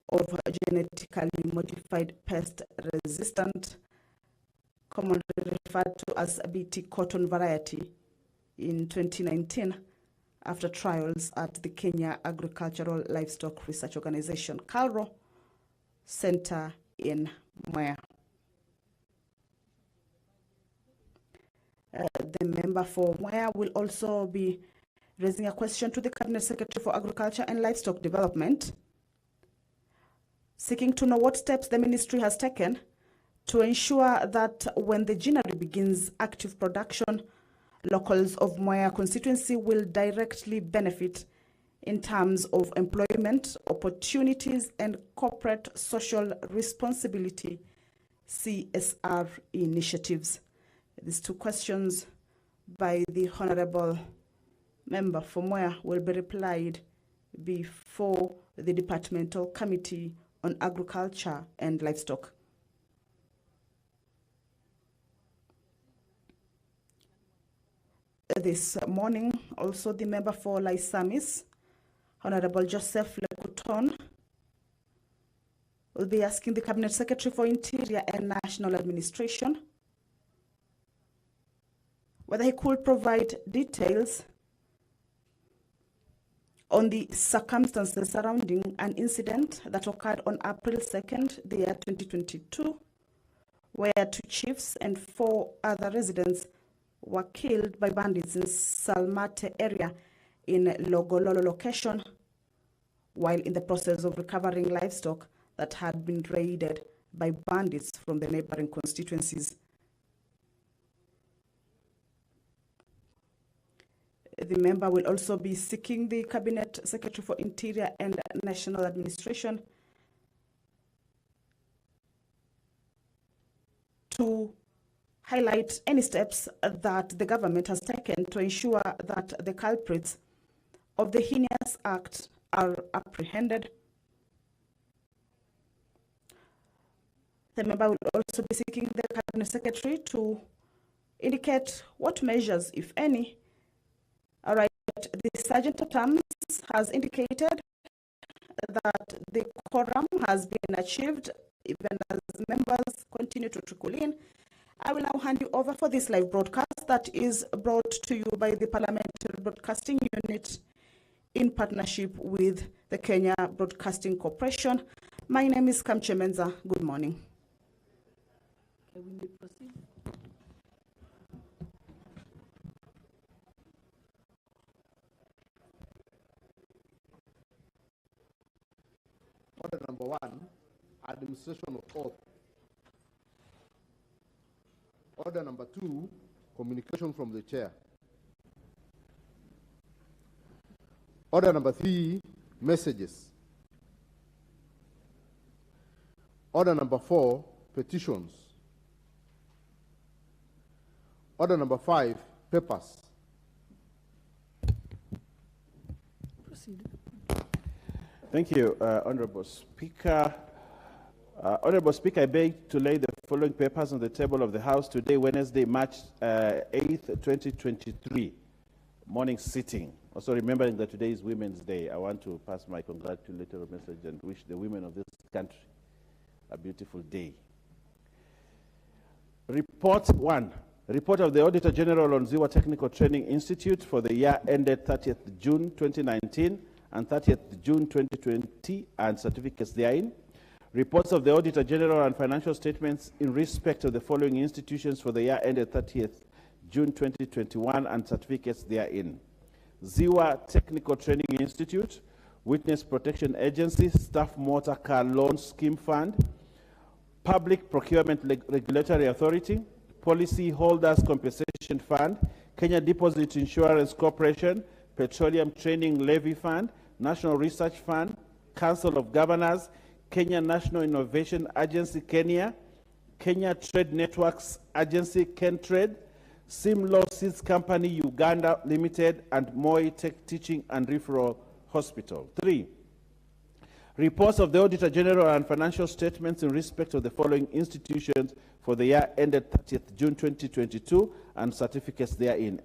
of genetically modified pest-resistant, commonly referred to as BT cotton variety, in 2019 after trials at the Kenya Agricultural Livestock Research Organization, KALRO, Center in Mwea. The member for Mwea will also be raising a question to the Cabinet Secretary for Agriculture and Livestock Development, seeking to know what steps the ministry has taken to ensure that when the ginnery begins active production, locals of Mwea constituency will directly benefit in terms of employment opportunities and corporate social responsibility CSR initiatives. These two questions by the Honorable Member for Mwea will be replied before the Departmental Committee on Agriculture and Livestock. This morning, also the member for Laisamis, Honorable Joseph Lekuton, will be asking the Cabinet Secretary for Interior and National Administration whether he could provide details on the circumstances surrounding an incident that occurred on April 2nd, the year 2022, where 2 chiefs and 4 other residents were killed by bandits in Salmate area in Logololo location, while in the process of recovering livestock that had been raided by bandits from the neighboring constituencies. The member will also be seeking the Cabinet Secretary for Interior and National Administration to highlight any steps that the government has taken to ensure that the culprits of the heinous act are apprehended. The member will also be seeking the Cabinet Secretary to indicate what measures, if any. All right, the Sergeant at Arms has indicated that the quorum has been achieved, even as members continue to trickle in. I will now hand you over for this live broadcast that is brought to you by the Parliamentary Broadcasting Unit in partnership with the Kenya Broadcasting Corporation. My name is Kamche Menza. Good morning. Okay, we may proceed. Order number 1, administration of oath. Order number 2, communication from the chair. Order number 3, messages. Order number 4, petitions. Order number 5, papers. Proceed. Thank you, Honorable Speaker. Honorable Speaker, I beg to lay the following papers on the table of the House today, Wednesday, March 8th, 2023, morning sitting. Also remembering that today is Women's Day, I want to pass my congratulatory message and wish the women of this country a beautiful day. Report 1. Report of the Auditor General on Ziwa Technical Training Institute for the year ended 30th June 2019 and 30th June 2020 and certificates therein. Reports of the Auditor General and financial statements in respect of the following institutions for the year ended 30th June 2021 and certificates therein. Ziwa Technical Training Institute, Witness Protection Agency, Staff Motor Car Loan Scheme Fund, Public Procurement Regulatory Authority, Policy Holders Compensation Fund, Kenya Deposit Insurance Corporation, Petroleum Training Levy Fund, National Research Fund, Council of Governors, Kenya National Innovation Agency, Kenya, Kenya Trade Networks Agency, KenTrade, Simlaw Seeds Company, Uganda Limited, and Moi Tech Teaching and Referral Hospital. 3. Reports of the Auditor General and financial statements in respect of the following institutions for the year ended 30th June 2022 and certificates therein.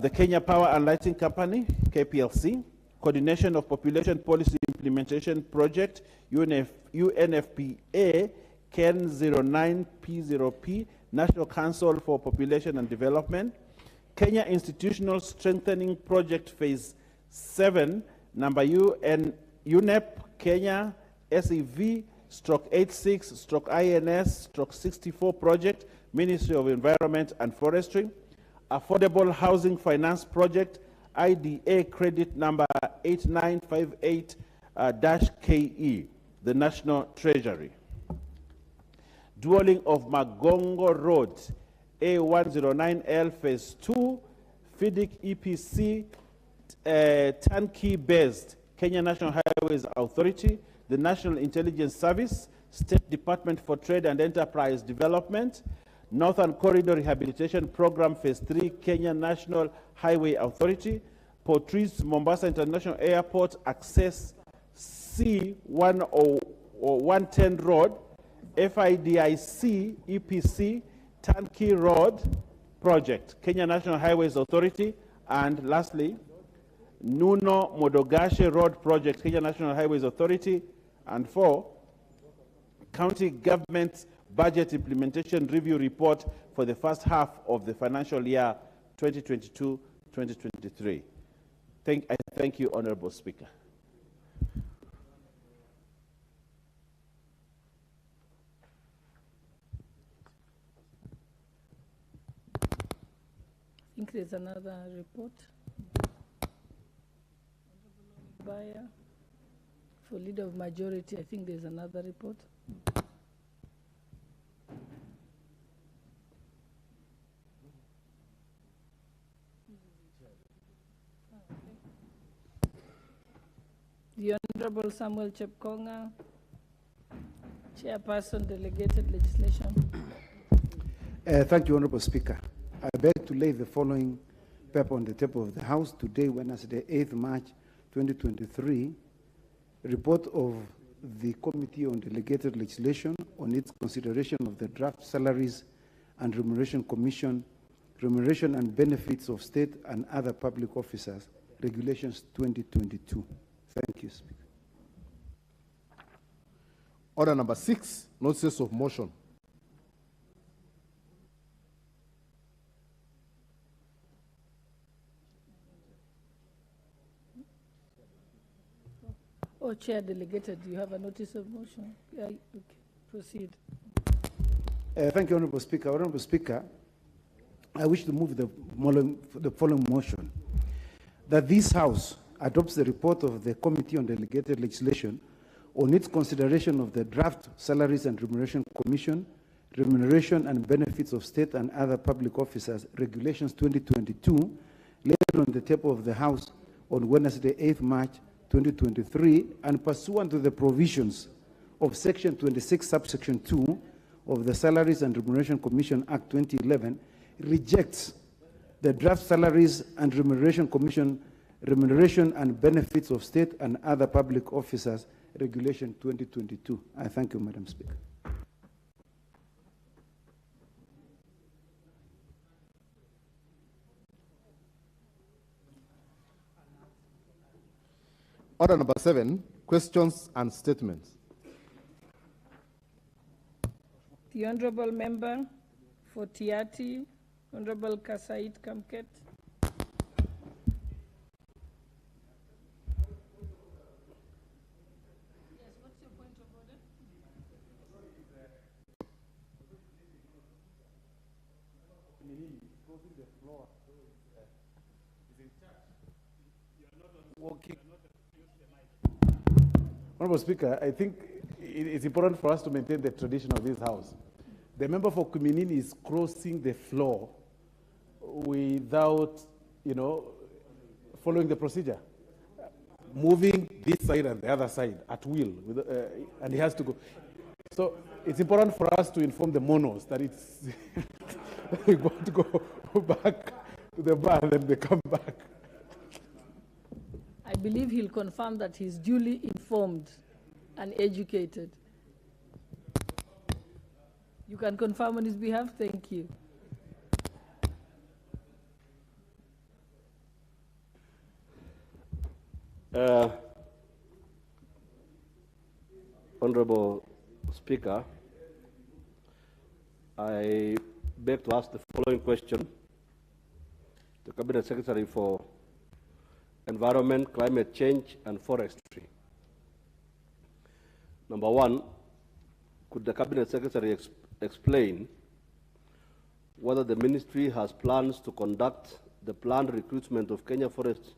The Kenya Power and Lighting Company, KPLC, Coordination of Population Policy Implementation Project, UNFPA, Ken 09P0P, National Council for Population and Development, Kenya Institutional Strengthening Project Phase 7, number UNEP, Kenya, SEV, stroke 86, stroke INS, stroke 64 project, Ministry of Environment and Forestry, Affordable Housing Finance Project, IDA credit number 8958-KE, the National Treasury. Dwelling of Magongo Road, A109L Phase 2, FIDIC EPC, turnkey-based Kenya National Highways Authority, the National Intelligence Service, State Department for Trade and Enterprise Development, Northern Corridor Rehabilitation Program Phase 3, Kenya National Highway Authority, Portrice Mombasa International Airport Access C110 Road, FIDIC EPC Turnkey Road Project, Kenya National Highways Authority, and lastly, Nuno Modogashe Road Project, Kenya National Highways Authority, and 4, County Government Budget Implementation Review Report for the first half of the financial year 2022-2023. I thank you, Honorable Speaker. I think there's another report. Buyer. For Leader of Majority, I think there's another report. The Honorable Samuel Chepkonga, Chairperson, Delegated Legislation. Thank you, Honorable Speaker. I beg to lay the following paper on the table of the House today, Wednesday, 8th March 2023, report of the Committee on Delegated Legislation on its consideration of the Draft Salaries and Remuneration Commission, Remuneration and Benefits of State and Other Public Officers, Regulations 2022. Thank you, Speaker. Order number 6, notices of motion. Oh, Chair Delegated, you have a notice of motion. Yeah, okay. Proceed. Thank you, Honorable Speaker. Honorable Speaker, I wish to move the following motion, that this House adopts the report of the Committee on Delegated Legislation on its consideration of the Draft Salaries and Remuneration Commission, Remuneration and Benefits of State and Other Public Officers, Regulations 2022, laid on the table of the House on Wednesday, 8th March 2023, and pursuant to the provisions of Section 26, Subsection 2 of the Salaries and Remuneration Commission Act 2011, rejects the Draft Salaries and Remuneration Commission, Remuneration and Benefits of State and Other Public Officers, Regulation 2022. I thank you, Madam Speaker. Order number 7, questions and statements. The Honorable Member for Tiati, Honorable Kasait Kamket. Yes, what's your point of order? Honorable Speaker, I think it's important for us to maintain the tradition of this House. The member for Kuminini is crossing the floor without, following the procedure, moving this side and the other side at will, and he has to go. So it's important for us to inform the monos that it's they want to go back to the bar and then they come back. I believe he'll confirm that he's duly informed and educated. You can confirm on his behalf? Thank you. Uh, Honorable Speaker, I beg to ask the following question. The Cabinet Secretary for Environment, Climate Change, and Forestry. Number one, could the Cabinet Secretary explain whether the ministry has plans to conduct the planned recruitment of Kenya Forest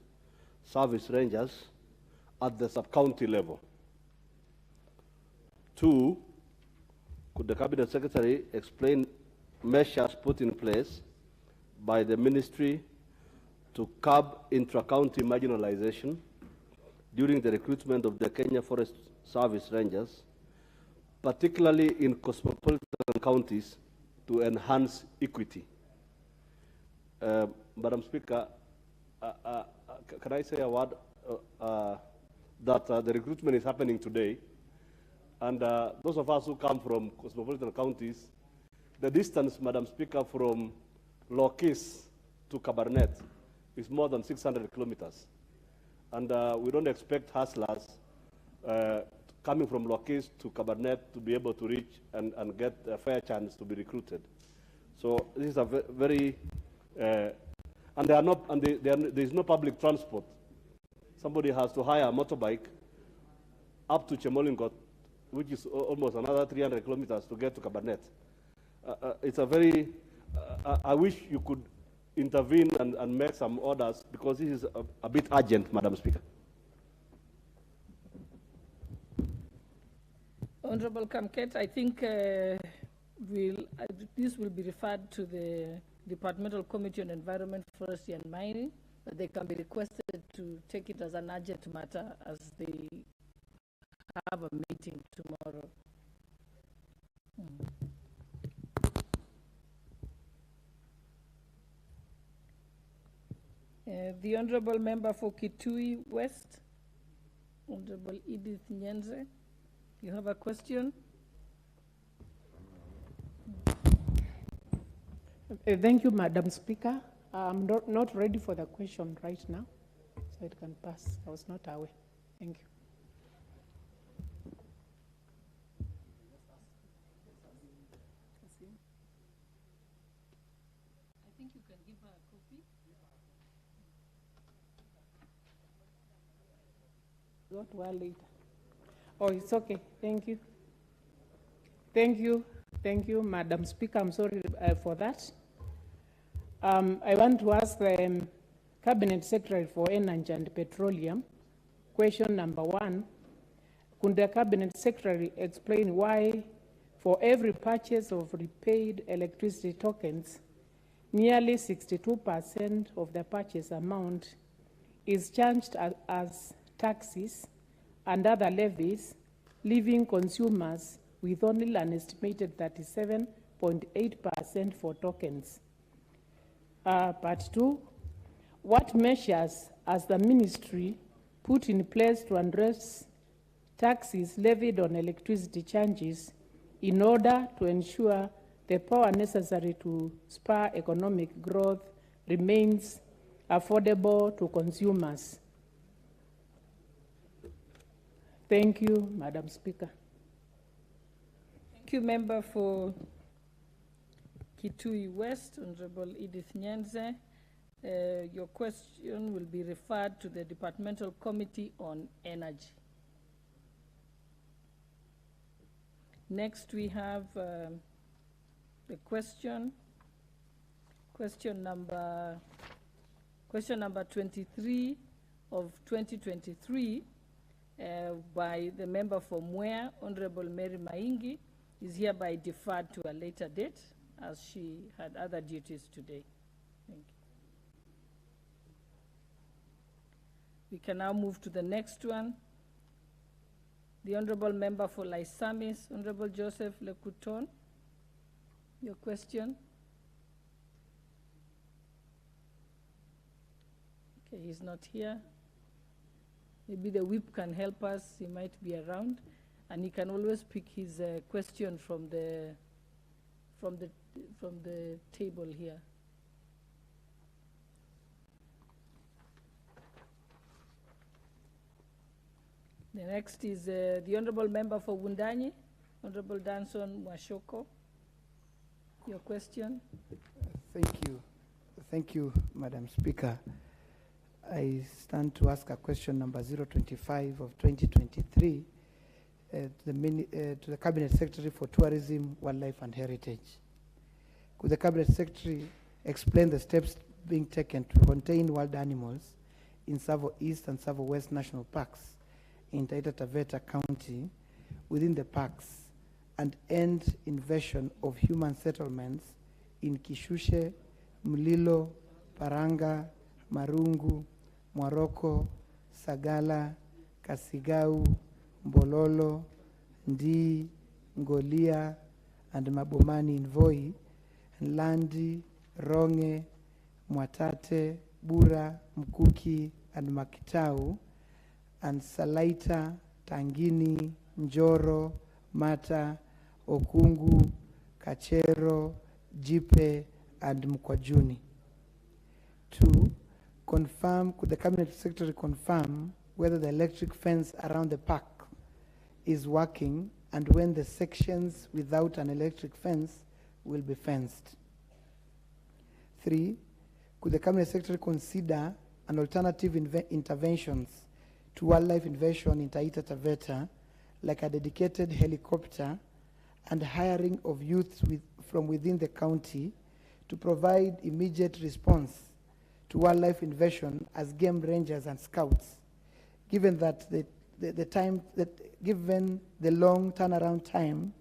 Service Rangers at the sub-county level? Two, could the Cabinet Secretary explain measures put in place by the ministry to curb intra-county marginalization during the recruitment of the Kenya Forest Service Rangers, particularly in cosmopolitan counties, to enhance equity? Madam Speaker, can I say a word that the recruitment is happening today, and those of us who come from cosmopolitan counties, the distance, Madam Speaker, from Lokis to Cabernet is more than 600 kilometers. And we don't expect hustlers coming from Lokis to Cabernet to be able to reach and get a fair chance to be recruited. So this is a very, and there is no public transport. Somebody has to hire a motorbike up to Chemolingot, which is almost another 300 kilometers to get to Cabernet. It's a very, I wish you could intervene and make some orders, because this is a bit urgent, Madam Speaker. Honorable Kamket, I think this will be referred to the Departmental Committee on Environment, Forestry and Mining, but they can be requested to take it as an urgent matter as they have a meeting tomorrow. The Honorable Member for Kitui West, Honorable Edith Nyenze, you have a question? Thank you, Madam Speaker. I'm not ready for the question right now, so it can pass. I was not aware. Thank you. I think you can give her a copy. Got one later. Oh, it's okay. Thank you. Thank you. Thank you, Madam Speaker. I'm sorry for that. I want to ask the Cabinet Secretary for Energy and Petroleum, question number one. Could the Cabinet Secretary explain why for every purchase of repaid electricity tokens, nearly 62% of the purchase amount is charged as taxes and other levies, leaving consumers with only an estimated 37.8% for tokens? Part two, what measures has the ministry put in place to address taxes levied on electricity charges in order to ensure the power necessary to spur economic growth remains affordable to consumers? Thank you, Madam Speaker. Thank you, Member for Kitui West, Honorable Edith Nyenze. Your question will be referred to the Departmental Committee on Energy. Next, we have the question number 23 of 2023 by the member for Mwea, Honorable Mary Maingi, is hereby deferred to a later date as she had other duties today. Thank you. We can now move to the next one. The Honorable Member for Laisamis, Honorable Joseph Lekuton. Your question? Okay, he's not here. Maybe the whip can help us. He might be around, and he can always pick his question from the table here. The next is the Honorable Member for Wundanyi, Honorable Danson Mwashoko. Your question? Thank you. Thank you, Madam Speaker. I stand to ask a question number 025 of 2023 to the Cabinet Secretary for Tourism, Wildlife and Heritage. Could the Cabinet Secretary explain the steps being taken to contain wild animals in Tsavo East and Tsavo West National Parks in Taita Taveta County within the parks and end invasion of human settlements in Kishushe, Mlilo, Paranga, Marungu, Mwaroko, Sagala, Kasigau, Mbololo, Ndii, Ngolia, and Mabomani in Voi, Landi, Ronge, Mwatate, Bura, Mkuki, and Makitau, and Salaita, Tangini, Njoro, Mata, Okungu, Kachero, Jipe, and Mkwajuni. 2, confirm, could the Cabinet Secretary confirm whether the electric fence around the park is working and when the sections without an electric fence will be fenced? 3, could the Cabinet Secretary consider an alternative interventions to wildlife invasion in Taita Taveta, like a dedicated helicopter and hiring of youths from within the county to provide immediate response to wildlife invasion as game rangers and scouts, given that given the long turnaround time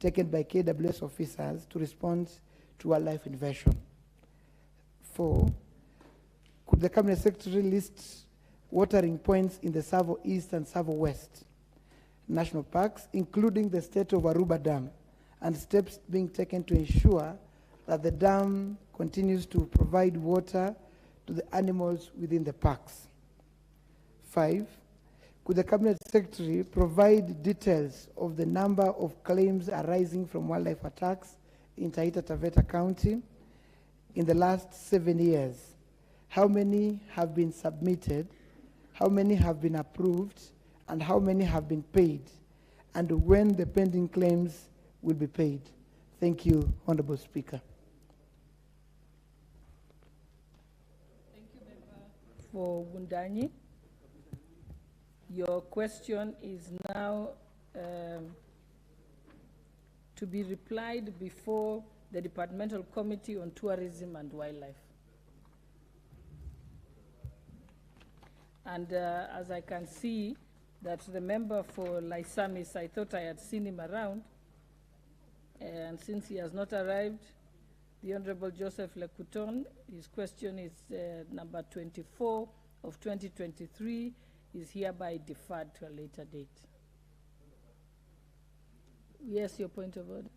taken by KWS officers to respond to wildlife invasion? 4, could the Cabinet Secretary list watering points in the Tsavo East and Tsavo West National Parks, including the state of Aruba Dam, and steps being taken to ensure that the dam continues to provide water to the animals within the parks? 5, could the Cabinet Secretary provide details of the number of claims arising from wildlife attacks in Taita Taveta County in the last 7 years? How many have been submitted? How many have been approved? And how many have been paid? And when the pending claims will be paid? Thank you, Honorable Speaker. Thank you, Member for Wundanyi. Your question is now to be replied before the Departmental Committee on Tourism and Wildlife. And as I can see that the member for Laisamis, I thought I had seen him around, and since he has not arrived, the Honorable Joseph Lekuton, his question is number 24 of 2023, is hereby deferred to a later date. Yes, your point of order.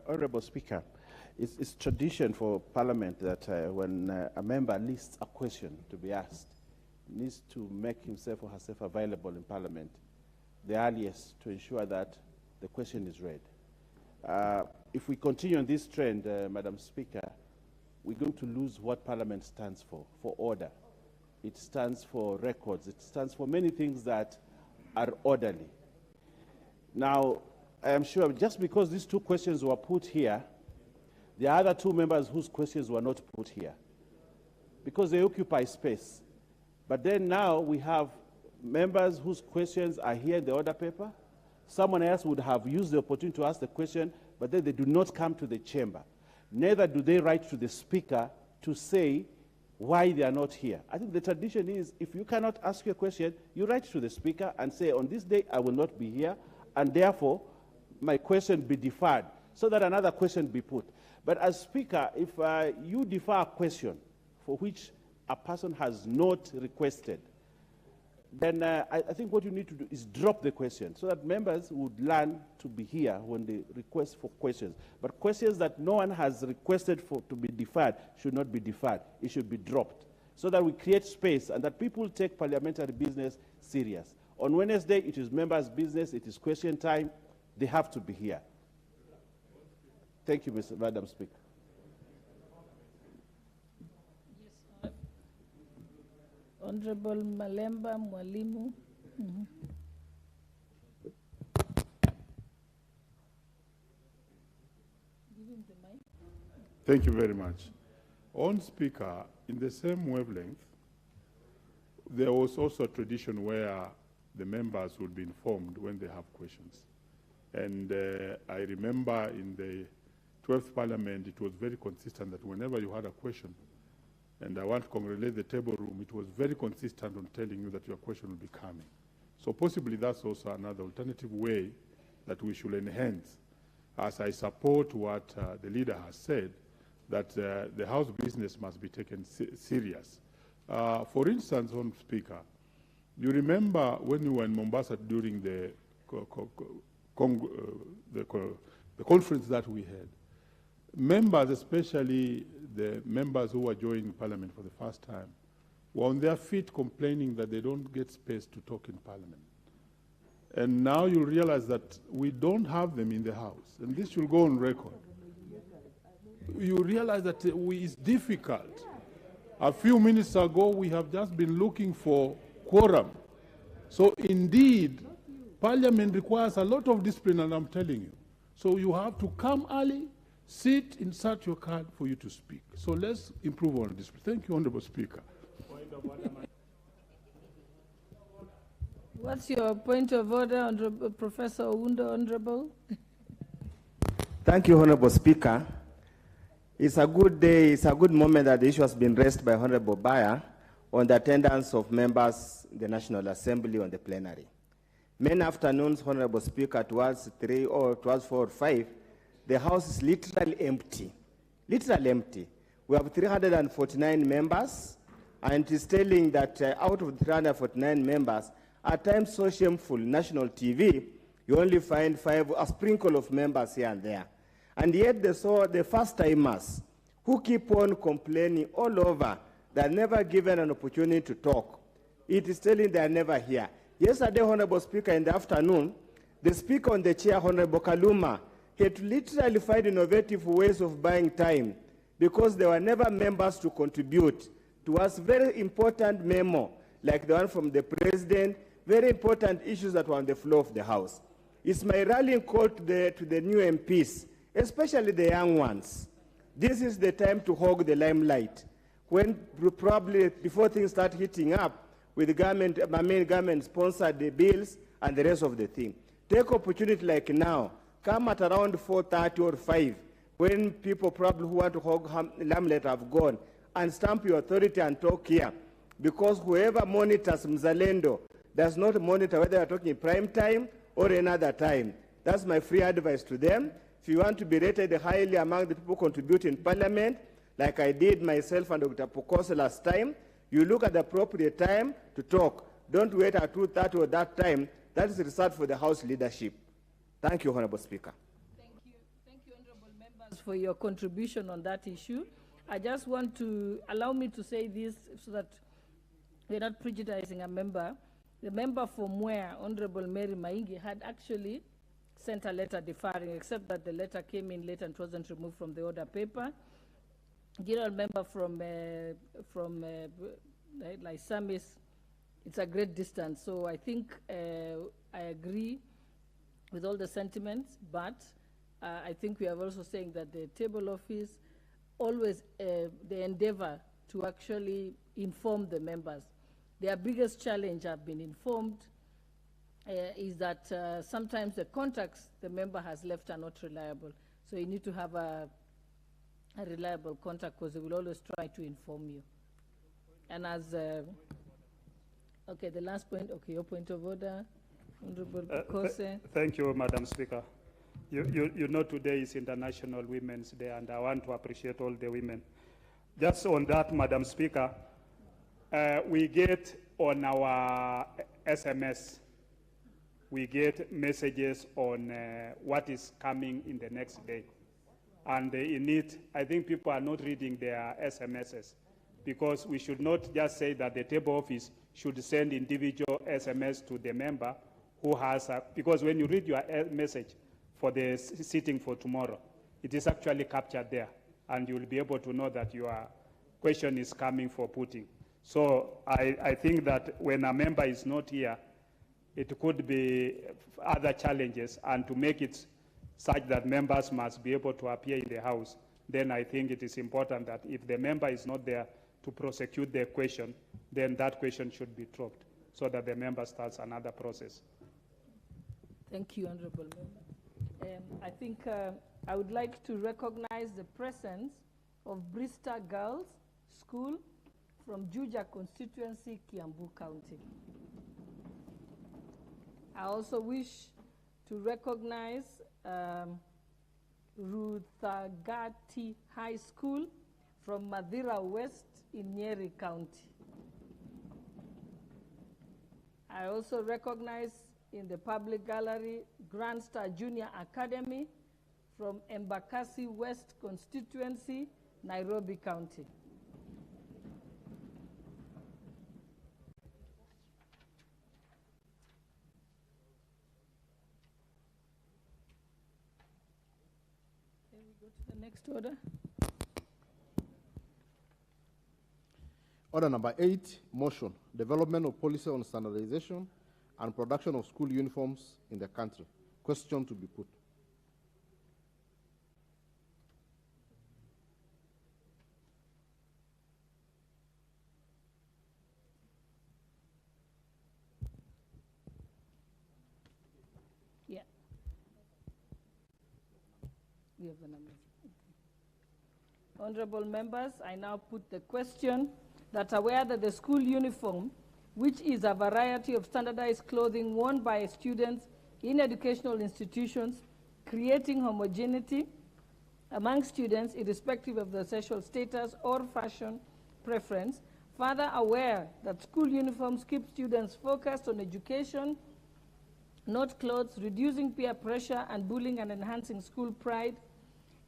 Honorable Speaker, it's tradition for Parliament that when a member lists a question to be asked, needs to make himself or herself available in Parliament the earliest to ensure that the question is read. If we continue on this trend, Madam Speaker, we're going to lose what Parliament stands for order. It stands for records. It stands for many things that are orderly. Now, I am sure just because these 2 questions were put here, there are other 2 members whose questions were not put here because they occupy space. But then now we have members whose questions are here in the order paper. Someone else would have used the opportunity to ask the question, but then they do not come to the chamber. Neither do they write to the Speaker to say why they are not here. I think the tradition is if you cannot ask your question, you write to the Speaker and say, on this day I will not be here, and therefore my question be deferred, so that another question be put. But as Speaker, if you defer a question for which a person has not requested, then I think what you need to do is drop the question so that members would learn to be here when they request for questions. But questions that no one has requested for to be deferred should not be deferred. It should be dropped so that we create space and that people take parliamentary business serious. On Wednesday, it is members' business. It is question time. They have to be here. Thank you, Madam Speaker. Honorable Malemba Mwalimu. Give him the mic. Thank you very much. On Speaker, in the same wavelength, there was also a tradition where the members would be informed when they have questions. And I remember in the 12th Parliament, it was very consistent that whenever you had a question, and I want to congratulate the table room, it was very consistent on telling you that your question will be coming. So possibly that's also another alternative way that we should enhance, as I support what the leader has said, that the House business must be taken serious. For instance, on Speaker, you remember when you were in Mombasa during the conference that we had, members, especially the members who were joining Parliament for the first time, were on their feet complaining that they don't get space to talk in Parliament. And now you realize that we don't have them in the House, and this will go on record. You realize that it's difficult. A few minutes ago, we have just been looking for quorum. So indeed, Parliament requires a lot of discipline, and I'm telling you. So you have to come early, sit, insert your card for you to speak. So let's improve on this. Thank you, Honorable Speaker. What's your point of order, Honorable Professor Oundo, Honorable? Thank you, Honorable Speaker. It's a good day, it's a good moment that the issue has been raised by Honorable Bayer on the attendance of members in the National Assembly on the plenary. Many afternoons, Honorable Speaker, towards 3 or towards 4 or 5, the House is literally empty. Literally empty. We have 349 members, and it is telling that out of 349 members, at times so shameful, national TV, you only find a sprinkle of members here and there. And yet the first-timers who keep on complaining all over, they're never given an opportunity to talk. It is telling they are never here. Yesterday, Honorable Speaker, in the afternoon, the Speaker on the chair, Honorable Kaluma, had to literally find innovative ways of buying time because there were never members to contribute towards very important memo, like the one from the President, very important issues that were on the floor of the House. It's my rallying call to the new MPs, especially the young ones. This is the time to hog the limelight, when probably before things start heating up with the government, my main government sponsored the bills and the rest of the thing. Take opportunity like now, come at around 4:30 or 5, when people probably who want to hog limelight have gone, and stamp your authority and talk here. Because whoever monitors Mzalendo does not monitor whether you're talking prime time or another time. That's my free advice to them. If you want to be rated highly among the people contributing in Parliament, like I did myself and Dr. Pokose last time, you look at the appropriate time to talk. Don't wait at 2:30 or that time. That is reserved for the House leadership. Thank you, Honorable Speaker. Thank you, honorable members, for your contribution on that issue. I just want to allow me to say this so that we're not prejudicing a member. The member from where Honorable Mary Maingi had actually sent a letter deferring, except that the letter came in late and wasn't removed from the order paper. General member from like Samis, it's a great distance. So I think I agree with all the sentiments, but I think we are also saying that the table office always the endeavor to actually inform the members. Their biggest challenge, I've been informed, is that sometimes the contacts the member has left are not reliable. So you need to have a reliable contact, because they will always try to inform you. And as, okay, the last point, okay, your point of order, Honorable Pokose. Thank you, Madam Speaker. You know today is International Women's Day, and I want to appreciate all the women. Just on that, Madam Speaker, we get on our SMS, we get messages on what is coming in the next day. And in it, I think people are not reading their SMSs, because we should not just say that the table office should send individual SMS to the member who has because when you read your message for the sitting for tomorrow, it is actually captured there, and you will be able to know that your question is coming for putting. So I think that when a member is not here, it could be other challenges, and to make it such that members must be able to appear in the House, then I think it is important that if the member is not there to prosecute the question, then that question should be dropped so that the member starts another process. Thank you, Honorable Member. I think I would like to recognize the presence of Bristol Girls School from Juja constituency, Kiambu County. I also wish to recognize Ruthagati High School from Mathira West in Nyeri County. I also recognize in the public gallery Grand Star Junior Academy from Embakasi West constituency, Nairobi County. Okay, we go to the next order. Order number 8, motion, development of policy on standardization and production of school uniforms in the country. Question to be put. Yeah. We have the numbers. Okay. Honorable members, I now put the question that aware that the school uniform, which is a variety of standardized clothing worn by students in educational institutions, creating homogeneity among students irrespective of their sexual status or fashion preference. Further aware that school uniforms keep students focused on education, not clothes, reducing peer pressure and bullying, and enhancing school pride,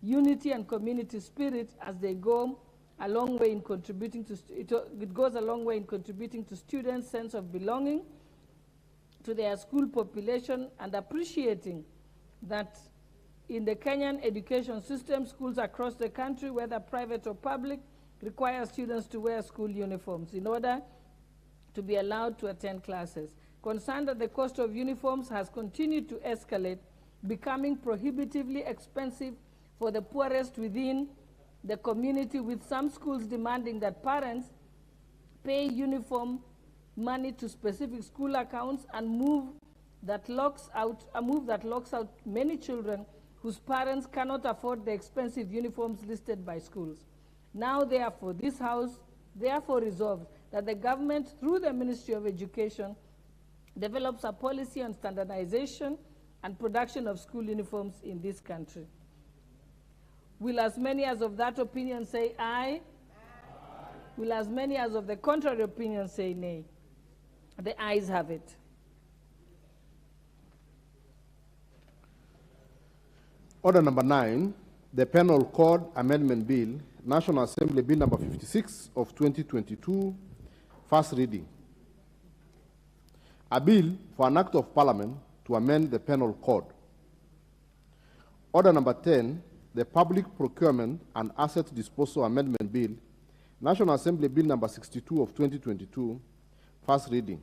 unity, and community spirit as they go a long way in contributing to, it goes a long way in contributing to students' sense of belonging to their school population, and appreciating that in the Kenyan education system, schools across the country, whether private or public, require students to wear school uniforms in order to be allowed to attend classes. Concerned that the cost of uniforms has continued to escalate, becoming prohibitively expensive for the poorest within the community, with some schools demanding that parents pay uniform money to specific school accounts, and move that locks out many children whose parents cannot afford the expensive uniforms listed by schools. Now, therefore, this House therefore resolves that the government, through the Ministry of Education, develops a policy on standardization and production of school uniforms in this country. Will as many as of that opinion say aye? Aye. Will as many as of the contrary opinion say nay? The ayes have it. Order number 9, the Penal Code Amendment Bill, National Assembly Bill number 56 of 2022, first reading. A bill for an act of parliament to amend the Penal Code. Order number 10, the Public Procurement and Asset Disposal Amendment Bill, National Assembly Bill number 62 of 2022, first reading.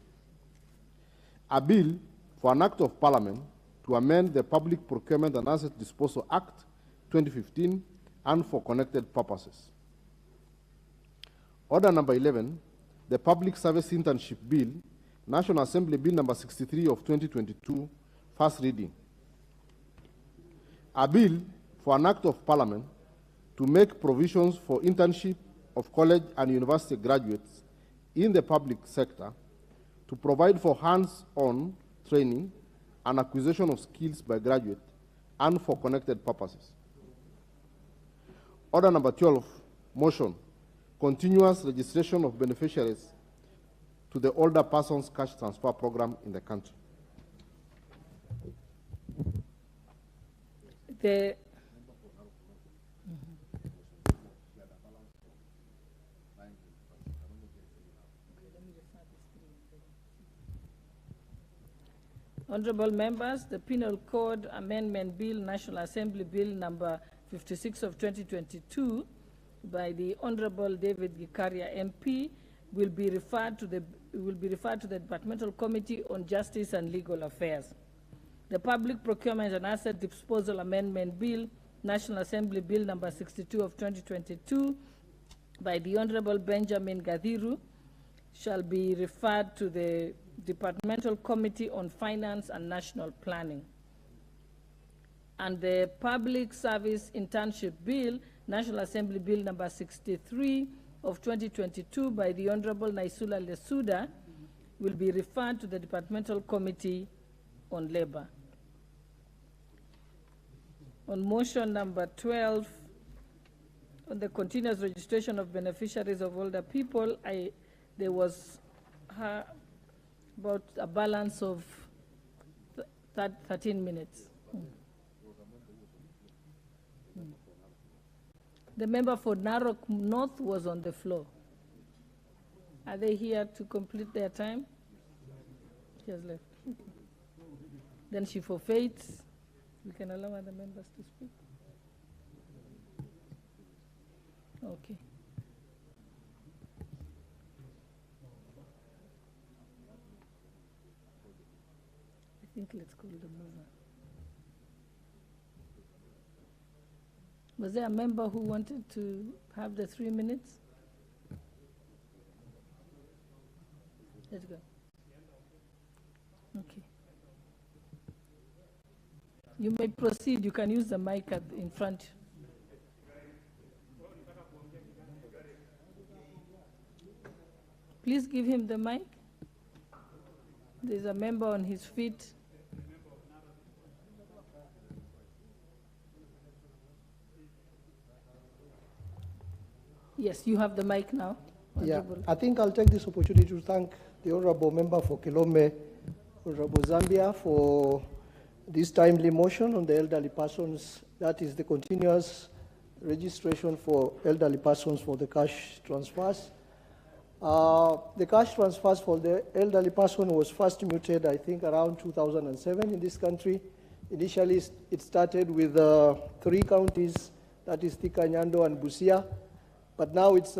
A bill for an act of parliament to amend the Public Procurement and Asset Disposal Act 2015 and for connected purposes. Order number 11, the Public Service Internship Bill, National Assembly Bill number 63 of 2022, first reading. A bill for an act of parliament to make provisions for internship of college and university graduates in the public sector, to provide for hands-on training and acquisition of skills by graduates, and for connected purposes. Order number 12, motion, continuous registration of beneficiaries to the Older Persons Cash Transfer Program in the country. The Honorable members, the Penal Code Amendment Bill, National Assembly Bill number 56 of 2022 by the Honorable David Gikaria MP will be referred to the Departmental Committee on Justice and Legal Affairs. The Public Procurement and Asset Disposal Amendment Bill, National Assembly Bill number 62 of 2022, by the Honorable Benjamin Gadhiru, shall be referred to the Departmental Committee on Finance and National Planning. And the Public Service Internship Bill, National Assembly Bill number 63 of 2022 by the Honorable Naisula Lesuda, will be referred to the Departmental Committee on Labor. On motion number 12, on the continuous registration of beneficiaries of older people, there was about a balance of 13 minutes. The member for Narok North was on the floor. Are they here to complete their time? She has left. Then she forfeits. We can allow other members to speak. Okay. I think let's call the mover. Was there a member who wanted to have the 3 minutes? Let's go. Okay. You may proceed. You can use the mic in front. Please give him the mic. There's a member on his feet. Yes, you have the mic now. Yeah, I think I'll take this opportunity to thank the Honorable Member for Kilome, Honorable Zambia, for this timely motion on the elderly persons. That is the continuous registration for elderly persons for the cash transfers. The cash transfers for the elderly person was first muted, I think, around 2007 in this country. Initially, it started with 3 counties, that is Thika, Nyando, and Busia. But now it's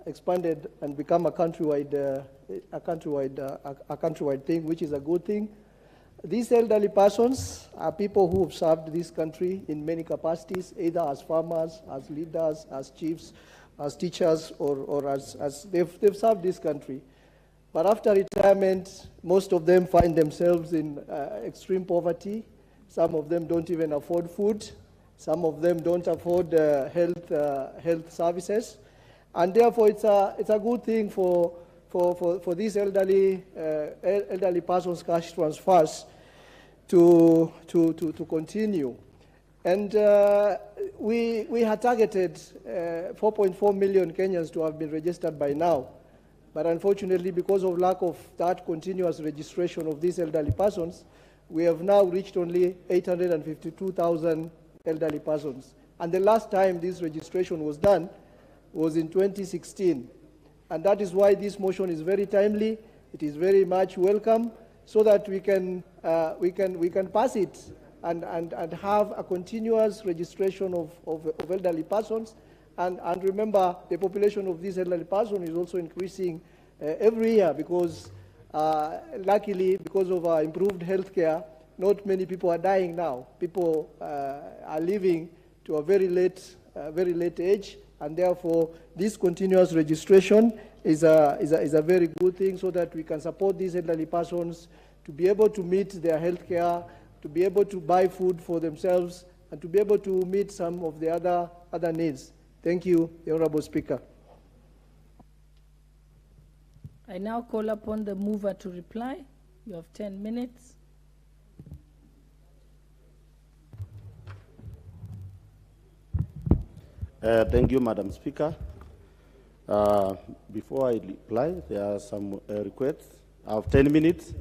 expanded and become a countrywide thing, which is a good thing. These elderly persons are people who have served this country in many capacities, either as farmers, as leaders, as chiefs, as teachers, or as they've served this country. But after retirement, most of them find themselves in extreme poverty. Some of them don't even afford food. Some of them don't afford health services. And therefore, it's a good thing for these elderly persons' cash transfers to continue. And we had targeted 4.4 million Kenyans to have been registered by now. But unfortunately, because of lack of that continuous registration of these elderly persons, we have now reached only 852,000 elderly persons. And the last time this registration was done was in 2016. And that is why this motion is very timely. It is very much welcome, so that we can pass it and have a continuous registration of elderly persons. And remember, the population of these elderly persons is also increasing every year, because luckily, because of our improved healthcare, not many people are dying now. People are living to a very late age, and therefore this continuous registration is a very good thing, so that we can support these elderly persons to be able to meet their healthcare, to be able to buy food for themselves, and to be able to meet some of the other needs. Thank you, the Honorable Speaker. I now call upon the mover to reply. You have 10 minutes. Thank you, Madam Speaker. Before I reply, there are some requests. I have 10 minutes,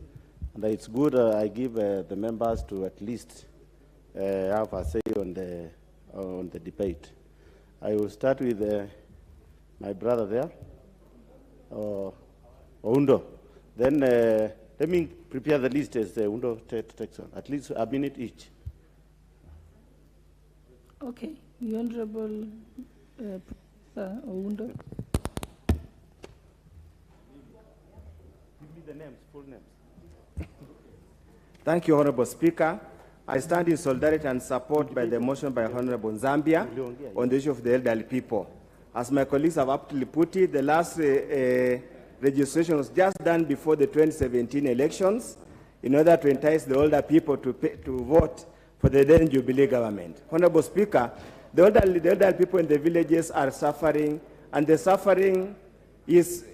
and it's good I give the members to at least have a say on the debate. I will start with my brother there, Oundo. Then let me prepare the list as Oundo takes on, at least a minute each. Okay, the Honorable Oundo. the names, full names. Thank you, Honorable Speaker. I stand in solidarity and support by the motion by Honorable Zambia on the issue of the elderly people. As my colleagues have aptly put it, the last registration was just done before the 2017 elections in order to entice the older people to vote for the then Jubilee government. Honorable Speaker, the elderly people in the villages are suffering, and the suffering is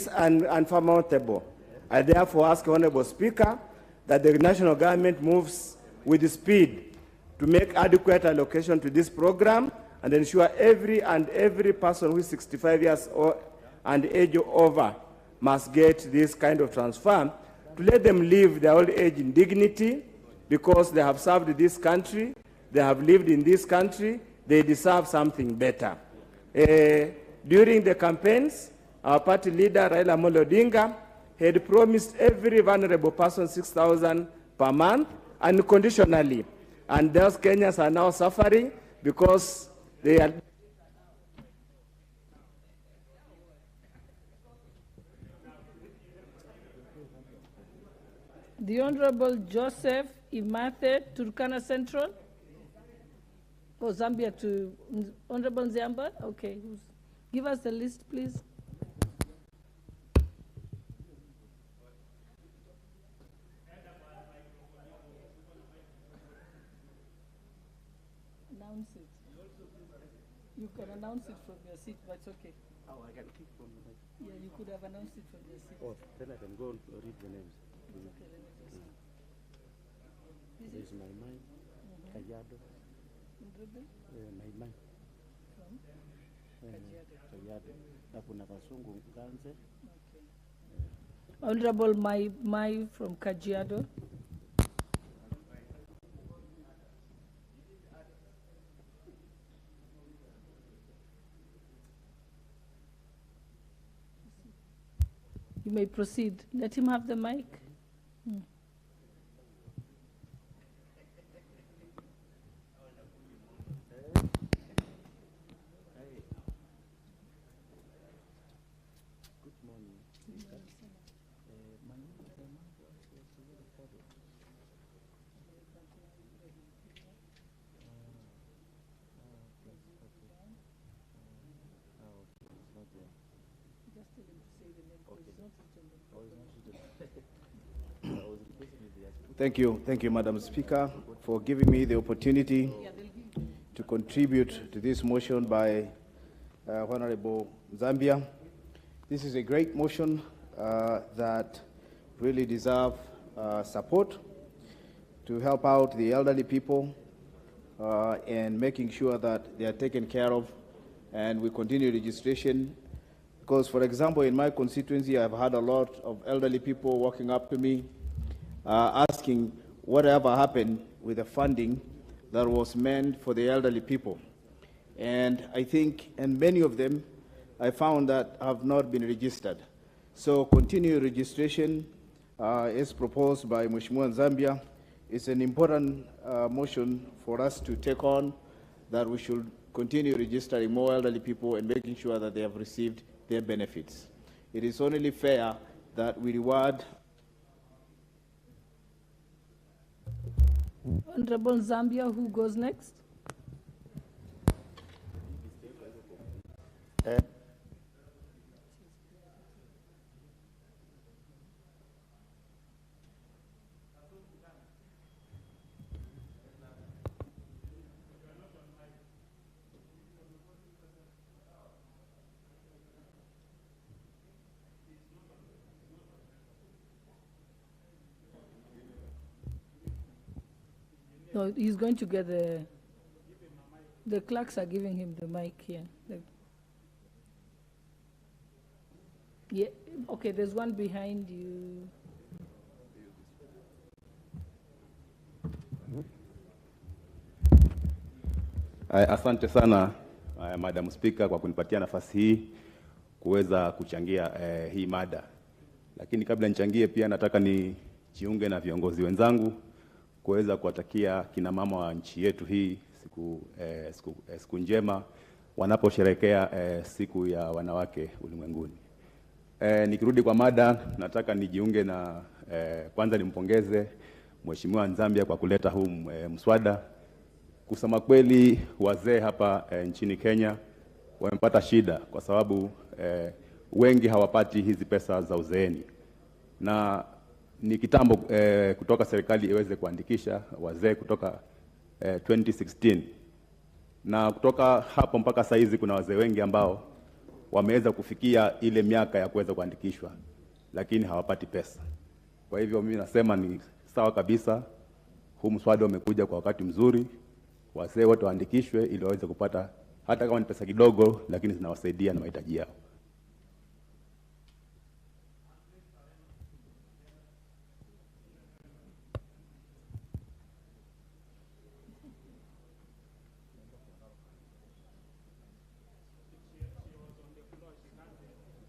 unsurmountable. I therefore ask Honorable Speaker that the national government moves with speed to make adequate allocation to this program and ensure every person who is 65 years old and age over must get this kind of transfer to let them live their old age in dignity, because they have served this country, they have lived in this country, they deserve something better. During the campaigns, our party leader, Raila Amolo Odinga, had promised every vulnerable person 6,000 per month unconditionally. And those Kenyans are now suffering because they are... The Honorable Joseph Imathe, Turkana Central. Oh, Zambia to Honorable Nziamba? Okay. Give us the list, please. Announce it. You can announce it from your seat, but it's okay. Oh, I can kick from the... Yeah, you could have announced it from your seat. Oh, then I can go and read the names. Okay, let me just... This is my mind, Kajiado. My mind. From? Kajiado. Na kuna Kasungu Nganze. Okay. Honorable Mai from Kajiado. You may proceed. Let him have the mic. Thank you, Madam Speaker, for giving me the opportunity to contribute to this motion by Honorable Zambia. This is a great motion that really deserves support to help out the elderly people and making sure that they are taken care of, and we continue registration. Because, for example, in my constituency, I've had a lot of elderly people walking up to me asking whatever happened with the funding that was meant for the elderly people. And I think, and many of them, I found that have not been registered. So continued registration as proposed by Mheshimiwa Zambia is an important motion for us to take on, that we should continue registering more elderly people and making sure that they have received their benefits. It is only fair that we reward. Honorable Zambia, who goes next? No, he's going to get the clerks are giving him the mic here. Yeah, okay, there's one behind you. Asante sana Madam Speaker kwa kunipatia nafasi hii kuweza kuchangia hii mada. Lakini kabla nichangie, pia nataka nijiunge na viongozi wenzangu kuweza kuwatakia kina mama wa nchi yetu hii siku njema wanaposherehekea siku ya wanawake ulimwenguni. Nikirudi kwa mada, nataka nijiunge na kwanza nimpongeze Mheshimiwa Nzambia kwa kuleta huu mswada. Kusema kweli, wazee hapa nchini Kenya wamepata shida kwa sababu wengi hawapati hizi pesa za uzeeni, na ni kitambo kutoka serikali iweze kuandikisha wazee kutoka 2016, na kutoka hapo mpaka saa hizi kuna wazee wengi ambao wameweza kufikia ile miaka ya kuweza kuandikishwa lakini hawapati pesa. Kwa hivyo mimi nasema ni sawa kabisa, huu mswada umekuja kwa wakati mzuri, wazee wote waandikishwe ili waweze kupata hata kama ni pesa kidogo, lakini zinawasaidia na mahitaji yao.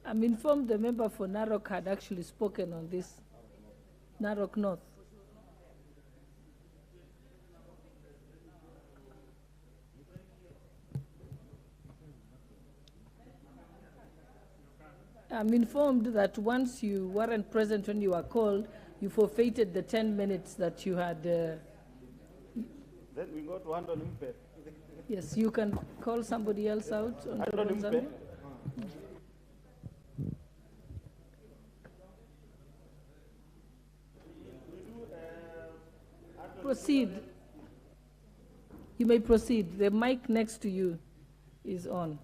I'm informed the member for Narok had actually spoken on this. Narok North. I'm informed that once you weren't present when you were called, you forfeited the 10 minutes that you had. Then we go to Anton Mpe. Yes, you can call somebody else out. Anton Mpe. Proceed. You may proceed. The mic next to you is on.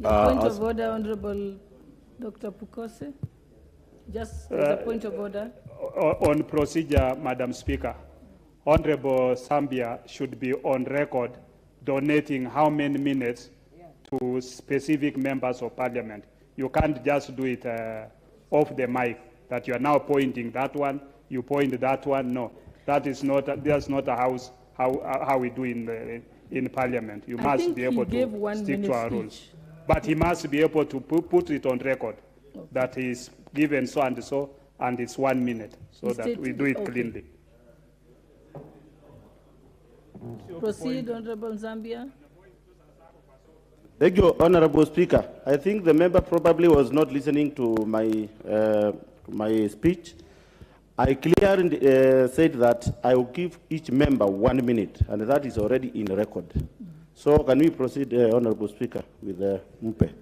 Point of order, Honorable Dr. Pukose. Just as a point of order. On procedure, Madam Speaker, Honorable Zambia should be on record donating how many minutes to specific members of parliament. You can't just do it off the mic, that you are now pointing that one, you point that one. No, that's not a house, how we do in parliament. You must be able to stick to our rules. But he must be able to put it on record that he's given so and so, and it's 1 minute, so that we do it cleanly. Proceed, Honorable Zambia. Thank you, Honorable Speaker. I think the member probably was not listening to my speech. I clearly said that I will give each member 1 minute, and that is already in record. So can we proceed, Honorable Speaker, with Mpe?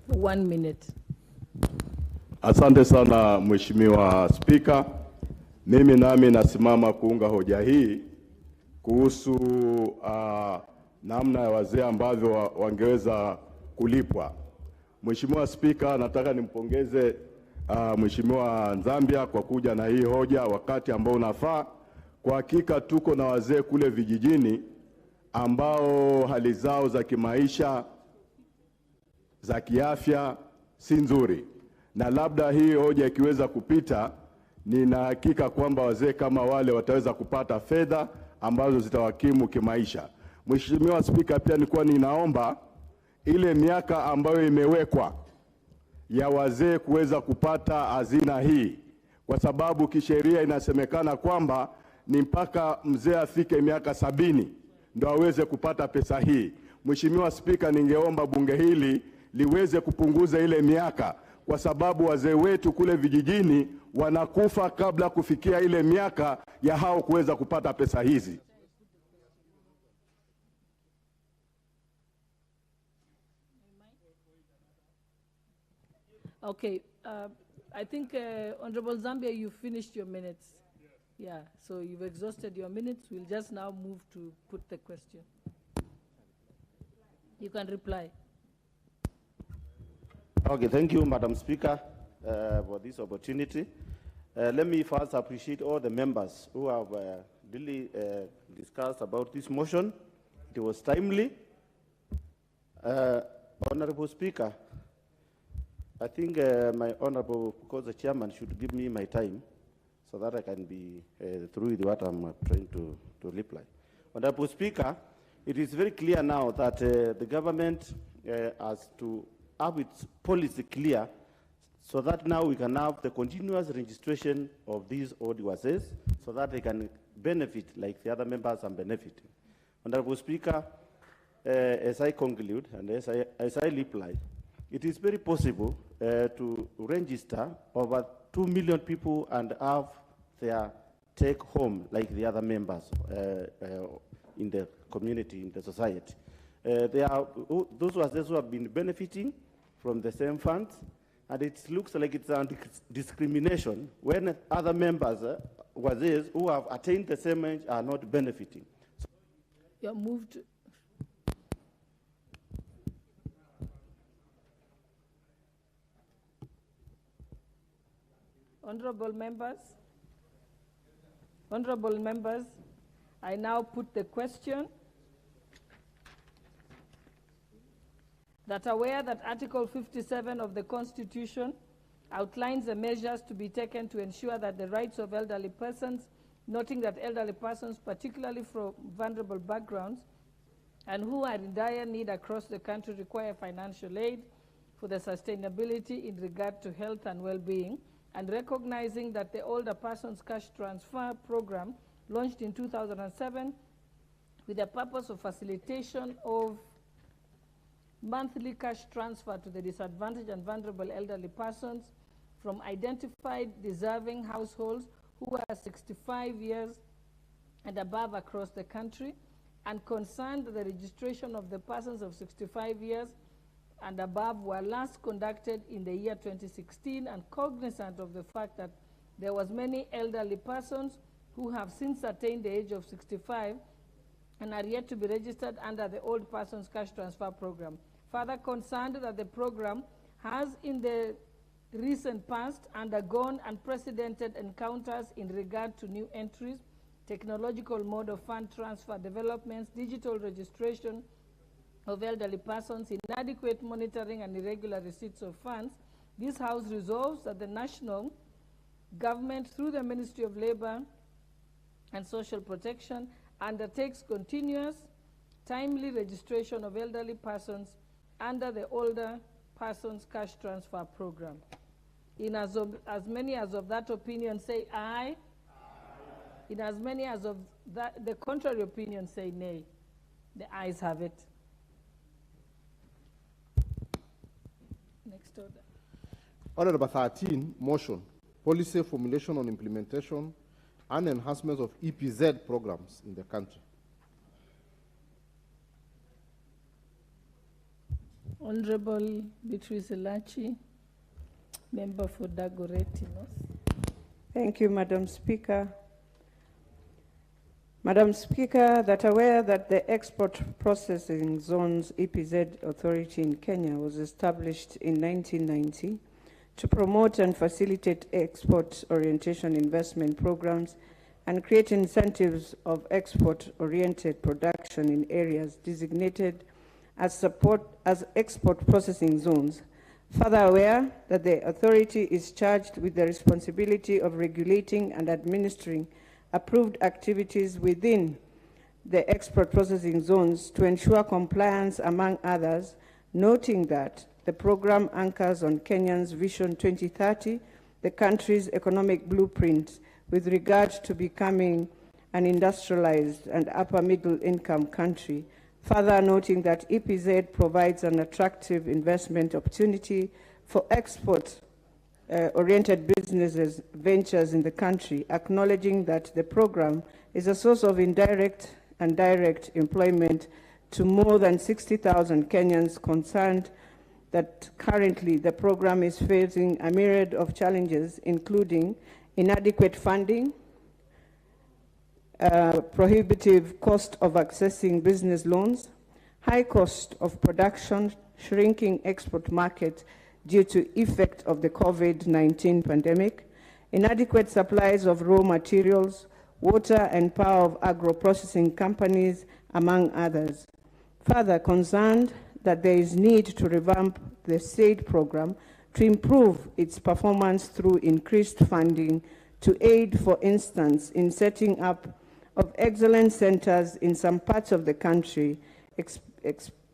1 minute. Asante sana Mheshimiwa Spika. Mimi nami nasimama kuunga hoja hii kuhusu namna ya wazee ambavyo wangeweza kulipwa. Mheshimiwa Spika, nataka nimpongeze Mheshimiwa Nzambia kwa kuja na hii hoja wakati ambao unafaa. Kwa hakika tuko na wazee kule vijijini ambao hali zao za kimaisha, za kiafya si nzuri, na labda hii hoja ikiweza kupita, nina hakika kwamba wazee kama wale wataweza kupata fedha ambazo zitawakimu kimaisha. Mheshimiwa Spika, pia nilikuwa ninaomba ile miaka ambayo imewekwa ya wazee kuweza kupata hazina hii, kwa sababu kisheria inasemekana kwamba ni mpaka mzee afike miaka 70 ndio aweze kupata pesa hii. Mheshimiwa Spika, ningeomba bunge hili liweze kupunguza ile miaka, kwa sababu wazee wetu kule vijijini wanakufa kabla kufikia ile miaka ya hao kuweza kupata pesa hizi. Okay, I think, Honorable Zambia, you finished your minutes. Yeah, so you've exhausted your minutes. We'll just now move to put the question. You can reply. Okay, thank you, Madam Speaker, for this opportunity. Let me first appreciate all the members who have really discussed about this motion. It was timely. Honorable Speaker, I think my Honorable, because the Chairman should give me my time so that I can be through with what I'm trying to reply. Honorable Speaker, it is very clear now that the government has to have its policy clear so that now we can have the continuous registration of these old wazes so that they can benefit like the other members are benefiting. Honorable Speaker, as I conclude and as I reply, it is very possible to register over 2 million people and have their take home like the other members in the community, in the society. There are those who have been benefiting from the same funds, and it looks like it's a discrimination when other members who have attained the same age are not benefiting. So you're moved. Honorable members, I now put the question that aware that Article 57 of the Constitution outlines the measures to be taken to ensure that the rights of elderly persons, noting that elderly persons, particularly from vulnerable backgrounds and who are in dire need across the country, require financial aid for the sustainability in regard to health and well-being, and recognizing that the Older Persons Cash Transfer Program, launched in 2007 with the purpose of facilitation of monthly cash transfer to the disadvantaged and vulnerable elderly persons from identified deserving households who are 65 years and above across the country, and concerned that the registration of the persons of 65 years and above were last conducted in the year 2016, and cognizant of the fact that there was many elderly persons who have since attained the age of 65 and are yet to be registered under the Old Persons Cash Transfer Program. Further concerned that the program has in the recent past undergone unprecedented encounters in regard to new entries, technological mode of fund transfer developments, digital registration of elderly persons, inadequate monitoring and irregular receipts of funds. This House resolves that the national government, through the Ministry of Labor and Social Protection, undertakes continuous, timely registration of elderly persons under the Older Persons Cash Transfer Program. In as many as of that opinion say aye. In as many as of that, the contrary opinion say nay. The ayes have it. Next order. Order number 13, motion, policy formulation on implementation and enhancement of EPZ programs in the country. Honorable Beatrice Elachi, member for Dagoretti North. Thank you, Madam Speaker. Madam Speaker, that aware that the Export Processing Zones EPZ Authority in Kenya was established in 1990 to promote and facilitate export orientation investment programs and create incentives of export-oriented production in areas designated as export processing zones. Further aware that the authority is charged with the responsibility of regulating and administering approved activities within the export processing zones to ensure compliance, among others, noting that the program anchors on Kenyan's Vision 2030, the country's economic blueprint with regard to becoming an industrialized and upper middle income country. Further noting that EPZ provides an attractive investment opportunity for export-oriented businesses ventures in the country, acknowledging that the program is a source of indirect and direct employment to more than 60,000 Kenyans, concerned that currently the program is facing a myriad of challenges, including inadequate funding, prohibitive cost of accessing business loans, high cost of production, shrinking export market due to effect of the COVID-19 pandemic, inadequate supplies of raw materials, water and power of agro-processing companies, among others. Further concerned that there is need to revamp the SAID program to improve its performance through increased funding to aid, for instance, in setting up of excellence centers in some parts of the country,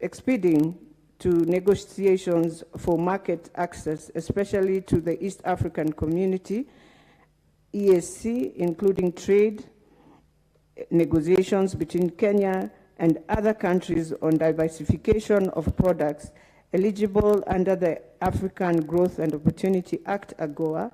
expeding to negotiations for market access, especially to the East African community, EAC, including trade negotiations between Kenya and other countries on diversification of products eligible under the African Growth and Opportunity Act, AGOA,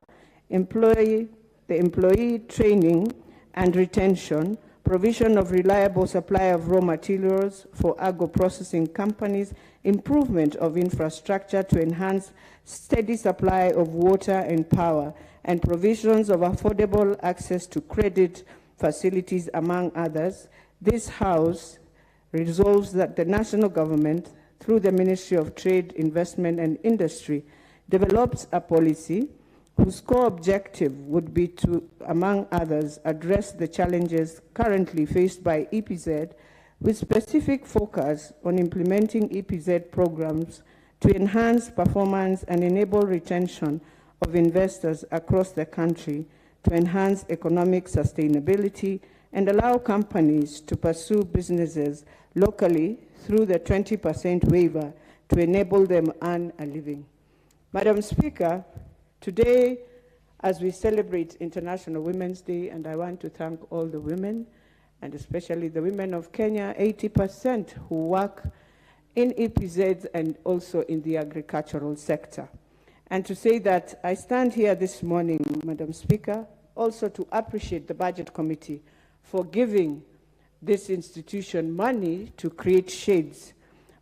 the employee training and retention, provision of reliable supply of raw materials for agro-processing companies, improvement of infrastructure to enhance steady supply of water and power, and provisions of affordable access to credit facilities, among others. This House resolves that the national government, through the Ministry of Trade, Investment and Industry, develops a policy whose core objective would be to, among others, address the challenges currently faced by EPZ with specific focus on implementing EPZ programs to enhance performance and enable retention of investors across the country, to enhance economic sustainability and allow companies to pursue businesses locally through the 20% waiver to enable them earn a living. Madam Speaker, today, as we celebrate International Women's Day, and I want to thank all the women, and especially the women of Kenya, 80% who work in EPZ and also in the agricultural sector. And to say that I stand here this morning, Madam Speaker, also to appreciate the Budget Committee for giving this institution money to create shades,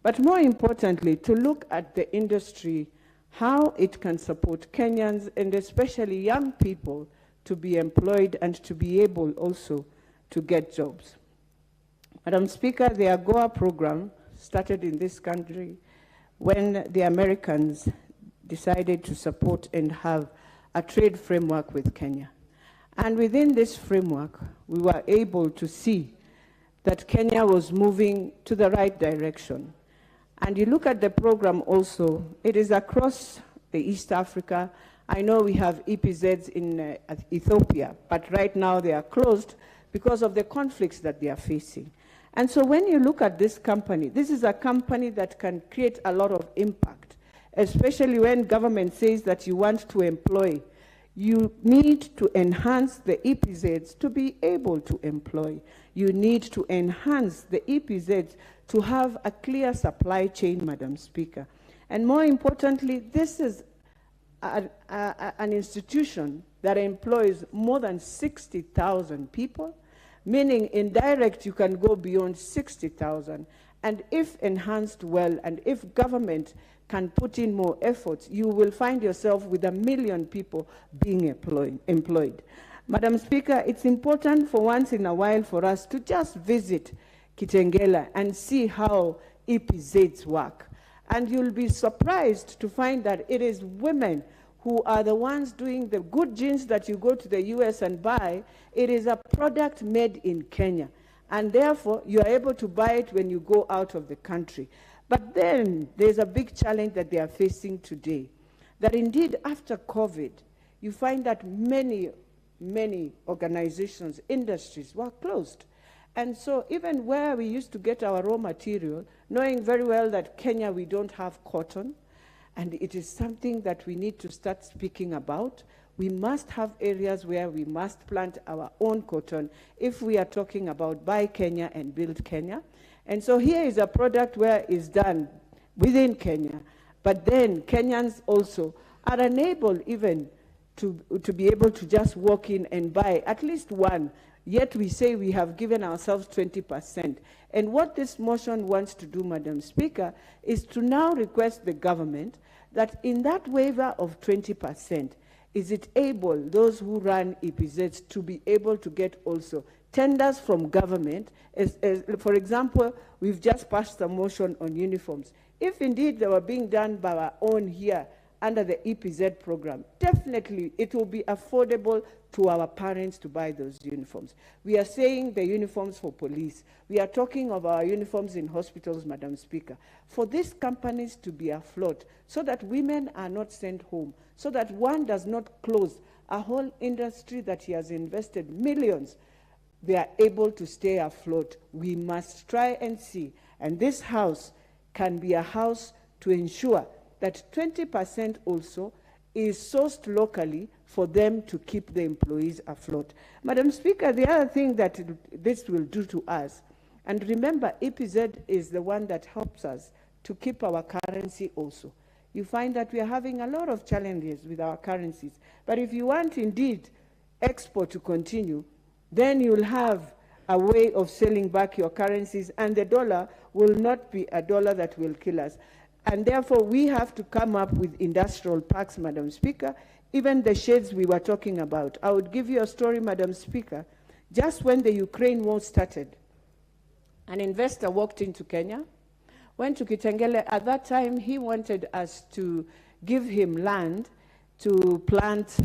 but more importantly, to look at the industry, how it can support Kenyans and especially young people to be employed and to be able also to get jobs. Madam Speaker, the AGOA program started in this country when the Americans decided to support and have a trade framework with Kenya. And within this framework, we were able to see that Kenya was moving to the right direction. And you look at the program also, it is across the East Africa. I know we have EPZs in Ethiopia, but right now they are closed because of the conflicts that they are facing. And so when you look at this company, this is a company that can create a lot of impact, especially when government says that you want to employ. You need to enhance the EPZs to be able to employ. You need to enhance the EPZs to have a clear supply chain, Madam Speaker. And more importantly, this is an institution that employs more than 60,000 people, meaning indirect you can go beyond 60,000. And if enhanced well, and if government can put in more efforts, you will find yourself with 1 million people being employed. Madam Speaker, it's important for once in a while for us to just visit Kitengela and see how EPZs work. And you'll be surprised to find that it is women who are the ones doing the good jeans that you go to the US and buy. It is a product made in Kenya. And therefore, you are able to buy it when you go out of the country. But then there's a big challenge that they are facing today, that indeed after COVID, you find that many organizations, industries were closed. And so even where we used to get our raw material, knowing very well that Kenya, we don't have cotton, and it is something that we need to start speaking about. We must have areas where we must plant our own cotton if we are talking about buy Kenya and build Kenya. And so here is a product where it's done within Kenya, but then Kenyans also are unable even to be able to just walk in and buy at least one, yet we say we have given ourselves 20%. And what this motion wants to do, Madam Speaker, is to now request the government that in that waiver of 20%, is it able, those who run EPZs, to be able to get also tenders from government? For example, we've just passed a motion on uniforms. If indeed they were being done by our own here under the EPZ program, definitely it will be affordable to our parents to buy those uniforms. We are saying the uniforms for police. We are talking of our uniforms in hospitals, Madam Speaker. For these companies to be afloat, so that women are not sent home, so that one does not close a whole industry that he has invested millions, they are able to stay afloat. We must try and see, and this house can be a house to ensure that 20% also is sourced locally for them to keep the employees afloat. Madam Speaker, the other thing that this will do to us And remember, EPZ is the one that helps us to keep our currency also. You find that we are having a lot of challenges with our currencies. But if you want indeed export to continue, then you'll have a way of selling back your currencies, and the dollar will not be a dollar that will kill us. And therefore, we have to come up with industrial parks, Madam Speaker, even the sheds we were talking about. I would give you a story, Madam Speaker. Just when the Ukraine war started, an investor walked into Kenya, went to Kitengele. At that time, he wanted us to give him land to plant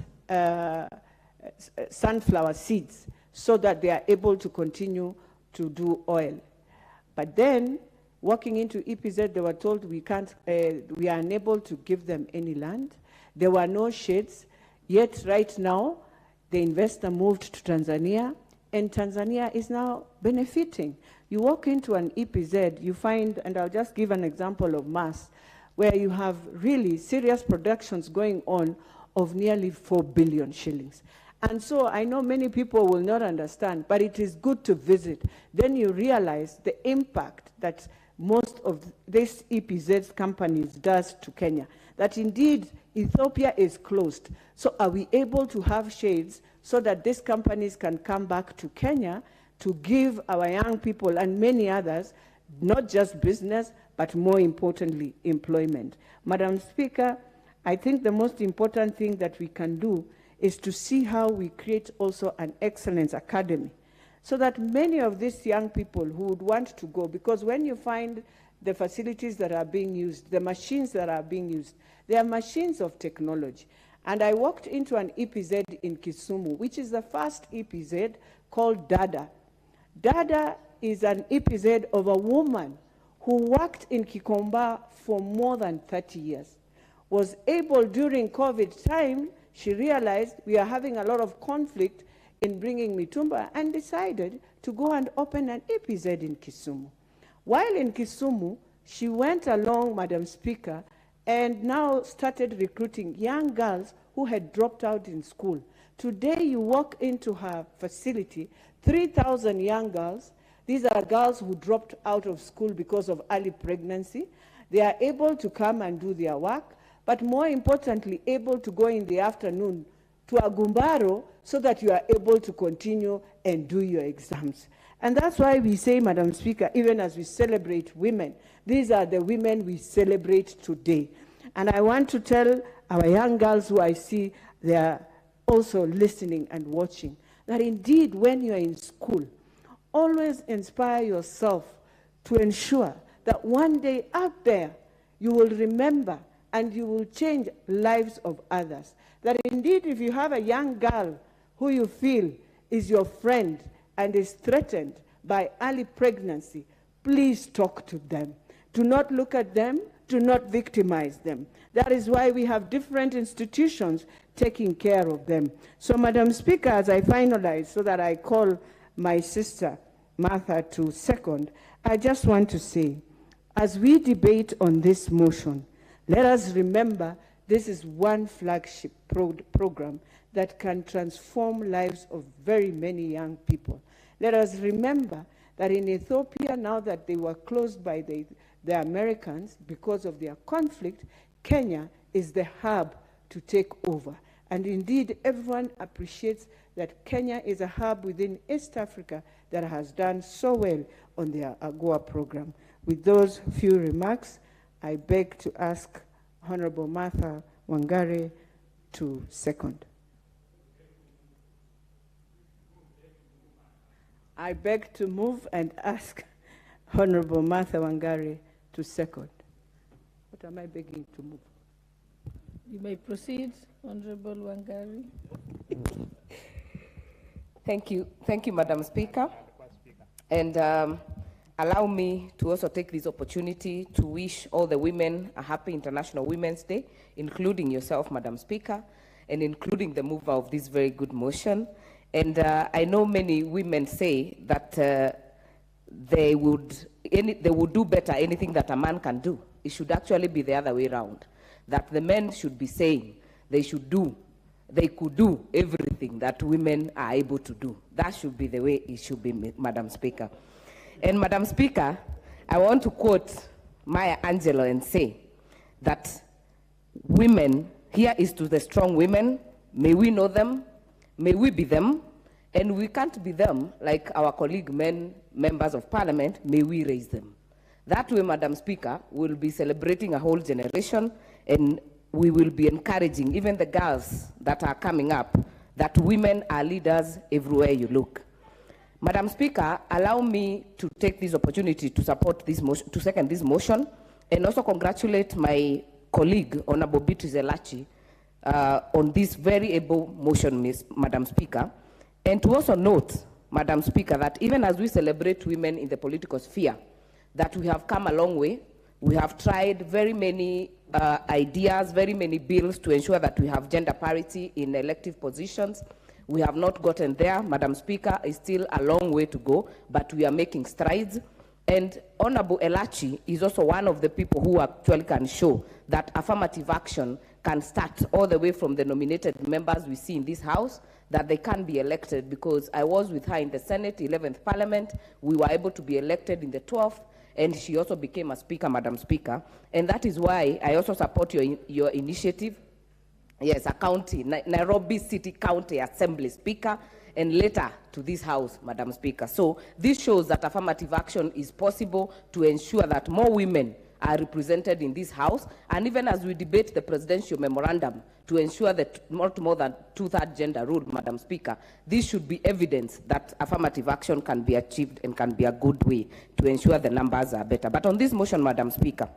sunflower seeds so that they are able to continue to do oil. But then, walking into EPZ, they were told we are unable to give them any land. There were no sheds. Yet right now, the investor moved to Tanzania, and Tanzania is now benefiting. You walk into an EPZ, you find, and I'll just give an example of Mass, where you have really serious productions going on of nearly 4 billion shillings. And so I know many people will not understand, but it is good to visit. Then you realize the impact that most of these EPZ companies does to Kenya, that indeed Ethiopia is closed. So are we able to have shades so that these companies can come back to Kenya to give our young people and many others, not just business, but more importantly, employment? Madam Speaker, I think the most important thing that we can do is to see how we create also an excellence academy, so that many of these young people who would want to go, because when you find the facilities that are being used, the machines that are being used, they are machines of technology. And I walked into an EPZ in Kisumu, which is the first EPZ called Dada. Dada is an EPZ of a woman who worked in Kikomba for more than 30 years, was able during COVID time, she realized we are having a lot of conflict in bringing Mitumba, and decided to go and open an EPZ in Kisumu. While in Kisumu, she went along, Madam Speaker, and now started recruiting young girls who had dropped out in school. Today, you walk into her facility, 3,000 young girls. These are girls who dropped out of school because of early pregnancy. They are able to come and do their work, but more importantly, able to go in the afternoon to a gumbaro so that you are able to continue and do your exams. And that's why we say, Madam Speaker, even as we celebrate women, these are the women we celebrate today. And I want to tell our young girls who I see, they are also listening and watching, that indeed when you are in school, always inspire yourself to ensure that one day out there, you will remember and you will change lives of others. That indeed, if you have a young girl who you feel is your friend and is threatened by early pregnancy, please talk to them. Do not look at them, do not victimize them. That is why we have different institutions taking care of them. So, Madam Speaker, as I finalize, so that I call my sister Martha to second, I just want to say, as we debate on this motion, let us remember this is one flagship program that can transform lives of very many young people. Let us remember that in Ethiopia, now that they were closed by the Americans because of their conflict, Kenya is the hub to take over. And indeed, everyone appreciates that Kenya is a hub within East Africa that has done so well on their AGOA program. With those few remarks, I beg to ask Honorable Martha Wangari to second. I beg to move and ask Honorable Martha Wangari to second. What am I begging to move? You may proceed, Honorable Wangari. Thank you, Madam Speaker. And allow me to also take this opportunity to wish all the women a happy International Women's Day, including yourself, Madam Speaker, and including the mover of this very good motion. And I know many women say that they would do better anything that a man can do. It should actually be the other way around, that the men should be saying they could do everything that women are able to do. That should be the way it should be, Madam Speaker. And Madam Speaker, I want to quote Maya Angelou and say that women, here is to the strong women, may we know them, may we be them, and we can't be them like our colleague members of parliament, may we raise them. That way, Madam Speaker, we'll be celebrating a whole generation, and we will be encouraging even the girls that are coming up that women are leaders everywhere you look. Madam Speaker, allow me to take this opportunity to support this motion, to second this motion, and also congratulate my colleague, Honorable Beatrice Elachi, on this very able motion, Madam Speaker, and to also note, Madam Speaker, that even as we celebrate women in the political sphere, that we have come a long way. We have tried very many ideas, very many bills to ensure that we have gender parity in elective positions. We have not gotten there. Madam Speaker, it's still a long way to go, but we are making strides. And Honorable Elachi is also one of the people who actually can show that affirmative action can start all the way from the nominated members we see in this House, that they can be elected, because I was with her in the Senate, 11th Parliament. We were able to be elected in the 12th, and she also became a speaker, Madam Speaker. And that is why I also support your initiative. Yes, a county, Nairobi City County Assembly Speaker, and later to this House, Madam Speaker. So this shows that affirmative action is possible to ensure that more women are represented in this House, and even as we debate the presidential memorandum to ensure that not more than 2/3 gender rule, Madam Speaker, this should be evidence that affirmative action can be achieved and can be a good way to ensure the numbers are better. But on this motion, Madam Speaker,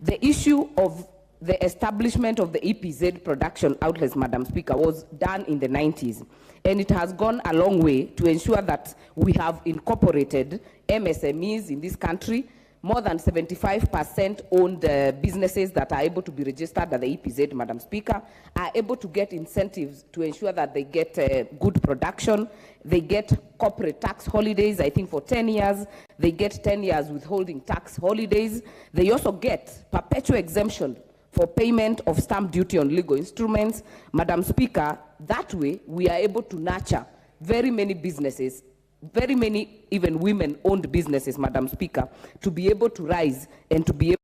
the issue of the establishment of the EPZ production outlets, Madam Speaker, was done in the 90s, and it has gone a long way to ensure that we have incorporated MSMEs in this country. More than 75% owned businesses that are able to be registered at the EPZ, Madam Speaker, are able to get incentives to ensure that they get good production. They get corporate tax holidays, I think for 10 years. They get 10 years withholding tax holidays. They also get perpetual exemption for payment of stamp duty on legal instruments. Madam Speaker, that way we are able to nurture very many businesses, very many even women-owned businesses, Madam Speaker, to be able to rise and to be able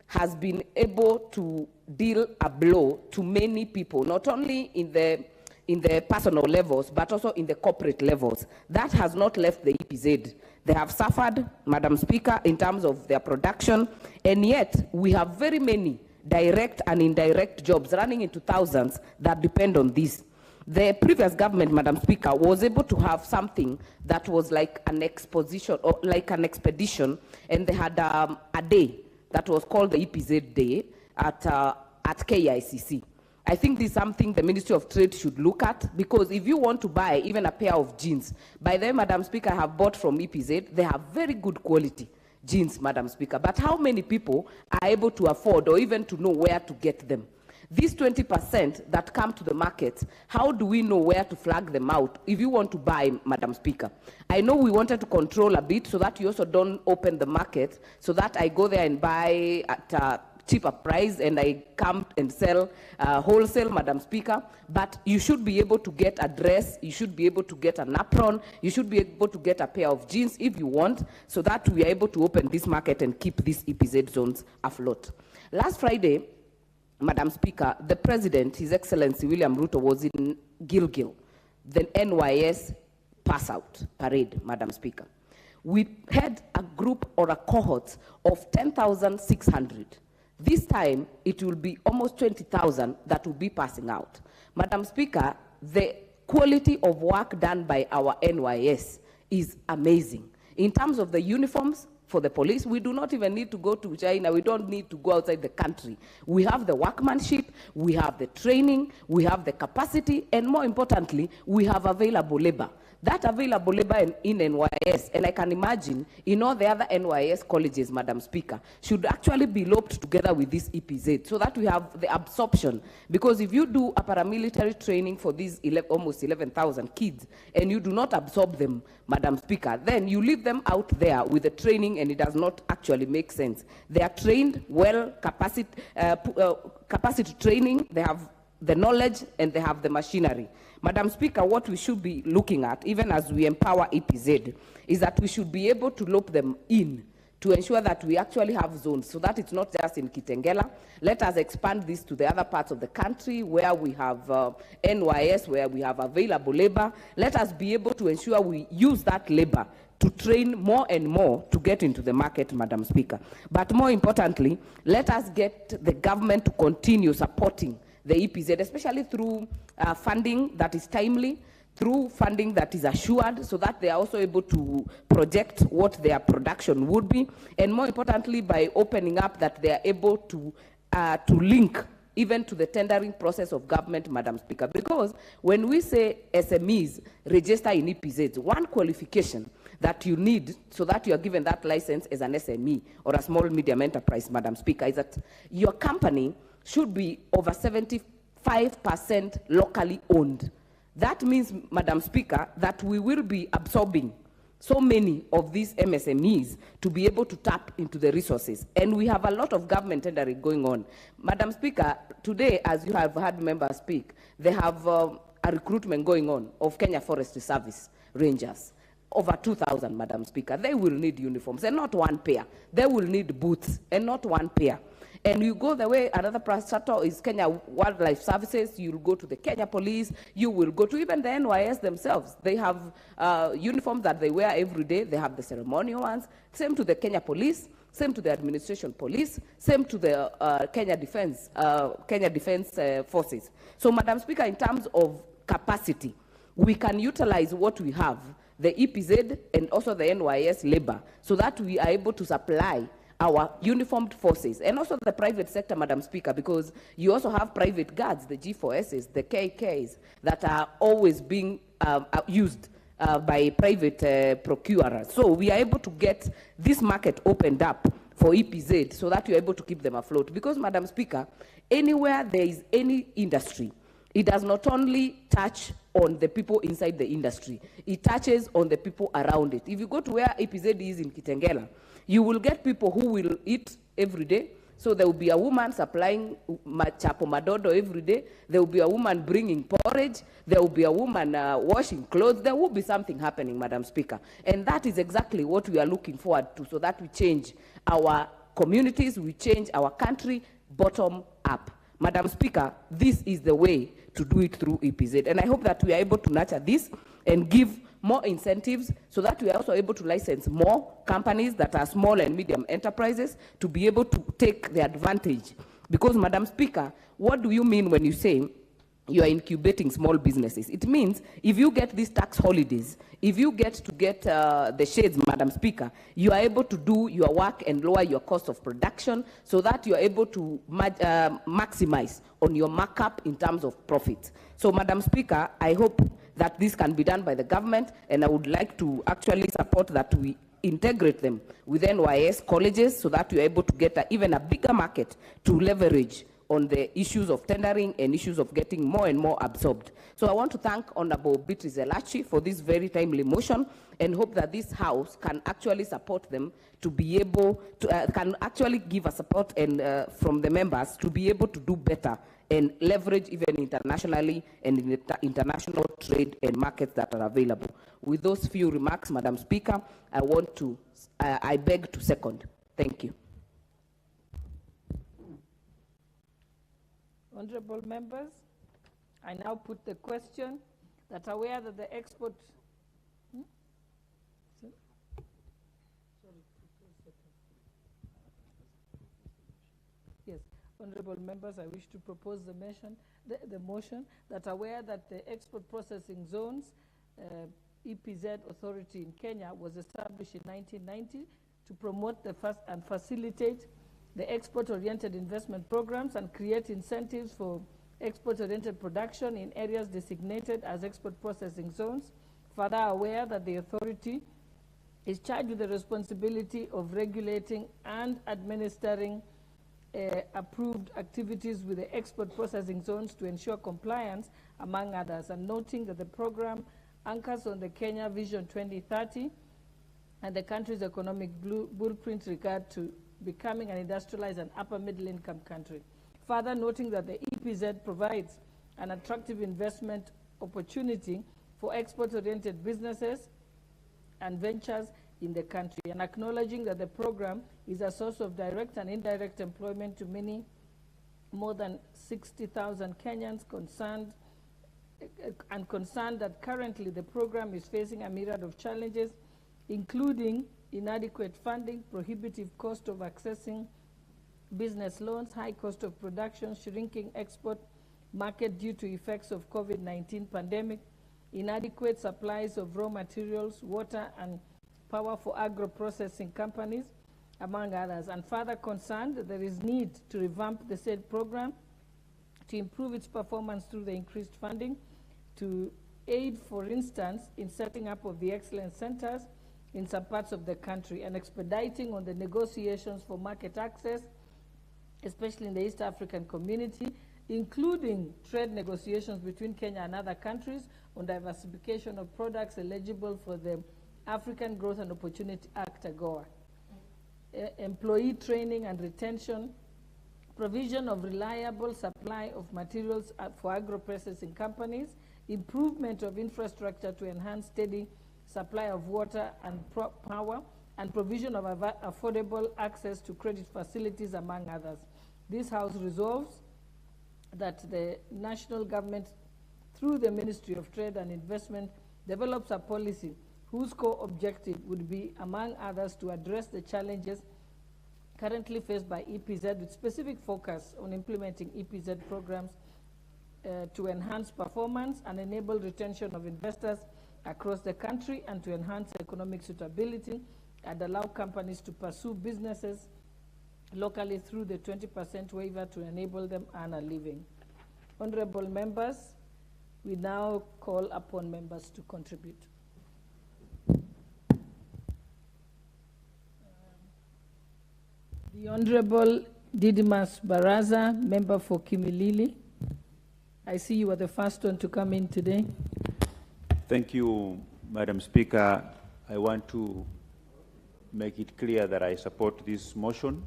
has been able to deal a blow to many people, not only in the personal levels, but also in the corporate levels. That has not left the EPZ. They have suffered, Madam Speaker, in terms of their production, and yet we have very many direct and indirect jobs running into thousands that depend on this. The previous government, Madam Speaker, was able to have something that was like an exposition or like an expedition, and they had a day that was called the EPZ Day at KICC. I think this is something the Ministry of Trade should look at, because if you want to buy even a pair of jeans, by the way, Madam Speaker, I have bought from EPZ, they have very good quality jeans, Madam Speaker, but how many people are able to afford or even to know where to get them? These 20% that come to the market, how do we know where to flag them out if you want to buy, Madam Speaker? I know we wanted to control a bit so that you also don't open the market, so that I go there and buy at a cheaper price and I come and sell wholesale, Madam Speaker. But you should be able to get a dress, you should be able to get an apron, you should be able to get a pair of jeans if you want, so that we are able to open this market and keep these EPZ zones afloat. Last Friday, Madam Speaker, the President, His Excellency William Ruto, was in Gilgil, the NYS pass-out parade, Madam Speaker. We had a group or a cohort of 10,600. This time, it will be almost 20,000 that will be passing out. Madam Speaker, the quality of work done by our NYS is amazing. In terms of the uniforms, for the police, we do not even need to go to China. We don't need to go outside the country. We have the workmanship, we have the training, we have the capacity, and more importantly, we have available labor. That available labor in NYS, and I can imagine in all the other NYS colleges, Madam Speaker, should actually be looped together with this EPZ so that we have the absorption. Because if you do a paramilitary training for these almost 11,000 kids and you do not absorb them, Madam Speaker, then you leave them out there with the training and it does not actually make sense. They are trained well, capacity training, they have the knowledge and they have the machinery. Madam Speaker, what we should be looking at, even as we empower EPZ, is that we should be able to loop them in to ensure that we actually have zones, so that it's not just in Kitengela. Let us expand this to the other parts of the country where we have NYS, where we have available labor. Let us be able to ensure we use that labor to train more and more to get into the market, Madam Speaker. But more importantly, let us get the government to continue supporting the EPZ, especially through funding that is timely, through funding that is assured, so that they are also able to project what their production would be, and more importantly, by opening up that they are able to link even to the tendering process of government, Madam Speaker. Because when we say SMEs register in EPZ, one qualification that you need so that you are given that license as an SME or a small medium enterprise, Madam Speaker, is that your company should be over 75% locally owned. That means, Madam Speaker, that we will be absorbing so many of these MSMEs to be able to tap into the resources. And we have a lot of government tendering going on. Madam Speaker, today, as you have heard members speak, they have a recruitment going on of Kenya Forestry Service Rangers. Over 2,000, Madam Speaker. They will need uniforms, and not one pair. They will need boots, and not one pair. And you go the way another sector is Kenya Wildlife Services, you'll go to the Kenya Police, you will go to even the NYS themselves. They have uniforms that they wear every day. They have the ceremonial ones. Same to the Kenya Police, same to the Administration Police, same to the Kenya Defense Forces. So, Madam Speaker, in terms of capacity, we can utilize what we have, the EPZ and also the NYS labor, so that we are able to supply our uniformed forces, and also the private sector, Madam Speaker, because you also have private guards, the G4Ss, the KKs, that are always being used by private procurers. So we are able to get this market opened up for EPZ so that you're able to keep them afloat. Because, Madam Speaker, anywhere there is any industry, it does not only touch on the people inside the industry, it touches on the people around it. If you go to where EPZ is in Kitengela, you will get people who will eat every day. So there will be a woman supplying chapo madodo every day. There will be a woman bringing porridge. There will be a woman washing clothes. There will be something happening, Madam Speaker. And that is exactly what we are looking forward to, so that we change our communities, we change our country bottom up. Madam Speaker, this is the way to do it through EPZ. And I hope that we are able to nurture this and give more incentives so that we are also able to license more companies that are small and medium enterprises to be able to take the advantage. Because, Madam Speaker, what do you mean when you say you are incubating small businesses? It means if you get these tax holidays, if you get the shades, Madam Speaker, you are able to do your work and lower your cost of production so that you are able to maximize on your markup in terms of profit. So, Madam Speaker, I hope that this can be done by the government, and I would like to actually support that we integrate them with NYS colleges so that we are able to get even a bigger market to leverage on the issues of tendering and issues of getting more and more absorbed. So I want to thank Honorable Beatrice Elachi for this very timely motion, and hope that this House can actually support them to be able to, can actually give a support and from the members to be able to do better and leverage even internationally and in the international trade and markets that are available. With those few remarks, Madam Speaker, I beg to second. Thank you. Honorable members, I now put the question that are aware that the export... Yes, honorable members, I wish to propose the motion that are aware that the export processing zones EPZ authority in Kenya was established in 1990 to promote and facilitate the export-oriented investment programs and create incentives for export-oriented production in areas designated as export processing zones. Further, aware that the authority is charged with the responsibility of regulating and administering approved activities with the export processing zones to ensure compliance, among others, and noting that the program anchors on the Kenya Vision 2030 and the country's economic blueprint regard to becoming an industrialized and upper middle income country. Further, noting that the EPZ provides an attractive investment opportunity for export-oriented businesses and ventures in the country, and acknowledging that the program is a source of direct and indirect employment to more than 60,000 Kenyans concerned that currently the program is facing a myriad of challenges, including inadequate funding, prohibitive cost of accessing business loans, high cost of production, shrinking export market due to effects of COVID-19 pandemic, inadequate supplies of raw materials, water and power for agro-processing companies, among others, and further concerned that there is need to revamp the said program to improve its performance through the increased funding, to aid, for instance, in setting up of the excellence centers in some parts of the country, and expediting on the negotiations for market access, especially in the East African community, including trade negotiations between Kenya and other countries on diversification of products eligible for the African Growth and Opportunity Act, AGOA. Employee training and retention, provision of reliable supply of materials for agro-processing companies, improvement of infrastructure to enhance steady supply of water and power, and provision of affordable access to credit facilities, among others. This House resolves that the national government, through the Ministry of Trade and Investment, develops a policy whose core objective would be, among others, to address the challenges currently faced by EPZ, with specific focus on implementing EPZ programs to enhance performance and enable retention of investors across the country, and to enhance economic suitability and allow companies to pursue businesses locally through the 20% waiver to enable them earn a living. Honorable members, we now call upon members to contribute. The Honorable Didimas Baraza, member for Kimilili. I see you are the first one to come in today. Thank you, Madam Speaker. I want to make it clear that I support this motion,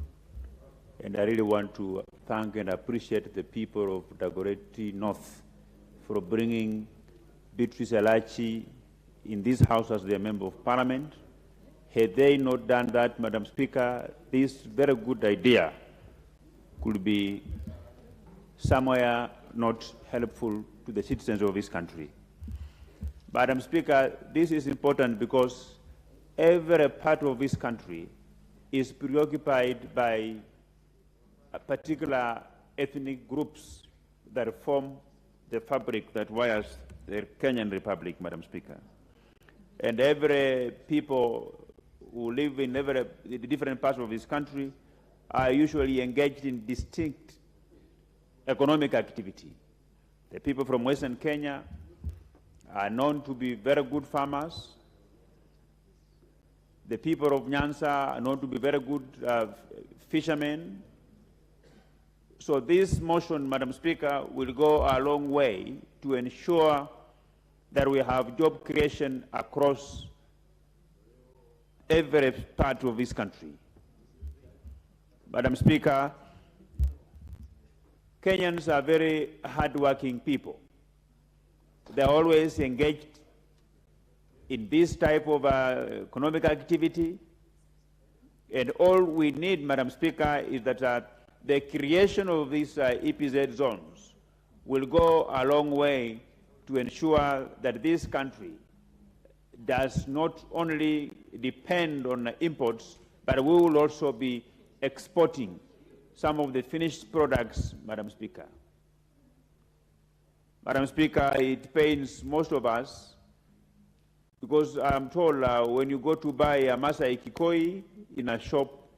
and I really want to thank and appreciate the people of Dagoretti North for bringing Beatrice Alachi in this House as their Member of Parliament. Had they not done that, Madam Speaker, this very good idea could be somewhere not helpful to the citizens of this country. Madam Speaker, this is important because every part of this country is preoccupied by particular ethnic groups that form the fabric that wires the Kenyan Republic, Madam Speaker. And every people who live in the different parts of this country are usually engaged in distinct economic activity. The people from Western Kenya are known to be very good farmers. The people of Nyanza are known to be very good fishermen. So this motion, Madam Speaker, will go a long way to ensure that we have job creation across every part of this country. Madam Speaker, Kenyans are very hardworking people. They're always engaged in this type of economic activity. And all we need, Madam Speaker, is that the creation of these EPZ zones will go a long way to ensure that this country does not only depend on imports, but we will also be exporting some of the finished products, Madam Speaker. Madam Speaker, it pains most of us because I'm told when you go to buy a Masai Kikoi in a shop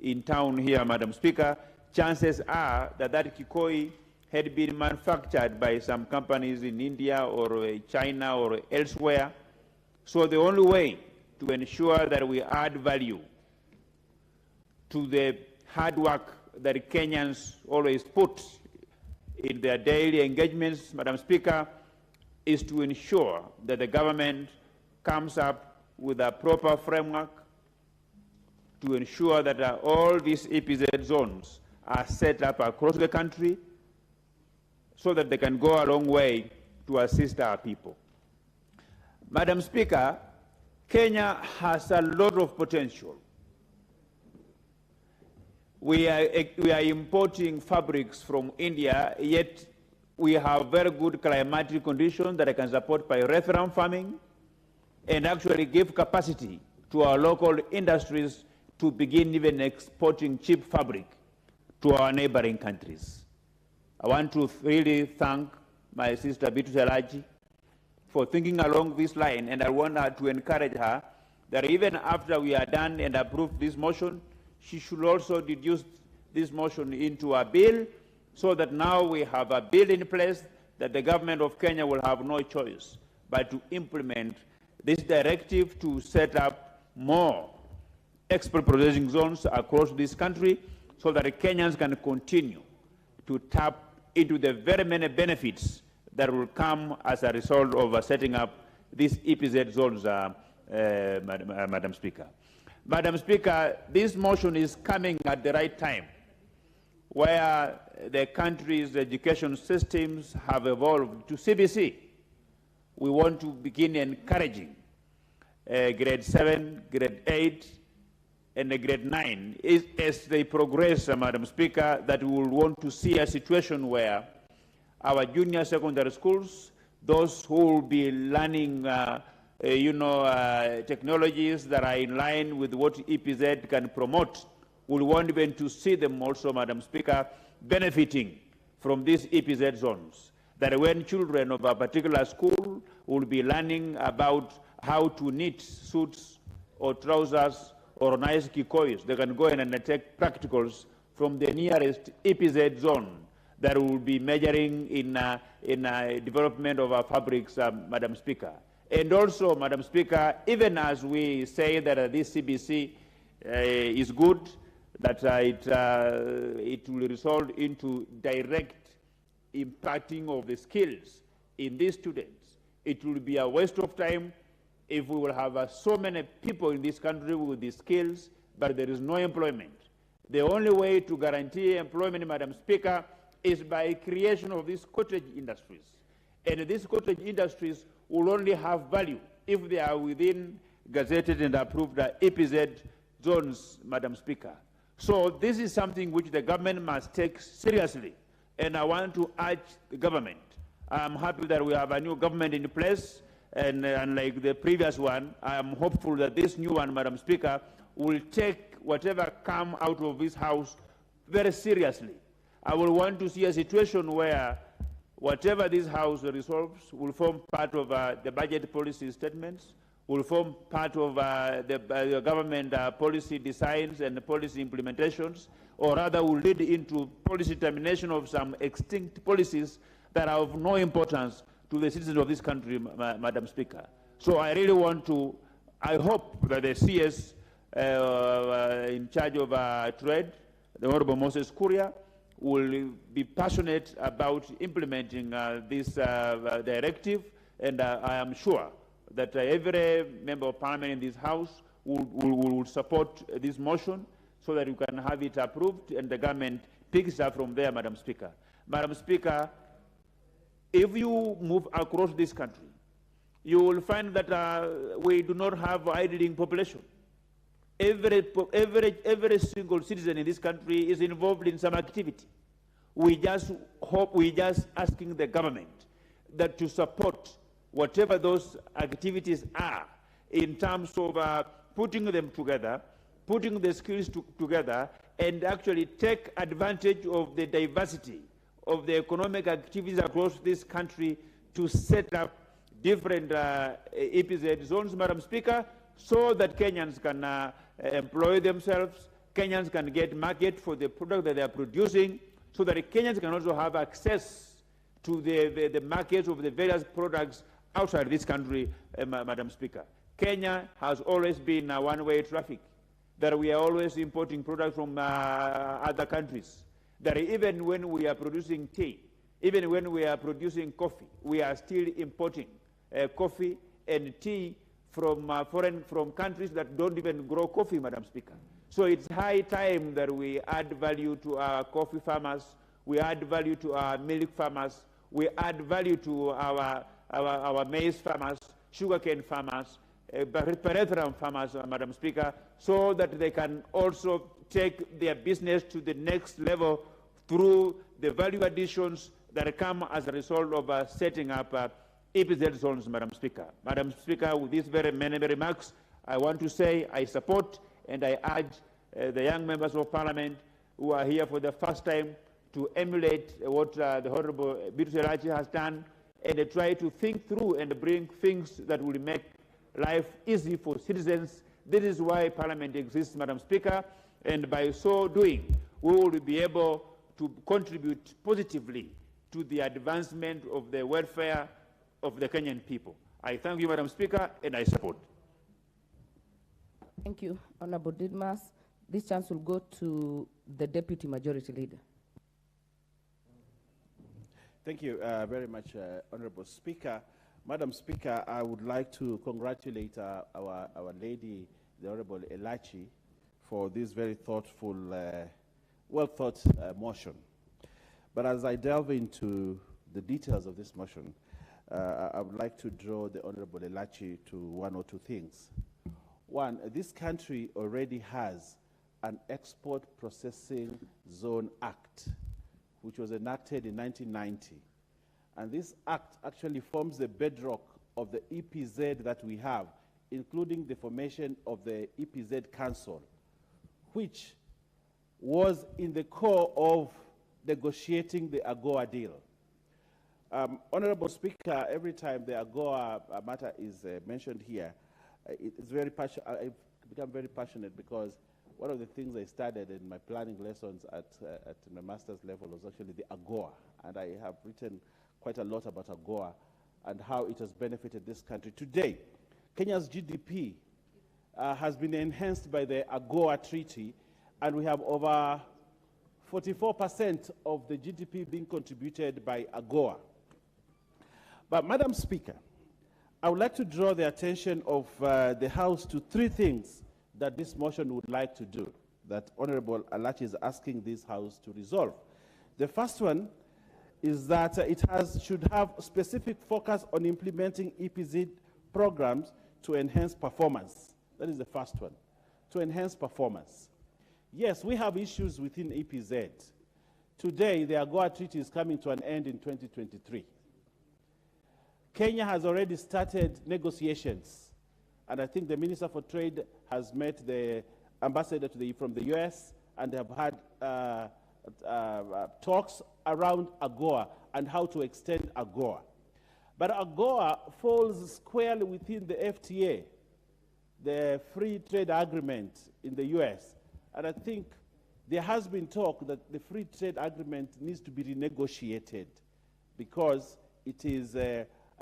in town here, Madam Speaker, chances are that that Kikoi had been manufactured by some companies in India or China or elsewhere. So the only way to ensure that we add value to the hard work that Kenyans always put in their daily engagements, Madam Speaker, is to ensure that the government comes up with a proper framework to ensure that all these EPZ zones are set up across the country so that they can go a long way to assist our people. Madam Speaker, Kenya has a lot of potential. We are importing fabrics from India, yet we have very good climatic conditions that can support pyrethrum farming and actually give capacity to our local industries to begin even exporting cheap fabric to our neighboring countries. I want to really thank my sister Bitu Selaji for thinking along this line, and I want her to encourage her that even after we are done and approve this motion, she should also deduce this motion into a bill, so that now we have a bill in place that the government of Kenya will have no choice but to implement this directive to set up more export processing zones across this country, so that Kenyans can continue to tap into the very many benefits that will come as a result of setting up these EPZ zones, Madam Speaker. Madam Speaker, this motion is coming at the right time, where the country's education systems have evolved to CBC. We want to begin encouraging grade 7, grade 8, and grade 9 as they progress, Madam Speaker, that we will want to see a situation where our junior secondary schools, those who will be learning technologies that are in line with what EPZ can promote, will want even to see them also, Madam Speaker, benefiting from these EPZ zones. That when children of a particular school will be learning about how to knit suits or trousers or nice kikois, they can go in and take practicals from the nearest EPZ zone that will be measuring in development of our fabrics, Madam Speaker. And also, Madam Speaker, even as we say that this CBC is good, that it will result into direct impacting of the skills in these students. It will be a waste of time if we will have so many people in this country with these skills, but there is no employment. The only way to guarantee employment, Madam Speaker, is by creation of these cottage industries. And these cottage industries will only have value if they are within gazetted and approved EPZ zones, Madam Speaker. So this is something which the government must take seriously. And I want to urge the government. I'm happy that we have a new government in place, and unlike the previous one, I am hopeful that this new one, Madam Speaker, will take whatever come out of this House very seriously. I will want to see a situation where whatever this House resolves will form part of the budget policy statements, will form part of the government policy designs and policy implementations, or rather will lead into policy termination of some extinct policies that are of no importance to the citizens of this country, Madam Speaker. So I really want to, I hope that the CS in charge of trade, the Honorable Moses Kuria, will be passionate about implementing this directive, and I am sure that every member of parliament in this House will support this motion so that you can have it approved and the government picks up from there, Madam Speaker. Madam Speaker, if you move across this country, you will find that we do not have idling population. Every single citizen in this country is involved in some activity. We just asking the government that to support whatever those activities are in terms of putting them together, putting the skills together, and actually take advantage of the diversity of the economic activities across this country to set up different EPZ zones, Madam Speaker, so that Kenyans can employ themselves, Kenyans can get market for the product that they are producing, so that Kenyans can also have access to the markets of the various products outside this country, Madam Speaker. Kenya has always been a one-way traffic, that we are always importing products from other countries, that even when we are producing tea, even when we are producing coffee, we are still importing coffee and tea from from countries that don't even grow coffee, Madam Speaker. So it's high time that we add value to our coffee farmers. we add value to our milk farmers, we add value to our maize farmers, sugarcane farmers, peripheral farmers, Madam Speaker, so that they can also take their business to the next level through the value additions that come as a result of setting up EPZ zones, Madam Speaker. Madam Speaker, with these very many remarks, I want to say I support and I urge the young members of Parliament who are here for the first time to emulate what the Honorable Biruta Elachi has done and try to think through and bring things that will make life easy for citizens. This is why Parliament exists, Madam Speaker, and by so doing, we will be able to contribute positively to the advancement of the welfare of the Kenyan people. I thank you, Madam Speaker, and I support. Thank you, Honorable Didmas. This chance will go to the Deputy Majority Leader. Thank you very much, Honorable Speaker. Madam Speaker, I would like to congratulate our lady, the Honorable Elachi, for this very thoughtful, well-thought motion. But as I delve into the details of this motion, I would like to draw the Honorable Elachi to one or two things. One, this country already has an Export Processing Zone Act, which was enacted in 1990. And this act actually forms the bedrock of the EPZ that we have, including the formation of the EPZ Council, which was in the core of negotiating the AGOA deal. Honorable Speaker, every time the AGOA matter is mentioned here, it's very I become very passionate because one of the things I studied in my planning lessons at my master's level was actually the AGOA, and I have written quite a lot about AGOA and how it has benefited this country. Today, Kenya's GDP has been enhanced by the AGOA Treaty, and we have over 44% of the GDP being contributed by AGOA. But, Madam Speaker, I would like to draw the attention of the House to three things that this motion would like to do, that Honorable Elachi is asking this House to resolve. The first one is that it should have specific focus on implementing EPZ programs to enhance performance. That is the first one, to enhance performance. Yes, we have issues within EPZ. Today, the AGOA Treaty is coming to an end in 2023. Kenya has already started negotiations, and I think the Minister for Trade has met the ambassador from the US, and they have had talks around AGOA and how to extend AGOA. But AGOA falls squarely within the FTA, the Free Trade Agreement in the US. And I think there has been talk that the Free Trade Agreement needs to be renegotiated because it is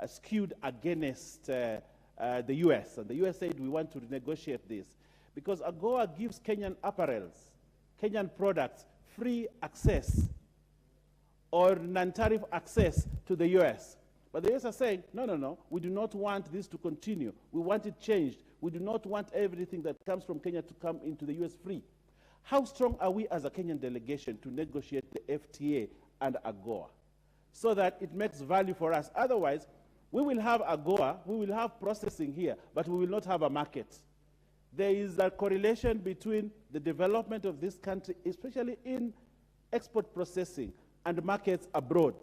skewed against the US. And the US said we want to renegotiate this because AGOA gives Kenyan apparels, Kenyan products, free access or non-tariff access to the US. But the US are saying, no, we do not want this to continue. We want it changed. We do not want everything that comes from Kenya to come into the US free. How strong are we as a Kenyan delegation to negotiate the FTA and AGOA so that it makes value for us? Otherwise, we will have AGOA, we will have processing here, but we will not have a market. There is a correlation between the development of this country, especially in export processing, and markets abroad.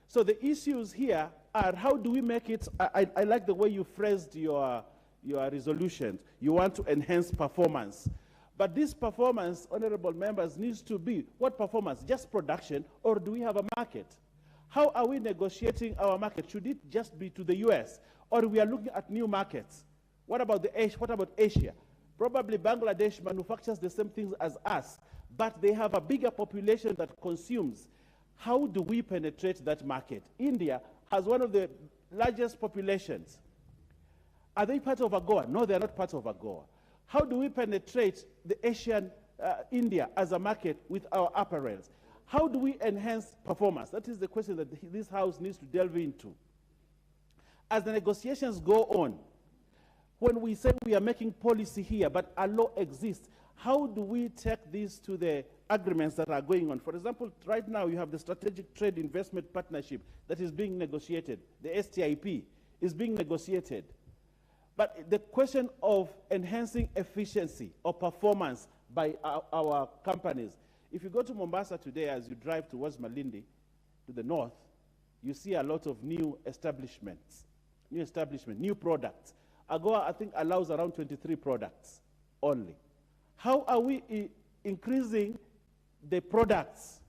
So the issues here are how do we make it, I like the way you phrased your resolutions. You want to enhance performance. But this performance, honorable members, needs to be, what performance? Just production, or do we have a market? How are we negotiating our market? Should it just be to the US, or we are looking at new markets? What about Asia? Probably Bangladesh manufactures the same things as us, but they have a bigger population that consumes. How do we penetrate that market? India has one of the largest populations. Are they part of AGOA? No, they're not part of AGOA. How do we penetrate the Asian India as a market with our apparels? How do we enhance performance? That is the question that this House needs to delve into. As the negotiations go on, when we say we are making policy here, but a law exists, how do we take this to the agreements that are going on. For example, right now you have the Strategic Trade Investment Partnership that is being negotiated. The STIP is being negotiated. But the question of enhancing efficiency or performance by our companies, if you go to Mombasa today as you drive towards Malindi, to the north, you see a lot of new establishments, new products. AGOA, I think, allows around 23 products only. How are we increasing the products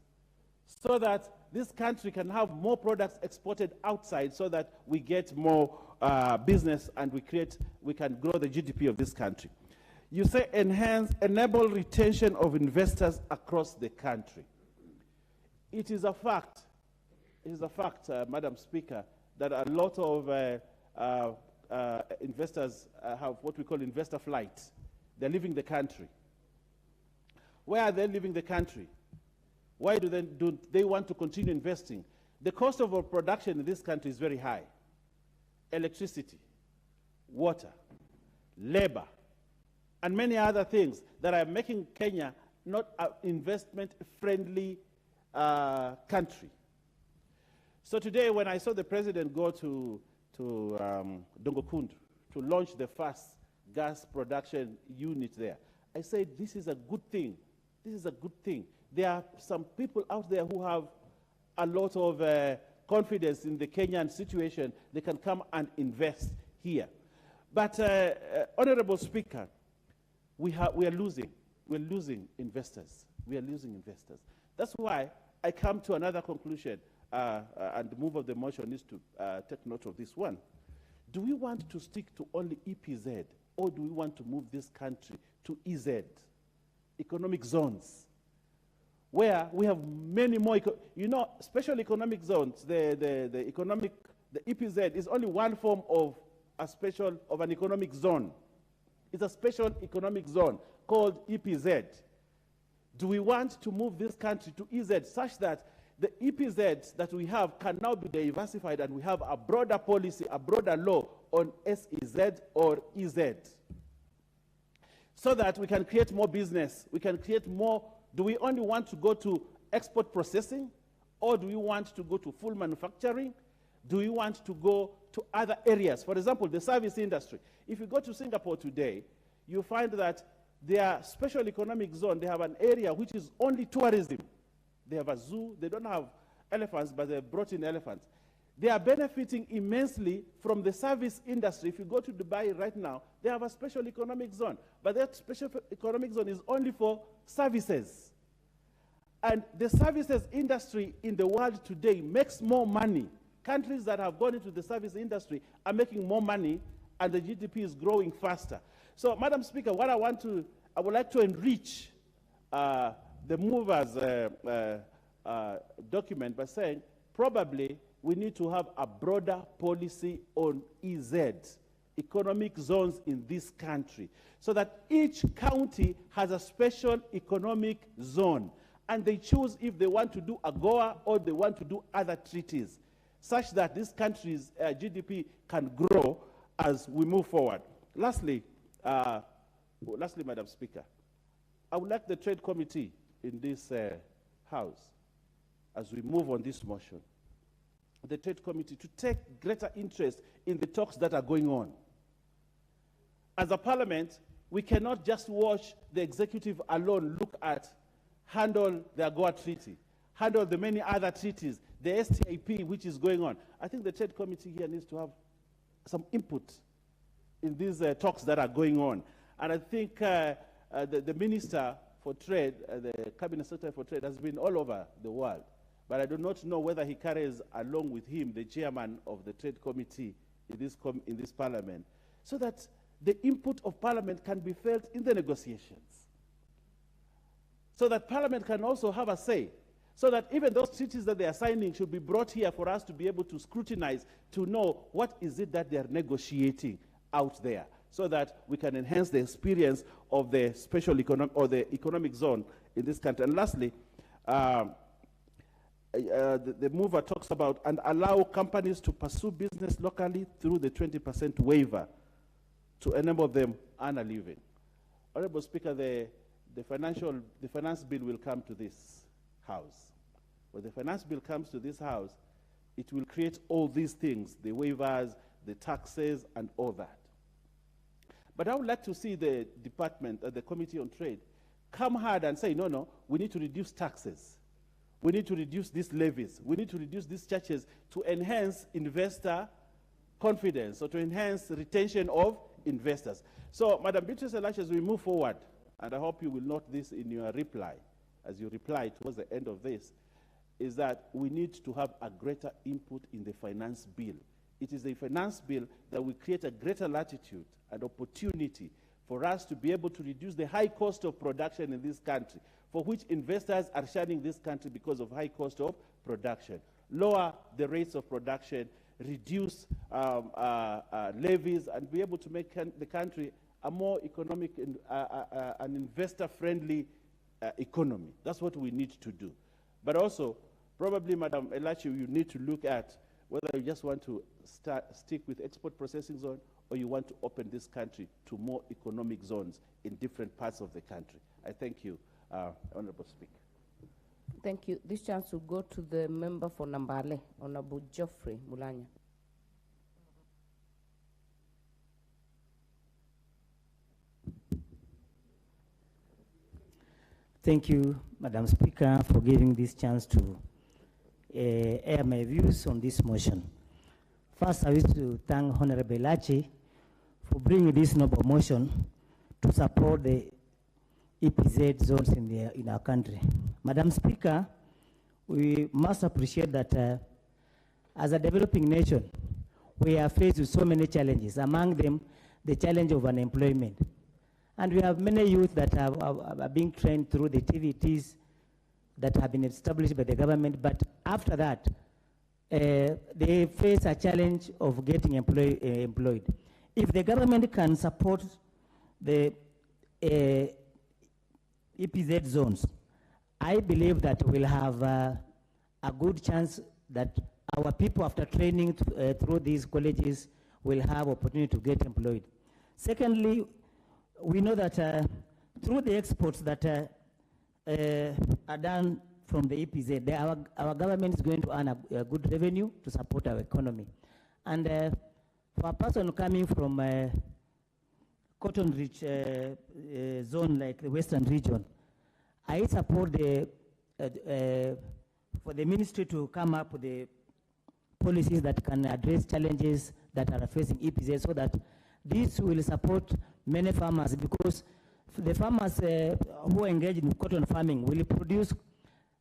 so that this country can have more products exported outside so that we get more business and we can grow the GDP of this country? You say enable retention of investors across the country. It is a fact, Madam Speaker, that a lot of investors have what we call investor flight. They're leaving the country. Where are they leaving the country? Why do they want to continue investing? The cost of our production in this country is very high. Electricity, water, labor, and many other things that are making Kenya not an investment-friendly country. So today, when I saw the president go to Dongokundu to launch the first gas production unit there, I said, this is a good thing. This is a good thing. There are some people out there who have a lot of confidence in the Kenyan situation. They can come and invest here. But, Honorable Speaker, we are losing. We're losing investors. We are losing investors. That's why I come to another conclusion, and the move of the motion is to take note of this one. Do we want to stick to only EPZ, or do we want to move this country to EZ, economic zones, where we have many more, special economic zones, the EPZ is only one form of an economic zone. It's a special economic zone called EPZ. Do we want to move this country to EZ such that the EPZs that we have can now be diversified and we have a broader policy, a broader law on SEZ or EZ, so that we can create more business, we can create more? Do we only want to go to export processing, or do we want to go to full manufacturing? Do we want to go to other areas? For example, the service industry. If you go to Singapore today, you find that their special economic zone, they have an area which is only tourism. They have a zoo. They don't have elephants, but they've brought in elephants. They are benefiting immensely from the service industry. If you go to Dubai right now, they have a special economic zone, but that special economic zone is only for services. And the services industry in the world today makes more money. Countries that have gone into the service industry are making more money, and the GDP is growing faster. So, Madam Speaker, what I would like to enrich the movers' document by saying probably we need to have a broader policy on EZ, economic zones in this country, so that each county has a special economic zone, and they choose if they want to do AGOA or they want to do other treaties, such that this country's GDP can grow as we move forward. Lastly, Madam Speaker, I would like the Trade Committee in this House, as we move on this motion, the Trade Committee to take greater interest in the talks that are going on. As a parliament, we cannot just watch the executive alone handle the AGOA treaty, handle the many other treaties, the STIP which is going on. I think the Trade Committee here needs to have some input in these talks that are going on. And I think the Minister for Trade, the Cabinet Secretary for Trade, has been all over the world. But I do not know whether he carries along with him the chairman of the Trade Committee in this Parliament, so that the input of Parliament can be felt in the negotiations, so that Parliament can also have a say, so that even those treaties that they are signing should be brought here for us to be able to scrutinize, to know what is it that they are negotiating out there, so that we can enhance the experience of the special economic or the economic zone in this country. And lastly, the mover talks about and allow companies to pursue business locally through the 20% waiver to enable them earn a living. Honorable Speaker, the the finance bill will come to this house. When the finance bill comes to this house, it will create all these things, the waivers, the taxes, and all that. But I would like to see the department, the Committee on Trade, come hard and say, no, no, we need to reduce taxes. We need to reduce these levies. We need to reduce these charges to enhance investor confidence or to enhance retention of investors. So, Madam Beatrice Elachi, as we move forward, and I hope you will note this in your reply, as you reply towards the end of this, is that we need to have a greater input in the finance bill. It is the finance bill that will create a greater latitude and opportunity for us to be able to reduce the high cost of production in this country, for which investors are shunning this country because of high cost of production. Lower the rates of production, reduce levies, and be able to make the country a more economic and an investor-friendly economy. That's what we need to do. But also, probably, Madam Elachi, you need to look at whether you just want to stick with export processing zone or you want to open this country to more economic zones in different parts of the country. I thank you, Honorable Speaker. Thank you. This chance will go to the member for Nambale, Honorable Geoffrey Mulanya. Thank you, Madam Speaker, for giving this chance to air my views on this motion. First, I wish to thank Honorable Elachi for bringing this noble motion to support the EPZ zones in our country. Madam Speaker, we must appreciate that as a developing nation, we are faced with so many challenges, among them the challenge of unemployment. And we have many youth that are being trained through the TVTs that have been established by the government, but after that, they face a challenge of getting employed. If the government can support the EPZ zones, I believe that we'll have a good chance that our people, after training through these colleges, will have opportunity to get employed. Secondly, we know that through the exports that are done from the EPZ, our government is going to earn a good revenue to support our economy. And for a person coming from a cotton-rich zone like the Western region, I support for the ministry to come up with the policies that can address challenges that are facing EPZ, so that this will support many farmers, because the farmers who are engaged in cotton farming will produce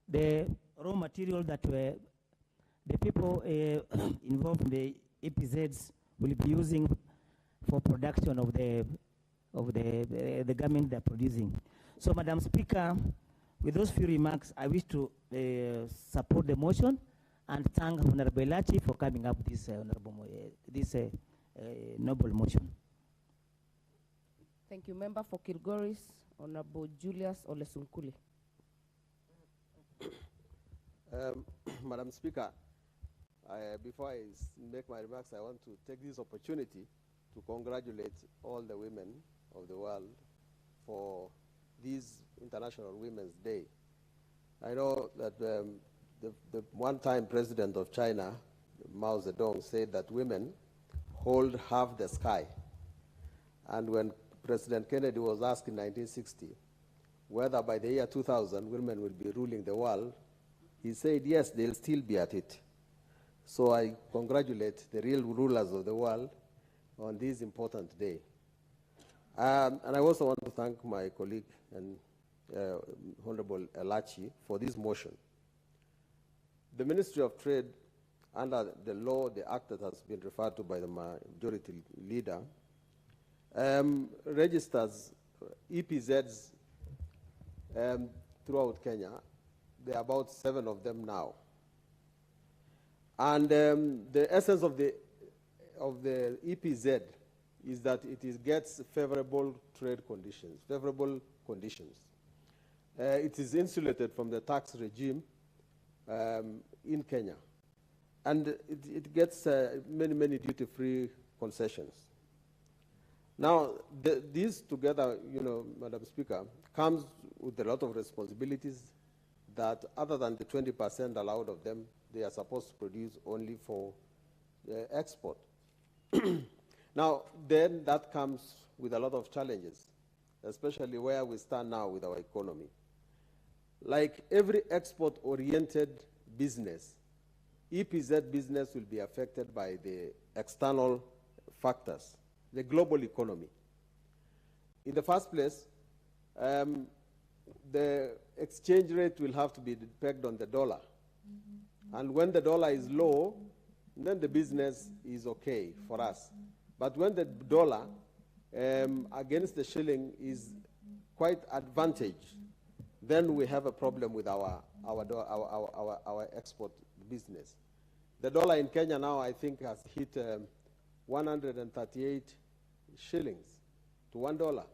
the raw material that the people involved in the EPZs will be using for production of the garment they're producing. So, Madam Speaker, with those few remarks, I wish to support the motion and thank Honorable Elachi for coming up with this noble motion. Thank you. Member for Kilgoris, Honorable Julius Olesunkuli. Madam Speaker, before I make my remarks, I want to take this opportunity to congratulate all the women of the world for this International Women's Day. I know that the one-time president of China, Mao Zedong, said that women hold half the sky. And when President Kennedy was asked in 1960 whether by the year 2000 women will be ruling the world, he said, yes, they'll still be at it. So I congratulate the real rulers of the world on this important day. And I also want to thank my colleague and Honorable Elachi for this motion. The Ministry of Trade, under the law, the act that has been referred to by the majority leader, registers EPZs throughout Kenya. There are about 7 of them now. And the essence of the EPZ is that it gets favorable trade conditions, favorable conditions. It is insulated from the tax regime in Kenya. And it gets many, many duty-free concessions. Now, these together, Madam Speaker, comes with a lot of responsibilities that other than the 20% allowed of them, they are supposed to produce only for export. Now, then that comes with a lot of challenges, especially where we stand now with our economy. Like every export-oriented business, EPZ business will be affected by the external factors, the global economy. In the first place, the exchange rate will have to be pegged on the dollar. And when the dollar is low, then the business is okay for us. But when the dollar against the shilling is quite advantaged, then we have a problem with our export business. The dollar in Kenya now, I think, has hit 138 shillings to $1.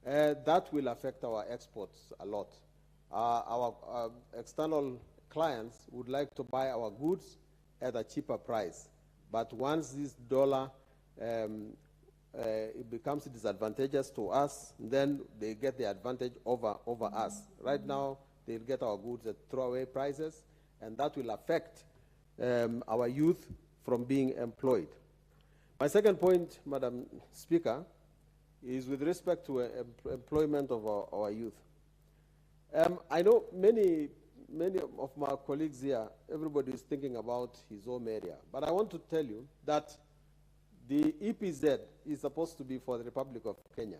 That will affect our exports a lot. Our external clients would like to buy our goods at a cheaper price. But once this dollar it becomes disadvantageous to us, then they get the advantage over us. Right now, they'll get our goods at throwaway prices, and that will affect our youth from being employed. My second point, Madam Speaker, is with respect to employment of our youth. I know many of my colleagues here, everybody is thinking about his home area. But I want to tell you that the EPZ is supposed to be for the Republic of Kenya.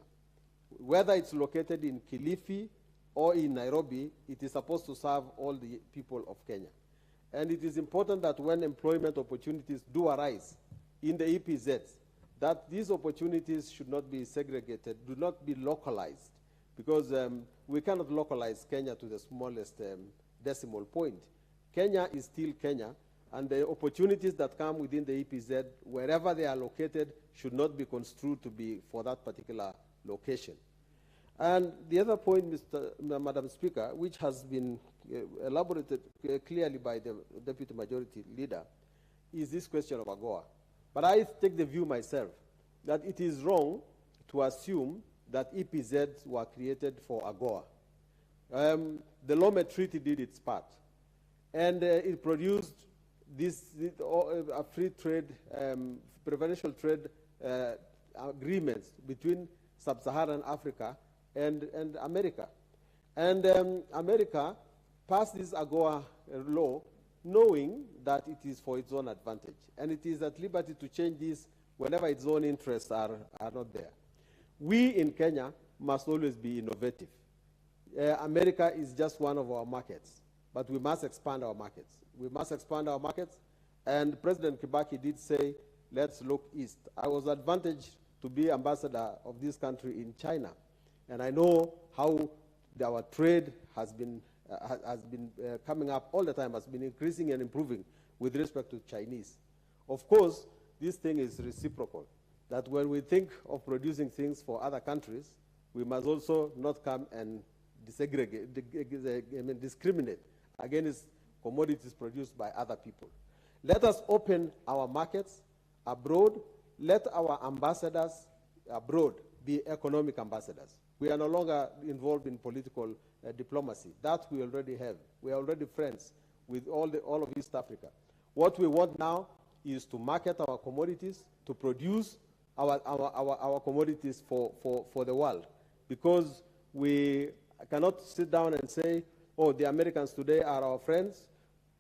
Whether it's located in Kilifi or in Nairobi, it is supposed to serve all the people of Kenya. And it is important that when employment opportunities do arise in the EPZs, that these opportunities should not be segregated, do not be localized, because we cannot localize Kenya to the smallest decimal point. Kenya is still Kenya, and the opportunities that come within the EPZ, wherever they are located, should not be construed to be for that particular location. And the other point, Madam Speaker, which has been elaborated clearly by the Deputy Majority Leader, is this question of AGOA. But I take the view myself that it is wrong to assume that EPZs were created for AGOA. The Lome Treaty did its part, and it produced a free trade, preferential trade agreements between sub-Saharan Africa and America. And America passed this AGOA law knowing that it is for its own advantage. And it is at liberty to change this whenever its own interests are not there. We in Kenya must always be innovative. America is just one of our markets, but we must expand our markets. We must expand our markets, and President Kibaki did say, let's look east. I was advantaged to be ambassador of this country in China, and I know how our trade has been coming up all the time, has been increasing and improving with respect to Chinese. Of course, this thing is reciprocal, that when we think of producing things for other countries, we must also not come and discriminate against commodities produced by other people. Let us open our markets abroad. Let our ambassadors abroad be economic ambassadors. We are no longer involved in political diplomacy. That we already have. We are already friends with all of East Africa. What we want now is to market our commodities, to produce our commodities for the world. Because we cannot sit down and say, oh, the Americans today are our friends,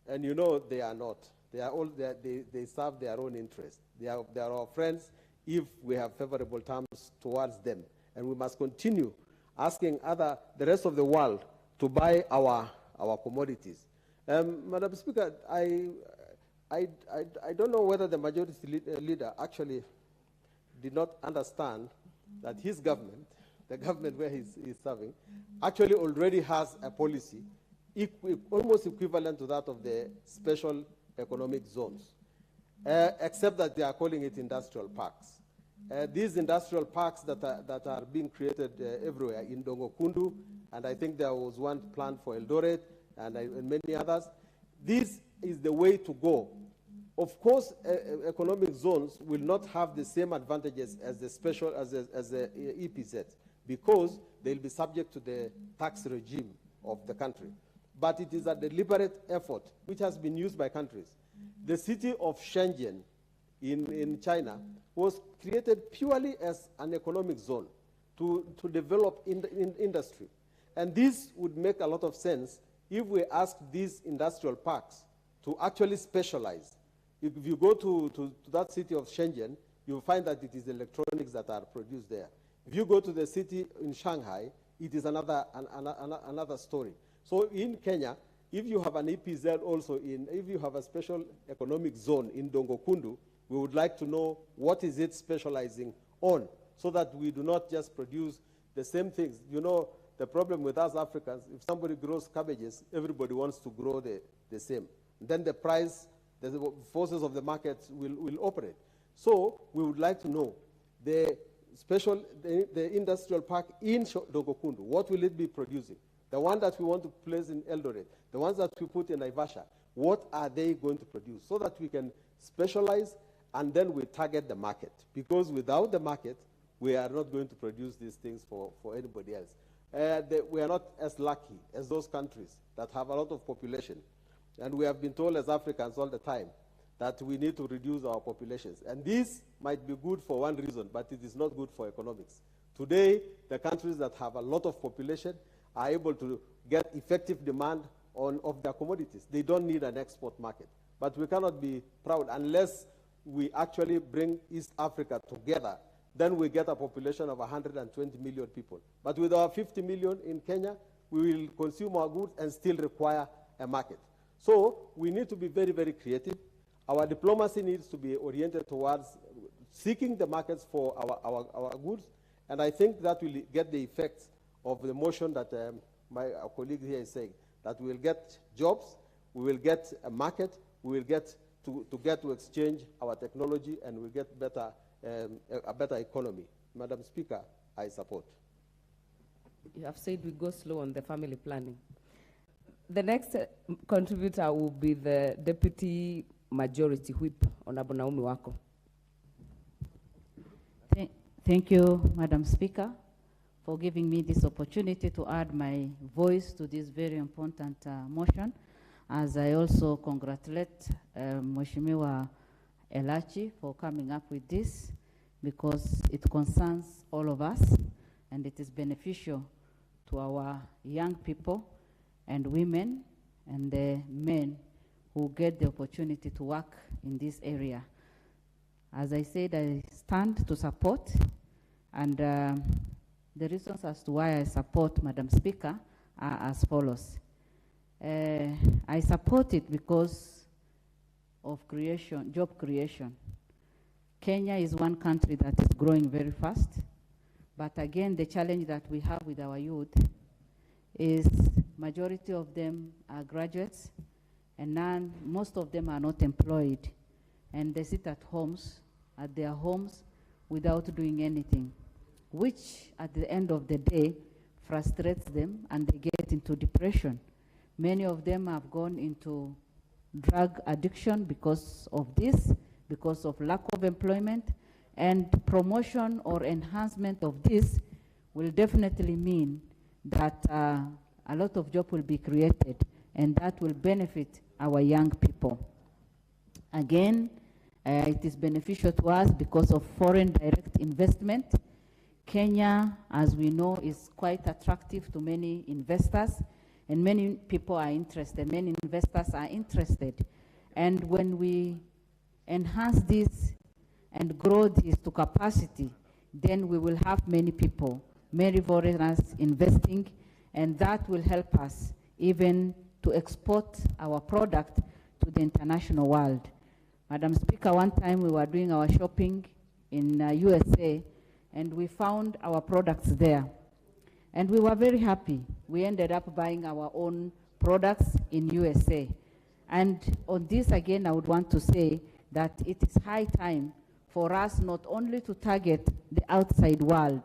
and you know they are not. They serve their own interests. They are our friends if we have favorable terms towards them. And we must continue asking the rest of the world to buy our commodities. Madam Speaker, I don't know whether the majority leader actually did not understand that his government, the government where he's serving, actually already has a policy almost equivalent to that of the special economic zones, except that they are calling it industrial parks. These industrial parks that are being created everywhere, in Dongokundu, and I think there was one planned for Eldoret, and many others. This is the way to go Of course, economic zones will not have the same advantages as the special as the EPZ, because they'll be subject to the tax regime of the country. But it is a deliberate effort which has been used by countries. The city of Shenzhen in China was created purely as an economic zone to develop industry. And this would make a lot of sense if we ask these industrial parks to actually specialize. If you go to that city of Shenzhen, you'll find that it is electronics that are produced there. If you go to the city in Shanghai, it is another story. So in Kenya, if you have an EPZ also if you have a special economic zone in Dongokundu, we would like to know what is it specializing on, so that we do not just produce the same things. You know, the problem with us Africans, if somebody grows cabbages, everybody wants to grow the same. Then the price, the forces of the market will operate. So we would like to know the industrial park in Dongokundu, what will it be producing? The one that we want to place in Eldoret, the ones that we put in Naivasha, what are they going to produce? So that we can specialize and then we target the market. Because without the market, we are not going to produce these things for anybody else. We are not as lucky as those countries that have a lot of population. And we have been told as Africans all the time that we need to reduce our populations. And this might be good for one reason, but it is not good for economics. Today, the countries that have a lot of population are able to get effective demand of their commodities. They don't need an export market. But we cannot be proud unless we actually bring East Africa together. Then we get a population of 120 million people. But with our 50 million in Kenya, we will consume our goods and still require a market. So we need to be very, very creative. Our diplomacy needs to be oriented towards seeking the markets for our goods. And I think that will get the effects of the motion that my colleague here is saying, that we will get jobs, we will get a market, we will get to exchange our technology, and we'll get a better economy. Madam Speaker, I support. You have said we go slow on the family planning. The next contributor will be the Deputy Majority Whip, Honorable Naomi Wako. Thank you, Madam Speaker, for giving me this opportunity to add my voice to this very important motion, as I also congratulate Mheshimiwa Elachi for coming up with this, because it concerns all of us and it is beneficial to our young people and women and the men who get the opportunity to work in this area. As I said, I stand to support, and the reasons as to why I support, Madam Speaker, are as follows. I support it because of job creation. Kenya is one country that is growing very fast, but again, the challenge that we have with our youth is majority of them are graduates, and most of them are not employed, and they sit at their homes without doing anything, which at the end of the day frustrates them and they get into depression. Many of them have gone into drug addiction because of this, because of lack of employment, and promotion or enhancement of this will definitely mean that a lot of jobs will be created, and that will benefit our young people. Again, it is beneficial to us because of foreign direct investment. Kenya, as we know, is quite attractive to many investors, and many people are interested, many investors are interested. And when we enhance this and grow this to capacity, then we will have many people, many foreigners investing, and that will help us even to export our product to the international world. Madam Speaker, one time we were doing our shopping in USA, and we found our products there. And we were very happy. We ended up buying our own products in USA. And on this, again, I would want to say that it is high time for us not only to target the outside world,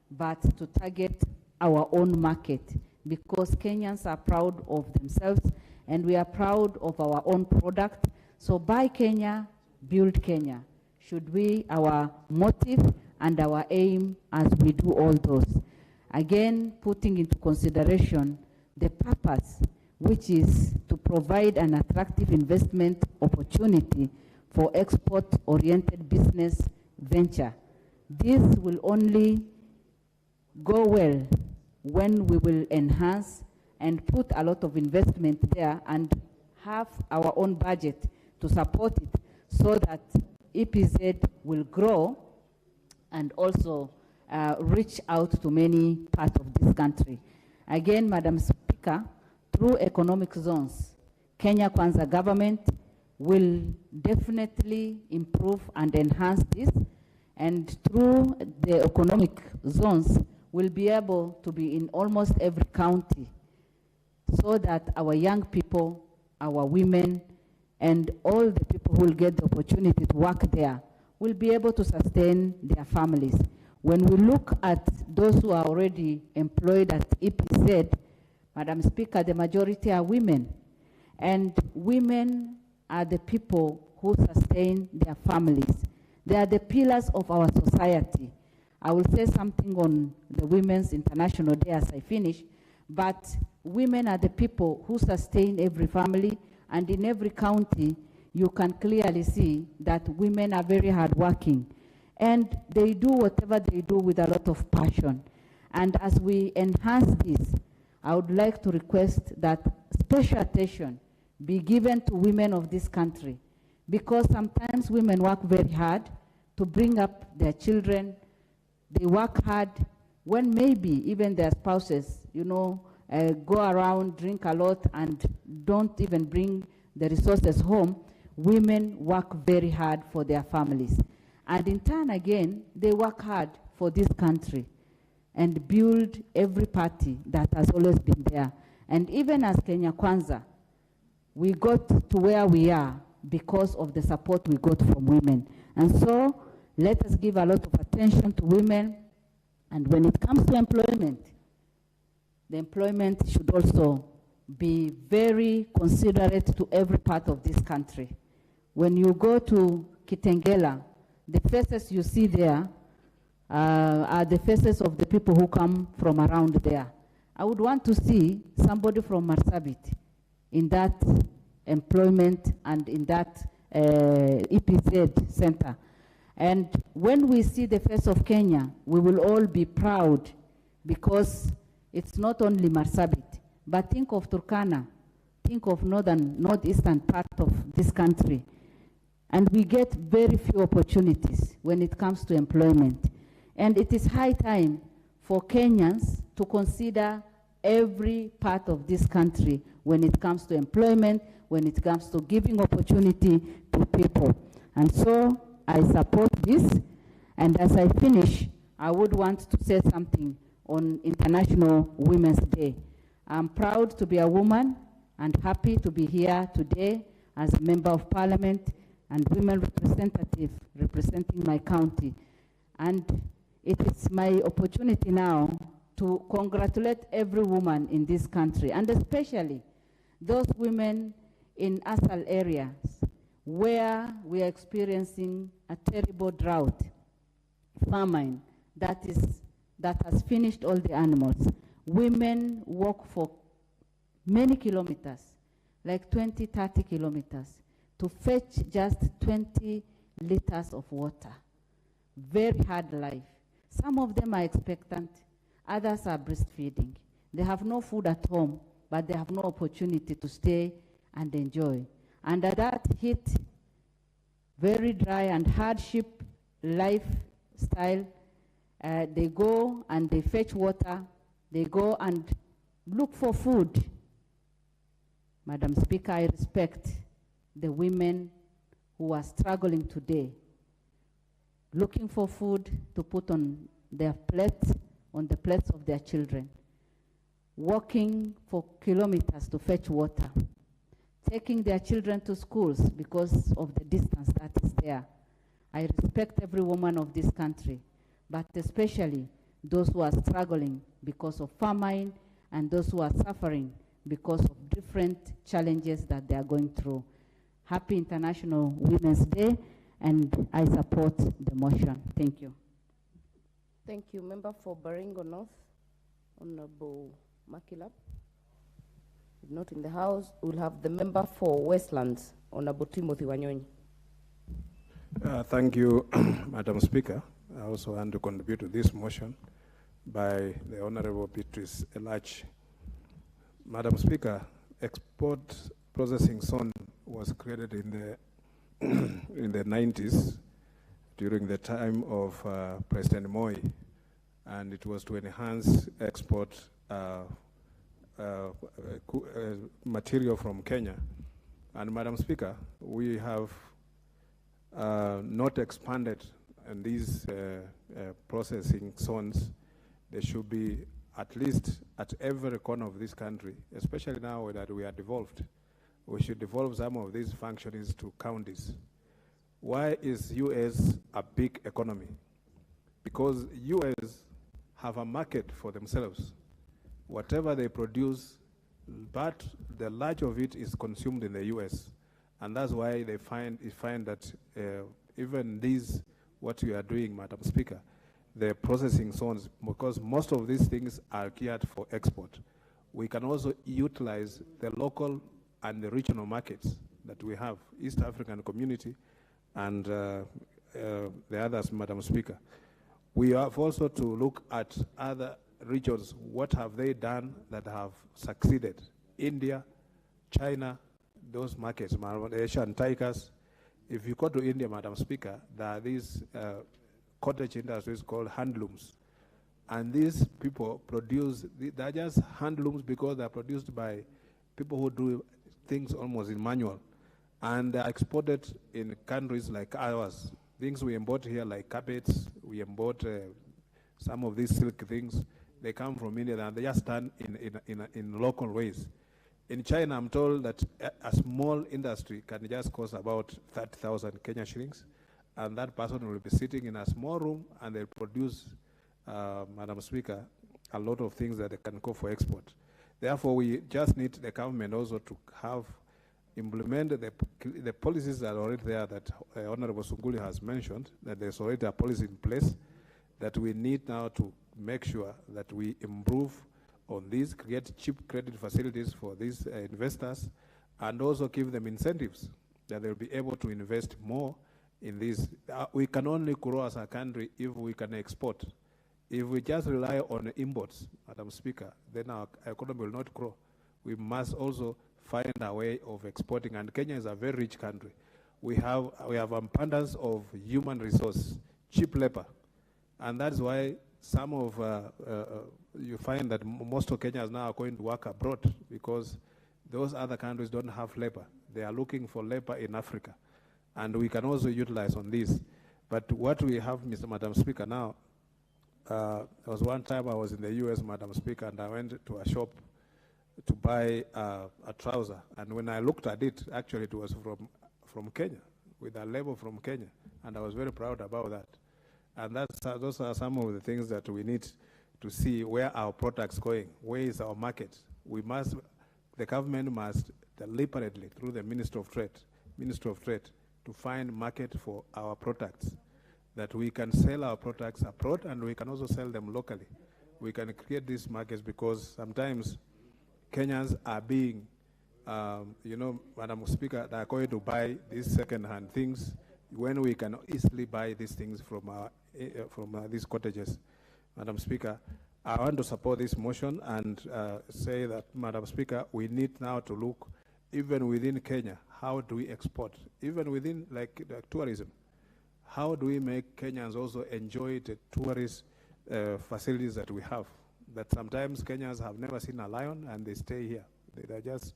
but to target our own market, because Kenyans are proud of themselves, and we are proud of our own product. So buy Kenya, build Kenya should be our motive and our aim as we do all those. Again, putting into consideration the purpose, which is to provide an attractive investment opportunity for export-oriented business venture. This will only go well when we will enhance and put a lot of investment there and have our own budget to support it so that EPZ will grow and also reach out to many parts of this country. Again, Madam Speaker, through economic zones, Kenya Kwanza government will definitely improve and enhance this, and through the economic zones, we'll be able to be in almost every county so that our young people, our women, and all the people who will get the opportunity to work there will be able to sustain their families. When we look at those who are already employed at EPZ, Madam Speaker, the majority are women. And women are the people who sustain their families. They are the pillars of our society. I will say something on the Women's International Day as I finish, but women are the people who sustain every family, and in every county, you can clearly see that women are very hardworking, and they do whatever they do with a lot of passion. And as we enhance this, I would like to request that special attention be given to women of this country, because sometimes women work very hard to bring up their children. They work hard when maybe even their spouses, go around, drink a lot, and don't even bring the resources home. Women work very hard for their families. And in turn, again, they work hard for this country and build every party that has always been there. And even as Kenya Kwanza, we got to where we are because of the support we got from women. And so let us give a lot of attention to women. And when it comes to employment, the employment should also be very considerate to every part of this country. When you go to Kitengela, the faces you see there are the faces of the people who come from around there. I would want to see somebody from Marsabit in that employment and in that EPZ center. And when we see the face of Kenya, we will all be proud, because it's not only Marsabit, but think of Turkana, think of northeastern part of this country. And we get very few opportunities when it comes to employment. And it is high time for Kenyans to consider every part of this country when it comes to employment, when it comes to giving opportunity to people. And so I support this. And as I finish, I would want to say something on International Women's Day. I'm proud to be a woman and happy to be here today as a member of parliament and women representative representing my county. And it is my opportunity now to congratulate every woman in this country, and especially those women in ASAL areas where we are experiencing a terrible drought, famine, that has finished all the animals. Women walk for many kilometers, like 20, 30 kilometers, to fetch just 20 liters of water. Very hard life. Some of them are expectant, others are breastfeeding. They have no food at home, but they have no opportunity to stay and enjoy. Under that heat, very dry and hardship lifestyle, they go and they fetch water, they go and look for food. Madam Speaker, I respect the women who are struggling today, looking for food to put on their plates, on the plates of their children, walking for kilometers to fetch water, taking their children to schools because of the distance that is there. I respect every woman of this country, but especially those who are struggling because of famine and those who are suffering because of different challenges that they are going through. Happy International Women's Day, and I support the motion. Thank you. Thank you. Member for Baringo North, Honorable Makilap. If not in the House, we'll have the member for Westlands, Honorable Timothy Wanyonyi. Thank you, Madam Speaker. I also want to contribute to this motion by the Honorable Beatrice Elach. Madam Speaker, export processing zone was created in the in the 90s during the time of President Moi, and it was to enhance export material from Kenya. And Madam Speaker, we have not expanded in these processing zones. There should be at least at every corner of this country, especially now that we are devolved. We should devolve some of these functions to counties. Why is US a big economy? Because US have a market for themselves. Whatever they produce, but the large of it is consumed in the US. And that's why they find that even these, what we are doing, Madam Speaker, the processing zones, because most of these things are geared for export. We can also utilize the local and the regional markets that we have, East African community and the others, Madam Speaker. We have also to look at other regions. What have they done that have succeeded? India, China, those markets, Asian tigers. If you go to India, Madam Speaker, there are these cottage industries called handlooms. And these people produce, they're just handlooms because they're produced by people who do things almost in manual. And they're exported in countries like ours. Things we import here like carpets, we import some of these silk things. They come from India and they just done in local ways. In China, I'm told that a small industry can just cost about 30,000 Kenya shillings. And that person will be sitting in a small room and they'll produce, Madam Speaker, a lot of things that they can go for export. Therefore, we just need the government also to have implemented the policies that are already there that Honorable Sunguli has mentioned, that there's already a policy in place that we need now to make sure that we improve on these, create cheap credit facilities for these investors, and also give them incentives that they'll be able to invest more in this. We can only grow as a country if we can export. If we just rely on imports, Madam Speaker, then our economy will not grow. We must also find a way of exporting, and Kenya is a very rich country. We have abundance of human resource, cheap labor, and that's why some of you find that most of Kenyans now are going to work abroad because those other countries don't have labor. They are looking for labor in Africa, and we can also utilize on this. But what we have, Madam Speaker, now, there was one time I was in the US, Madam Speaker, and I went to a shop to buy a trouser. And when I looked at it, actually it was from Kenya, with a label from Kenya. And I was very proud about that. And those are some of the things that we need to see where our products going, where is our market. The government must deliberately, through the Ministry of Trade, to find market for our products, that we can sell our products abroad and we can also sell them locally. We can create these markets because sometimes Kenyans are being, Madam Speaker, they are going to buy these second-hand things when we can easily buy these things from these cottages. Madam Speaker, I want to support this motion and say that, Madam Speaker, we need now to look, even within Kenya, how do we export? Even within like tourism, how do we make Kenyans also enjoy the tourist facilities that we have? That sometimes Kenyans have never seen a lion and they stay here. They're just,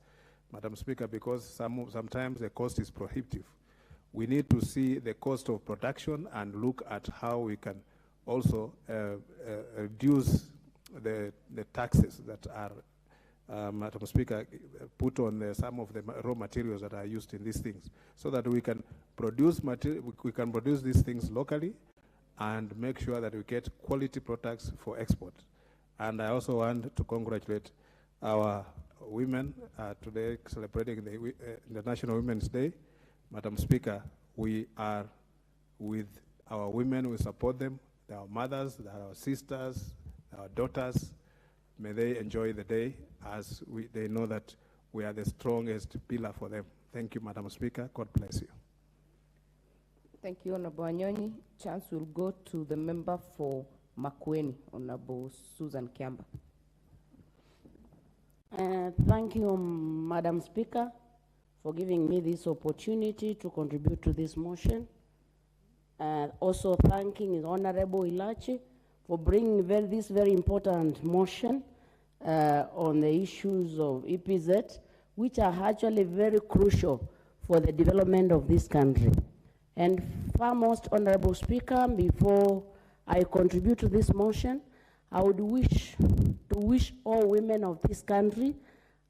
Madam Speaker, because sometimes the cost is prohibitive. We need to see the cost of production and look at how we can also reduce the taxes that are, Madam Speaker, put on some of the raw materials that are used in these things, so that we can produce these things locally and make sure that we get quality products for export. And I also want to congratulate our women today celebrating the International Women's Day. Madam Speaker, we are with our women, we support them, they're our mothers, they're our sisters, our daughters. May they enjoy the day as they know that we are the strongest pillar for them. Thank you, Madam Speaker. God bless you. Thank you, Honorable Anyonyi. Chance will go to the member for Makueni, Honorable Susan Kiamba. Thank you, Madam Speaker, for giving me this opportunity to contribute to this motion. Also thanking His Honorable Ilachi for bringing this very important motion on the issues of EPZ, which are actually very crucial for the development of this country. And foremost, Honorable Speaker, before I contribute to this motion, I would wish all women of this country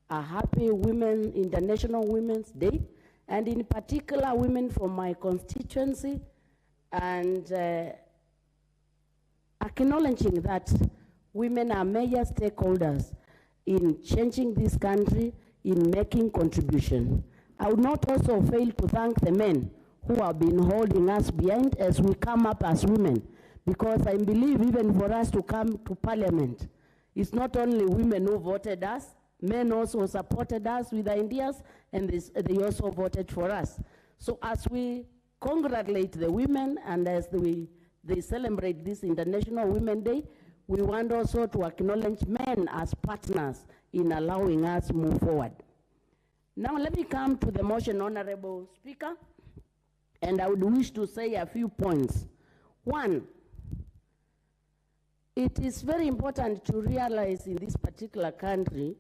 a happy International Women's Day, and in particular women from my constituency, and acknowledging that women are major stakeholders in changing this country, in making contribution. I would not also fail to thank the men who have been holding us behind as we come up as women, because I believe even for us to come to Parliament, it's not only women who voted us, men also supported us with ideas, and they also voted for us. So as we congratulate the women and as they celebrate this International Women's Day, we want also to acknowledge men as partners in allowing us to move forward. Now let me come to the motion, Honorable Speaker, and I would wish to say a few points. One, it is very important to realize in this particular country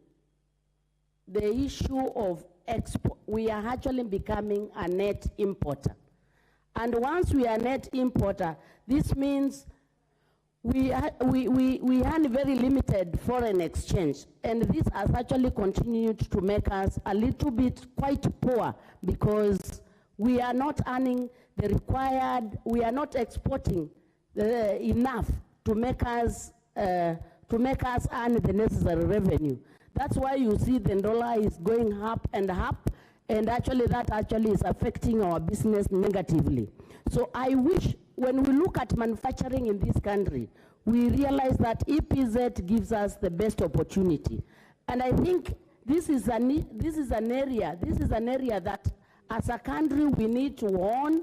the issue of export. We are actually becoming a net importer. And once we are net importer, this means we have very limited foreign exchange. And this has actually continued to make us a little bit quite poor, because we are not earning the required, we are not exporting enough to make us earn the necessary revenue. That's why you see the dollar is going up, and actually that actually is affecting our business negatively. So I wish, when we look at manufacturing in this country, we realize that EPZ gives us the best opportunity. And I think this is an area that as a country we need to own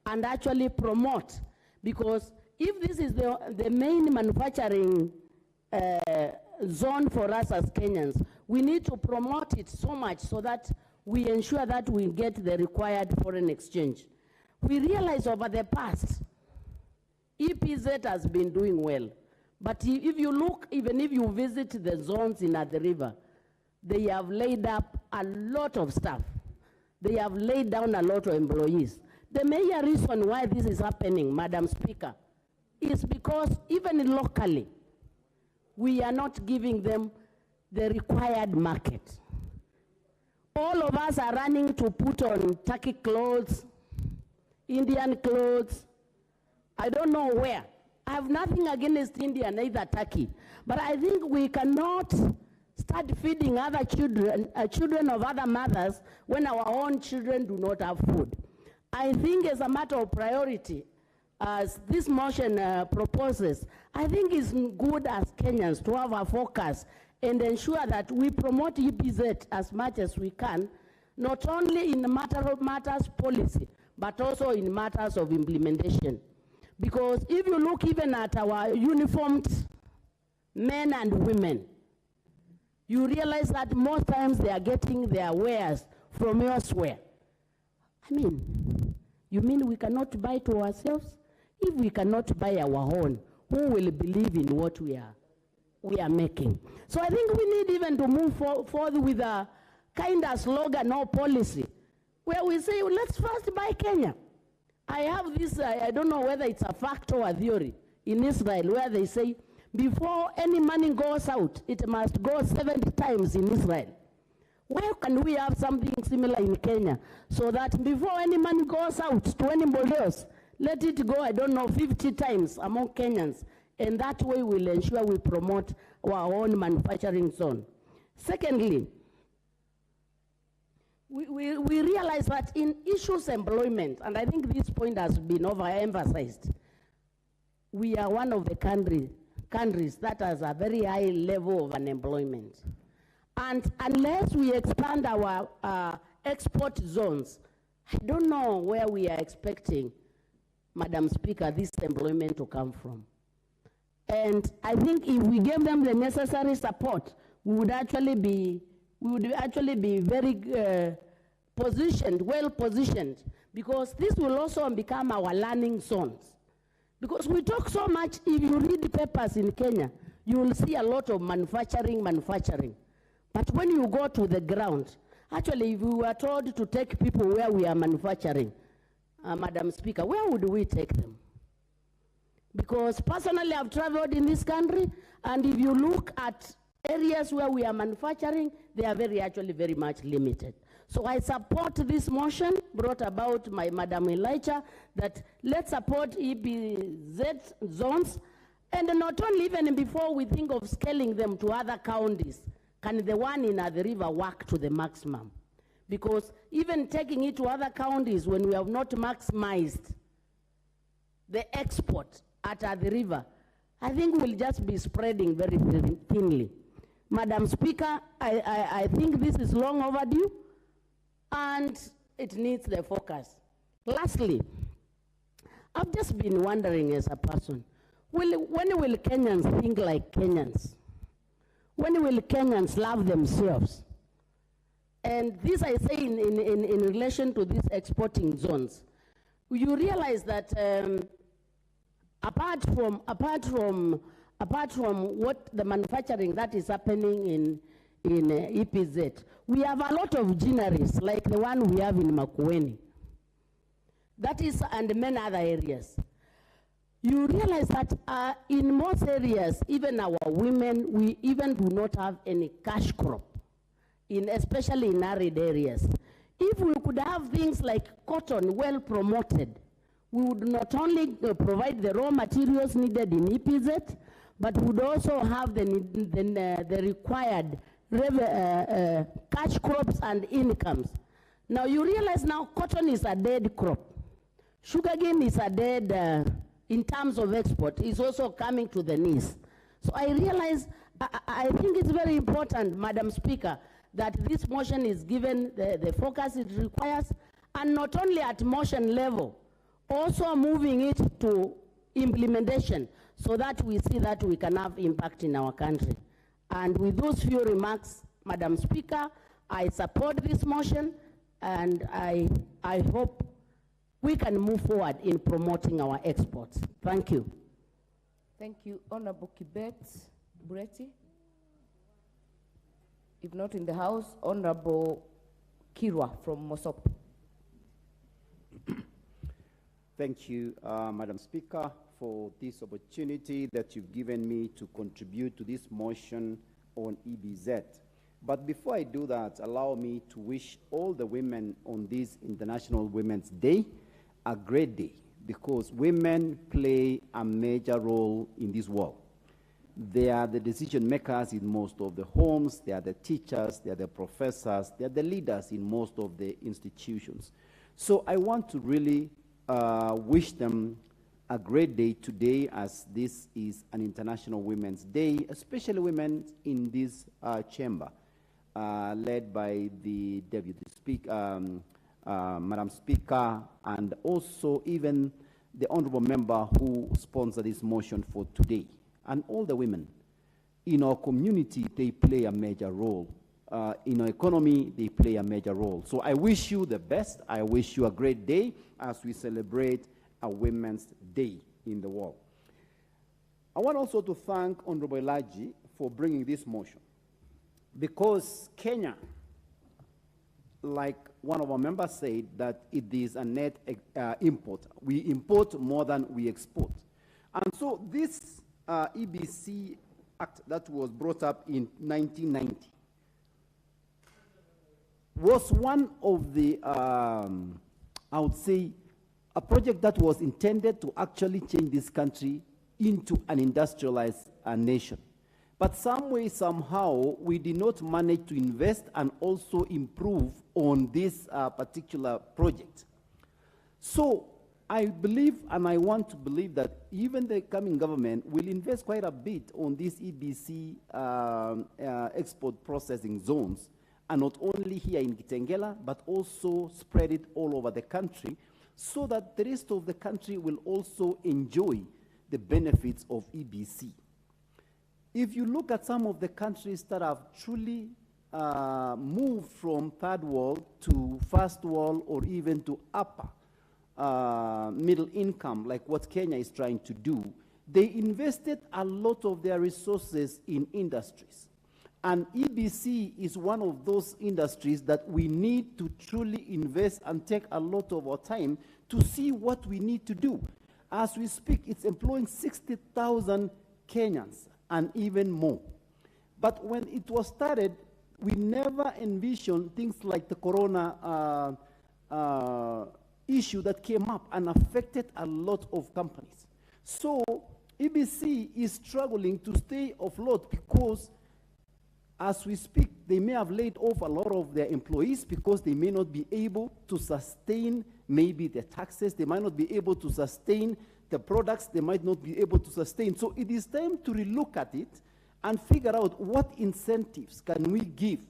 and actually promote, because if this is the main manufacturing zone for us as Kenyans, we need to promote it so much so that we ensure that we get the required foreign exchange. We realize over the past, EPZ has been doing well. But if you look, even if you visit the zones in the river, they have laid up a lot of stuff. They have laid down a lot of employees. The major reason why this is happening, Madam Speaker, is because even locally, we are not giving them the required market. All of us are running to put on Turkey clothes, Indian clothes, I don't know where. I have nothing against India, neither Turkey. But I think we cannot start feeding other children, children of other mothers, when our own children do not have food. I think as a matter of priority, as this motion proposes, I think it's good as Kenyans to have a focus and ensure that we promote EPZ as much as we can, not only in matters policy, but also in matters of implementation. Because if you look even at our uniformed men and women, you realize that most times they are getting their wares from elsewhere. I mean, you mean we cannot buy to ourselves? If we cannot buy our own, who will believe in what we are making? So I think we need even to move forward with a kind of slogan or policy where we say, let's first buy Kenya. I have this, I don't know whether it's a fact or a theory in Israel, where they say, before any money goes out, it must go 70 times in Israel. Where can we have something similar in Kenya, so that before any money goes out to anybody else, let it go, I don't know, 50 times among Kenyans, and that way we'll ensure we promote our own manufacturing zone. Secondly, we realize that in issues employment, and I think this point has been overemphasized, we are one of the countries that has a very high level of unemployment. And unless we expand our export zones, I don't know where we are expecting, Madam Speaker, this employment to come from. And I think if we gave them the necessary support, we would actually be very well positioned, because this will also become our learning zones. Because we talk so much, if you read the papers in Kenya, you will see a lot of manufacturing. But when you go to the ground, actually, if we were told to take people where we are manufacturing, Madam Speaker, where would we take them? Because personally, I've traveled in this country, and if you look at areas where we are manufacturing, they are actually very much limited. So I support this motion brought about by Madam Elijah, that let's support EBZ zones, and not only even before we think of scaling them to other counties, can the one in the river work to the maximum? Because even taking it to other counties when we have not maximized the export at the river, I think we'll just be spreading very thinly. Madam Speaker, I think this is long overdue, and it needs the focus. Lastly, I've just been wondering as a person, when will Kenyans think like Kenyans? When will Kenyans love themselves? And this I say in relation to these exporting zones. You realize that apart from what the manufacturing that is happening in EPZ, we have a lot of gineries like the one we have in Makueni. That is, and many other areas. You realize that in most areas, even our women, we even do not have any cash crop, especially in arid areas. If we could have things like cotton well promoted, we would not only provide the raw materials needed in EPZ, but would also have the required cash crops and incomes. Now you realize now cotton is a dead crop. Sugarcane is a dead, in terms of export, is also coming to the knees. So I realize, I think it's very important, Madam Speaker, that this motion is given the focus it requires, and not only at motion level, also moving it to implementation, so that we see that we can have impact in our country. And with those few remarks, Madam Speaker, I support this motion, and I hope we can move forward in promoting our exports. Thank you. Thank you. Honorable Kibet Bureti. If not in the House, Honorable Kirwa from Mosop. Thank you, Madam Speaker, for this opportunity that you've given me to contribute to this motion on EBZ. But before I do that, allow me to wish all the women on this International Women's Day a great day, because women play a major role in this world. They are the decision makers in most of the homes, they are the teachers, they are the professors, they are the leaders in most of the institutions. So I want to really wish them a great day today, as this is an International Women's Day, especially women in this chamber, led by the Deputy Speaker, Madam Speaker, and also even the Honorable Member who sponsored this motion for today. And all the women in our community, they play a major role. In our economy, they play a major role. So I wish you the best. I wish you a great day as we celebrate a Women's Day in the world. I want also to thank Honorable Elijah for bringing this motion, because Kenya, like one of our members said, that it is a net import. We import more than we export. And so this EBC Act that was brought up in 1990 was one of the, I would say, a project that was intended to actually change this country into an industrialized nation. But some way, somehow, we did not manage to invest and also improve on this particular project. So I believe, and I want to believe, that even the coming government will invest quite a bit on these EBC export processing zones, and not only here in Kitengela, but also spread it all over the country, so that the rest of the country will also enjoy the benefits of EBC. If you look at some of the countries that have truly moved from third world to first world, or even to upper middle income, like what Kenya is trying to do, they invested a lot of their resources in industries. And EBC is one of those industries that we need to truly invest and take a lot of our time to see what we need to do. As we speak, it's employing 60,000 Kenyans and even more. But when it was started, we never envisioned things like the corona issue that came up and affected a lot of companies. So EBC is struggling to stay afloat because, as we speak, they may have laid off a lot of their employees because they may not be able to sustain maybe the taxes, they might not be able to sustain the products, they might not be able to sustain. So it is time to relook at it and figure out what incentives can we give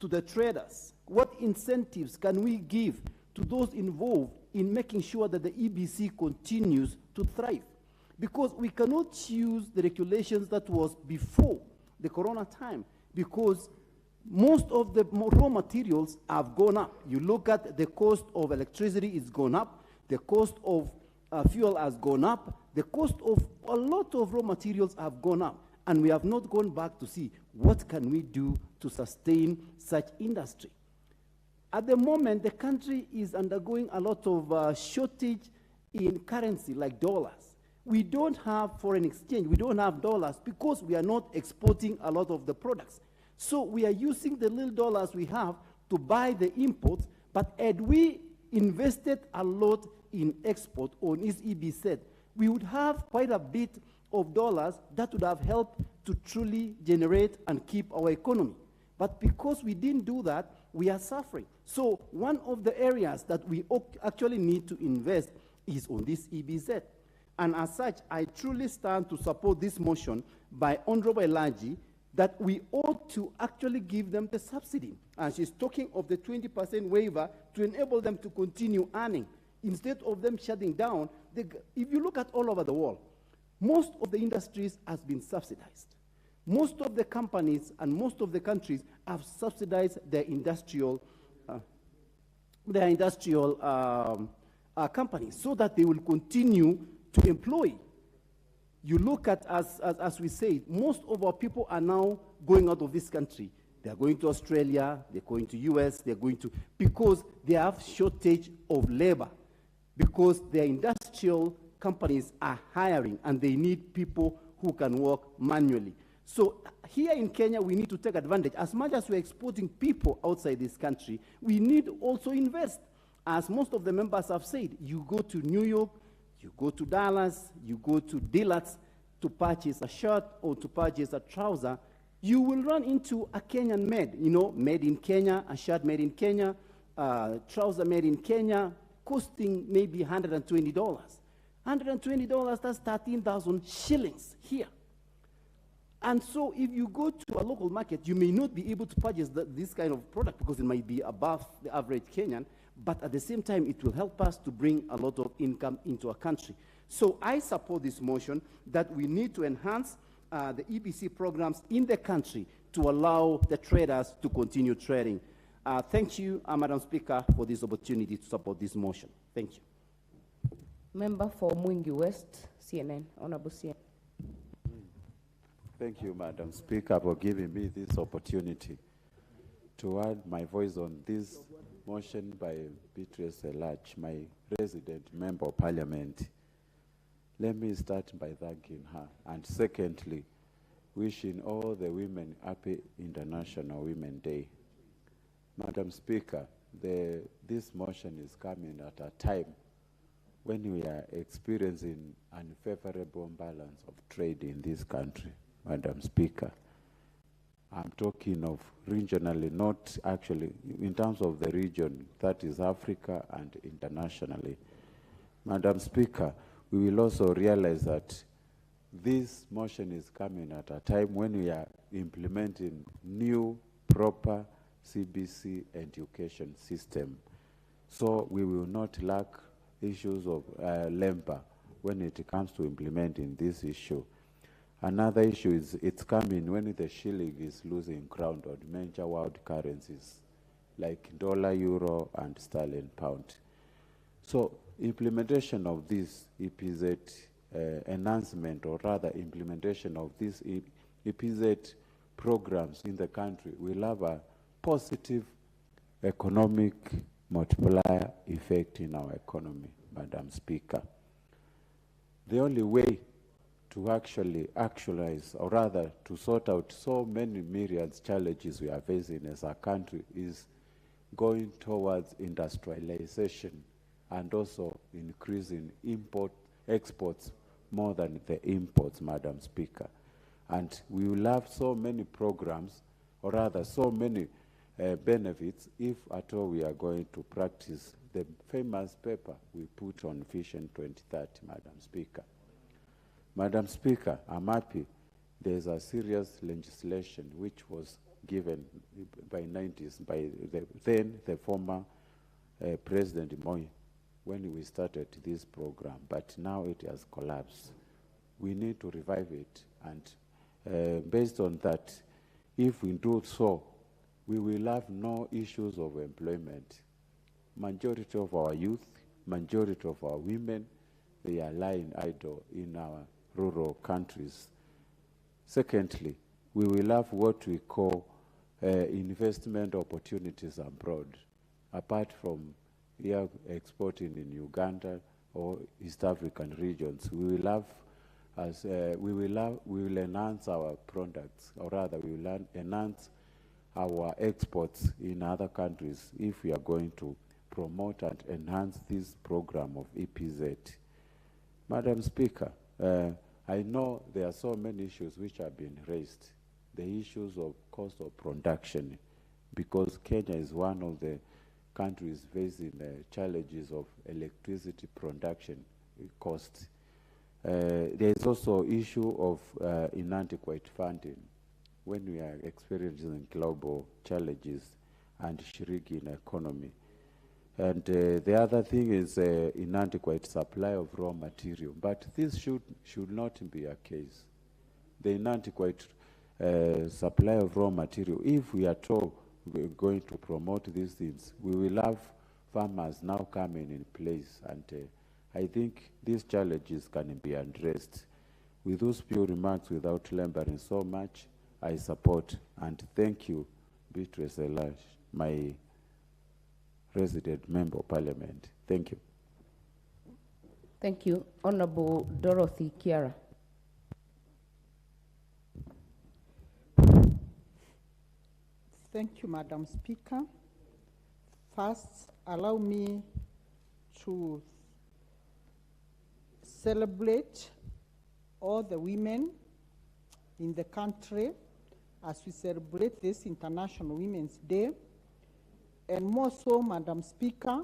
to the traders, what incentives can we give to those involved in making sure that the EBC continues to thrive. Because we cannot use the regulations that was before the corona time, because most of the raw materials have gone up. You look at the cost of electricity is gone up, the cost of fuel has gone up, the cost of a lot of raw materials have gone up, and we have not gone back to see what can we do to sustain such industry. At the moment, the country is undergoing a lot of shortage in currency, like dollars. We don't have foreign exchange, we don't have dollars because we are not exporting a lot of the products. So we are using the little dollars we have to buy the imports, but had we invested a lot in export on his EBZ, we would have quite a bit of dollars that would have helped to truly generate and keep our economy. But because we didn't do that, we are suffering. So one of the areas that we actually need to invest is on this EBZ. And as such, I truly stand to support this motion by Honorable Elaji that we ought to actually give them the subsidy. And she's talking of the 20% waiver to enable them to continue earning. Instead of them shutting down, if you look at all over the world, most of the industries has been subsidized. Most of the companies and most of the countries have subsidized their industrial companies so that they will continue to employ. You look at, as we say, most of our people are now going out of this country. They are going to Australia, they're going to US, they're going to, because they have shortage of labor, because their industrial companies are hiring and they need people who can work manually. So here in Kenya, we need to take advantage. As much as we're exporting people outside this country, we need to also invest. As most of the members have said, you go to New York, you go to Dallas, you go to Dillard's to purchase a shirt or to purchase a trouser, you will run into a Kenyan made, made in Kenya, a shirt made in Kenya, trouser made in Kenya, costing maybe $120. $120, that's 13,000 shillings here. And so if you go to a local market, you may not be able to purchase this kind of product because it might be above the average Kenyan, but at the same time, it will help us to bring a lot of income into our country. So I support this motion that we need to enhance the EBC programs in the country to allow the traders to continue trading. Thank you, Madam Speaker, for this opportunity to support this motion. Thank you. Member for Mwingi West, CNN, Honorable CNN. Thank you, Madam Speaker, for giving me this opportunity to add my voice on this motion by Beatrice Elach, my resident member of Parliament. Let me start by thanking her, and secondly, wishing all the women happy International Women's Day. Madam Speaker, this motion is coming at a time when we are experiencing unfavorable balance of trade in this country, Madam Speaker. I'm talking of regionally, not actually in terms of the region, that is Africa and internationally. Madam Speaker, we will also realize that this motion is coming at a time when we are implementing new proper CBC education system. So we will not lack issues of labor when it comes to implementing this issue. Another issue is it's coming when the shilling is losing ground on major world currencies like dollar, euro, and sterling pound. So implementation of this EPZ enhancement, or rather implementation of these EPZ programs in the country will have a positive economic multiplier effect in our economy, Madam Speaker. The only way to actually actualize, or rather to sort out so many myriad challenges we are facing as a country, is going towards industrialization and also increasing exports more than the imports, Madam Speaker. And we will have so many programs, or rather so many benefits, if at all we are going to practice the famous paper we put on Vision 2030, Madam Speaker. Madam Speaker, I'm happy there's a serious legislation which was given by the former President Moi when we started this program, but now it has collapsed. We need to revive it, and based on that, if we do so, we will have no issues of employment. Majority of our youth, majority of our women, they are lying idle in our rural countries. Secondly, we will have what we call investment opportunities abroad, apart from here exporting in Uganda or East African regions. We will have, we will enhance our products, or rather we will enhance our exports in other countries if we are going to promote and enhance this program of EPZ. Madam Speaker, I know there are so many issues which have been raised. The issues of cost of production, because Kenya is one of the countries facing challenges of electricity production cost. There is also issue of inadequate funding when we are experiencing global challenges and shrinking economy. And the other thing is inadequate supply of raw material. But this should not be a case. The inadequate supply of raw material, if we are going to promote these things, we will have farmers now coming in place. And I think these challenges can be addressed. With those few remarks, without laboring so much, I support and thank you, Beatrice Elash, my resident member of parliament. Thank you. Thank you. Honorable Dorothy Kiara. Thank you, Madam Speaker. First, allow me to celebrate all the women in the country as we celebrate this International Women's Day. And more so, Madam Speaker,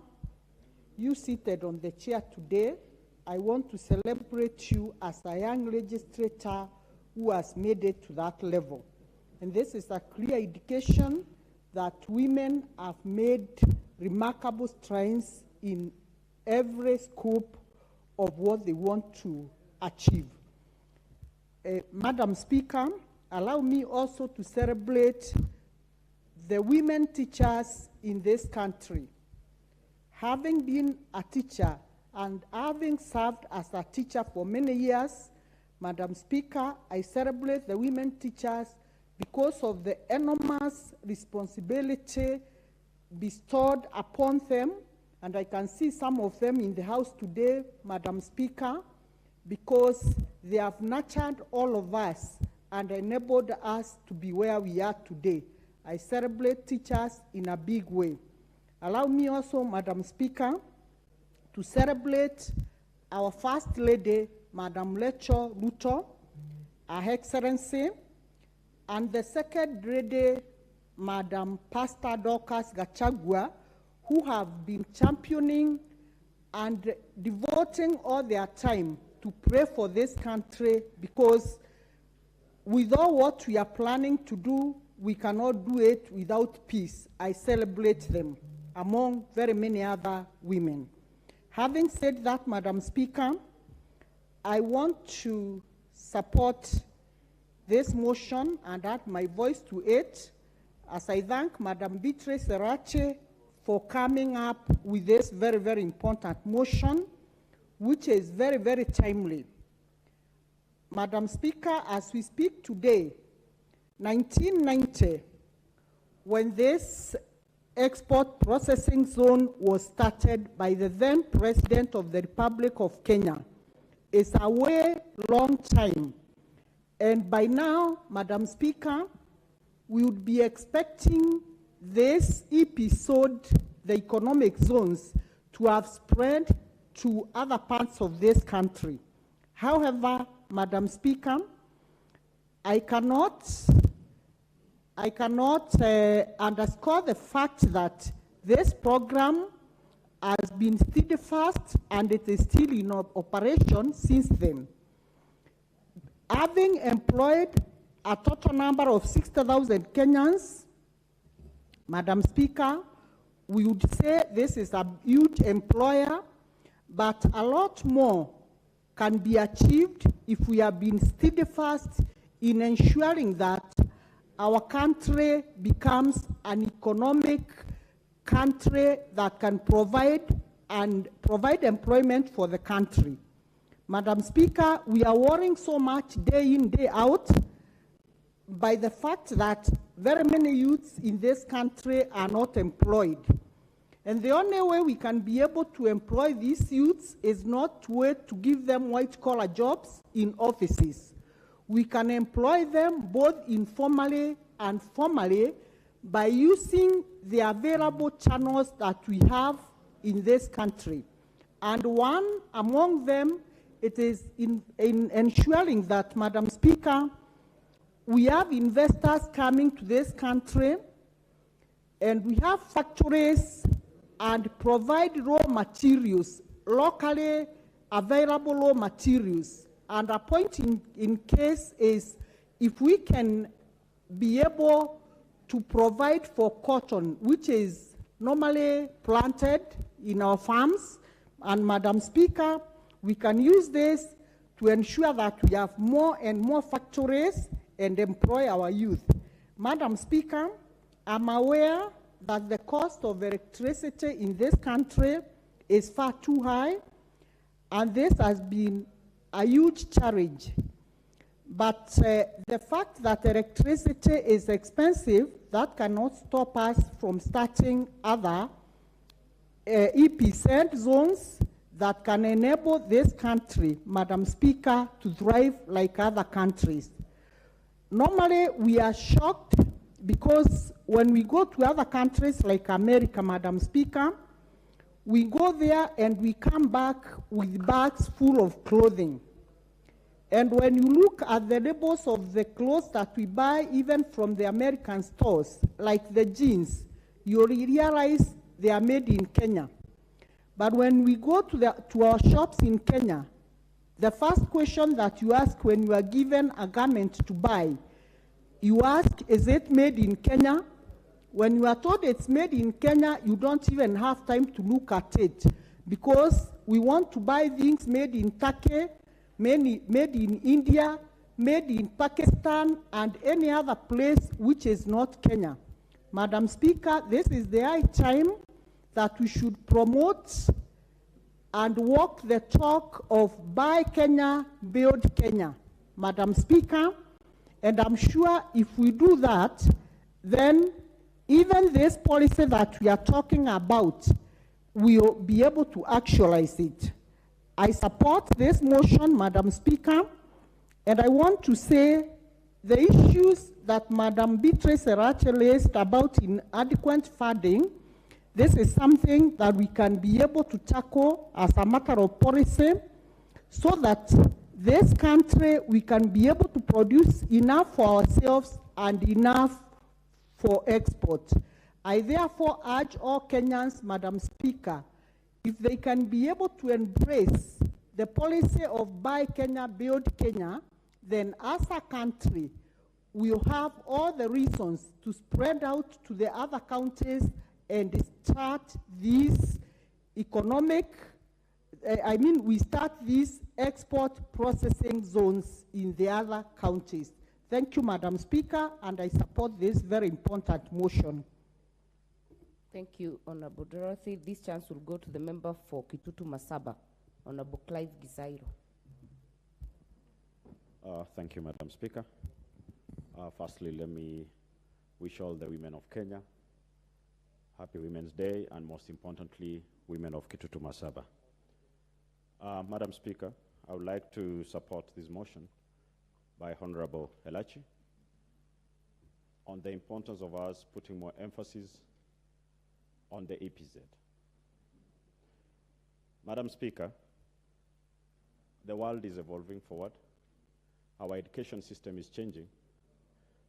you seated on the chair today, I want to celebrate you as a young legislator who has made it to that level. And this is a clear indication that women have made remarkable strides in every scope of what they want to achieve. Madam Speaker, allow me also to celebrate the women teachers in this country. Having been a teacher and having served as a teacher for many years, Madam Speaker, I celebrate the women teachers because of the enormous responsibility bestowed upon them, and I can see some of them in the House today, Madam Speaker, because they have nurtured all of us and enabled us to be where we are today. I celebrate teachers in a big way. Allow me also, Madam Speaker, to celebrate our First Lady, Madam Lecho Ruto, Her Excellency. and the second lady, Madam Pastor Dorcas Gachagua, who have been championing and devoting all their time to pray for this country, because with all what we are planning to do, we cannot do it without peace. I celebrate them among very many other women. Having said that, Madam Speaker, I want to support this motion and add my voice to it, as I thank Madam Beatrice Erache for coming up with this very, very important motion, which is very, very timely. Madam Speaker, as we speak today, 1990, when this export processing zone was started by the then President of the Republic of Kenya, is a way long time. And by now, Madam Speaker, we would be expecting this episode, the economic zones, to have spread to other parts of this country. However, Madam Speaker, I cannot underscore the fact that this program has been steadfast and it is still in operation since then. Having employed a total number of 60,000 Kenyans, Madam Speaker, we would say this is a huge employer, but a lot more can be achieved if we have been steadfast in ensuring that our country becomes an economic country that can provide employment for the country. Madam Speaker, we are worrying so much day in, day out by the fact that very many youths in this country are not employed. And the only way we can be able to employ these youths is not to wait to give them white-collar jobs in offices. We can employ them both informally and formally by using the available channels that we have in this country. And one among them, it is in ensuring that, Madam Speaker, we have investors coming to this country, and we have factories and provide raw materials, locally available raw materials. And a point in case is if we can be able to provide for cotton, which is normally planted in our farms, and Madam Speaker, we can use this to ensure that we have more and more factories and employ our youth. Madam Speaker, I'm aware that the cost of electricity in this country is far too high, and this has been a huge challenge. But the fact that electricity is expensive, that cannot stop us from starting other epicenter zones that can enable this country, Madam Speaker, to thrive like other countries. Normally, we are shocked because when we go to other countries like America, Madam Speaker, we go there and we come back with bags full of clothing. And when you look at the labels of the clothes that we buy, even from the American stores, like the jeans, you realize they are made in Kenya. But when we go to our shops in Kenya, the first question that you ask when you are given a garment to buy, you ask, is it made in Kenya? When you are told it's made in Kenya, you don't even have time to look at it, because we want to buy things made in Turkey, made in India, made in Pakistan, and any other place which is not Kenya. Madam Speaker, this is the high time that we should promote and walk the talk of Buy Kenya, Build Kenya, Madam Speaker. And I'm sure if we do that, then even this policy that we are talking about, we'll be able to actualize it. I support this motion, Madam Speaker, and I want to say the issues that Madam Beatrice Erache raised about inadequate funding, this is something that we can be able to tackle as a matter of policy, so that this country, we can be able to produce enough for ourselves and enough for export. I therefore urge all Kenyans, Madam Speaker, if they can be able to embrace the policy of Buy Kenya, Build Kenya, then as a country, we'll have all the reasons to spread out to the other counties and start these we start these export processing zones in the other counties. Thank you, Madam Speaker, and I support this very important motion. Thank you, Honorable Dorothy. This chance will go to the member for Kitutu Masaba, Honorable Clive Gisairo. Thank you, Madam Speaker. Firstly, let me wish all the women of Kenya Happy Women's Day, and most importantly, women of Kitutu Masaba. Madam Speaker, I would like to support this motion by Honorable Elachi on the importance of us putting more emphasis on the EPZ. Madam Speaker, the world is evolving forward. Our education system is changing,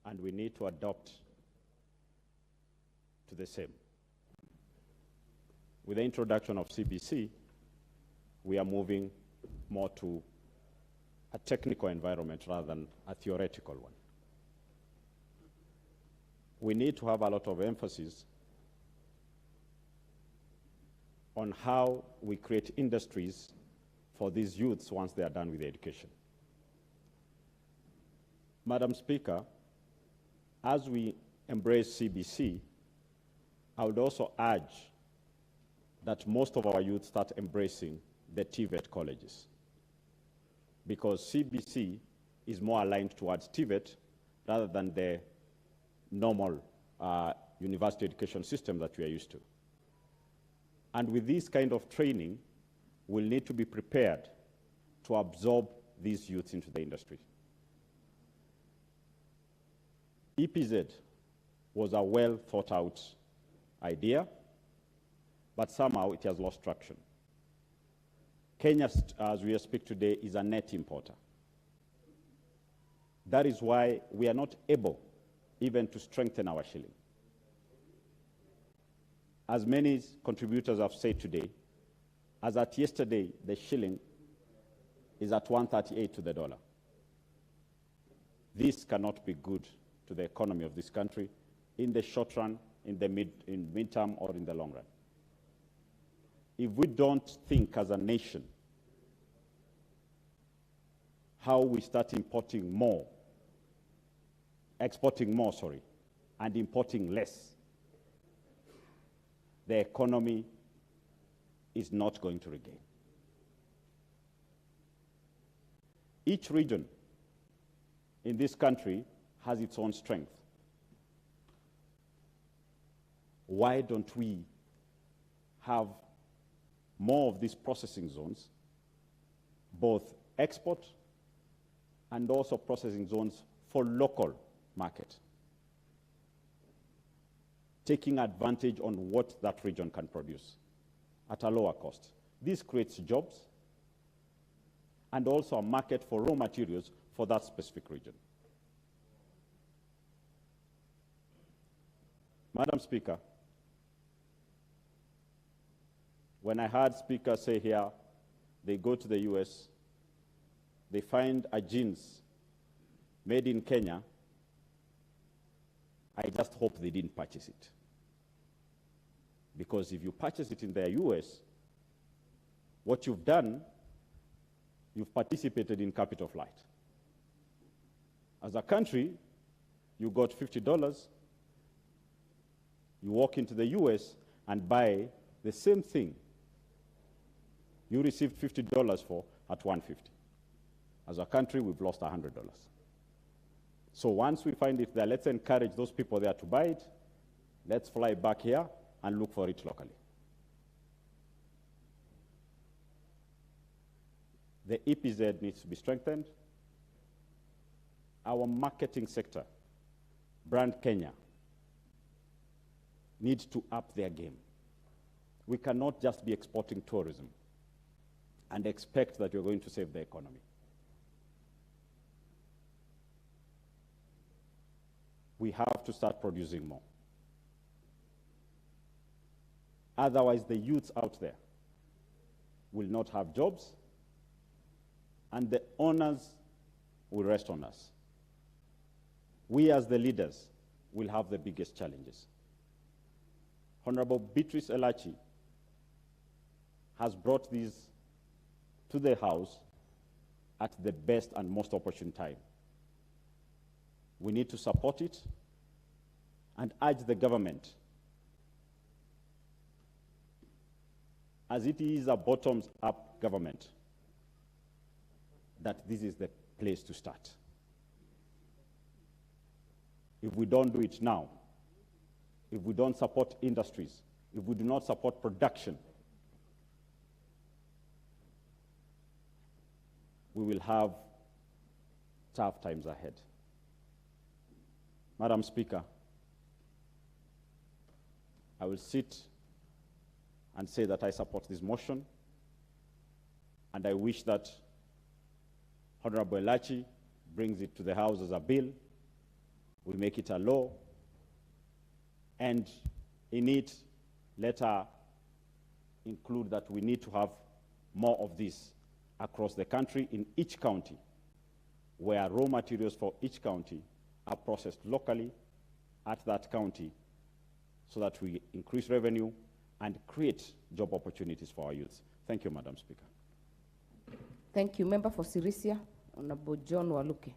and we need to adapt to the same. With the introduction of CBC, we are moving more to a technical environment rather than a theoretical one. We need to have a lot of emphasis on how we create industries for these youths once they are done with education. Madam Speaker, as we embrace CBC, I would also urge that most of our youth start embracing the TVET colleges, because CBC is more aligned towards TVET rather than the normal university education system that we are used to. And with this kind of training, we'll need to be prepared to absorb these youths into the industry. EPZ was a well thought out idea, but somehow it has lost traction. Kenya, as we speak today, is a net importer. That is why we are not able even to strengthen our shilling. As many contributors have said today, as at yesterday, the shilling is at 138 to the dollar. This cannot be good to the economy of this country in the short run, in the midterm, or in the long run. If we don't think as a nation how we start exporting more, and importing less, the economy is not going to regain. Each region in this country has its own strength. Why don't we have more of these processing zones, both export and also processing zones for local market, taking advantage on what that region can produce at a lower cost? This creates jobs and also a market for raw materials for that specific region. Madam Speaker, when I heard speakers say here, they go to the US, they find a jeans made in Kenya, I just hope they didn't purchase it. Because if you purchase it in the US, what you've done, you've participated in capital flight. As a country, you got $50, you walk into the US and buy the same thing you received $50 for at $150. As a country, we've lost $100. So once we find it there, let's encourage those people there to buy it. Let's fly back here and look for it locally. The EPZ needs to be strengthened. Our marketing sector, Brand Kenya, needs to up their game. We cannot just be exporting tourism and expect that you're going to save the economy. we have to start producing more. Otherwise, the youths out there will not have jobs, and the onus will rest on us. We as the leaders will have the biggest challenges. Honorable Beatrice Elachi has brought these to the House at the best and most opportune time. We need to support it and urge the government, as it is a bottoms-up government, that this is the place to start. If we don't do it now, if we don't support industries, if we do not support production, we will have tough times ahead. Madam Speaker, I will sit and say that I support this motion, and I wish that Honorable Elachi brings it to the House as a bill, we make it a law, and in it, let her include that we need to have more of this across the country in each county, where raw materials for each county are processed locally at that county, so that we increase revenue and create job opportunities for our youth. Thank you, Madam Speaker. Thank you. Member for Sirisia, Honorable John Waluke.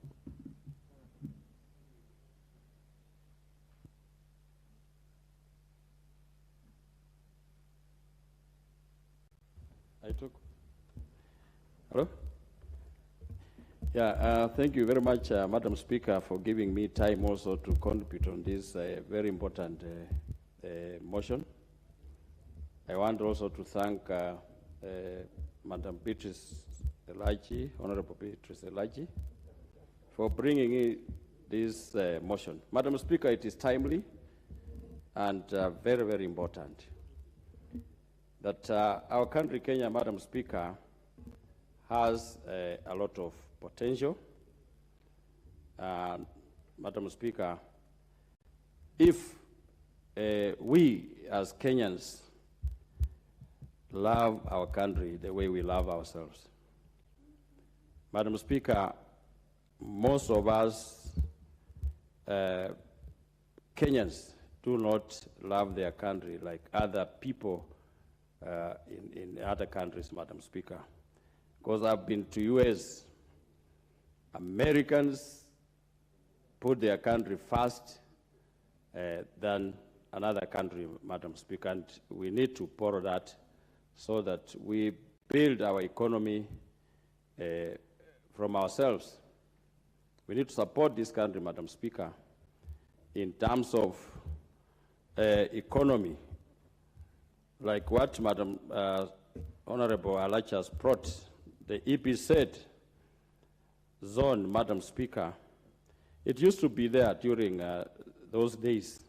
Hello? Yeah, thank you very much, Madam Speaker, for giving me time also to contribute on this very important motion. I want also to thank Madam Beatrice Elachi, Honorable Beatrice Elachi, for bringing in this motion. Madam Speaker, it is timely and very, very important that our country, Kenya, Madam Speaker, has a lot of potential. Madam Speaker, if we as Kenyans love our country the way we love ourselves, Madam Speaker, most of us Kenyans do not love their country like other people in other countries, Madam Speaker. Because I've been to US, Americans put their country first than another country, Madam Speaker, and we need to borrow that so that we build our economy from ourselves. We need to support this country, Madam Speaker, in terms of economy, like what Madam Honorable Elachi has brought, the EPZ zone, Madam Speaker. It used to be there during those days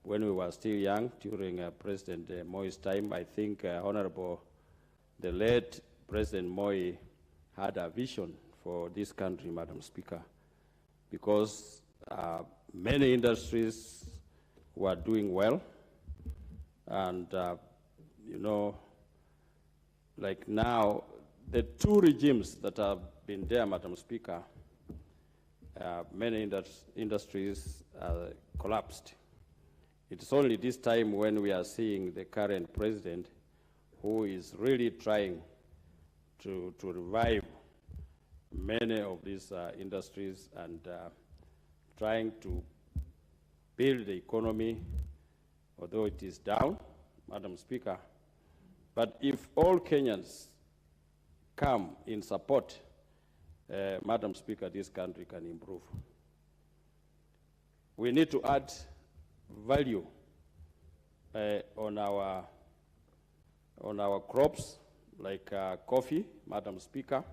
when we were still young, during President Moi's time. I think the late President Moi had a vision for this country, Madam Speaker, because many industries were doing well, and you know, like now, the two regimes that have been there, Madam Speaker, many industries collapsed. It's only this time when we are seeing the current president who is really trying to revive many of these industries and trying to build the economy, although it is down, Madam Speaker. But if all Kenyans come in support, Madam Speaker, this country can improve. We need to add value on our crops, like coffee, Madam Speaker.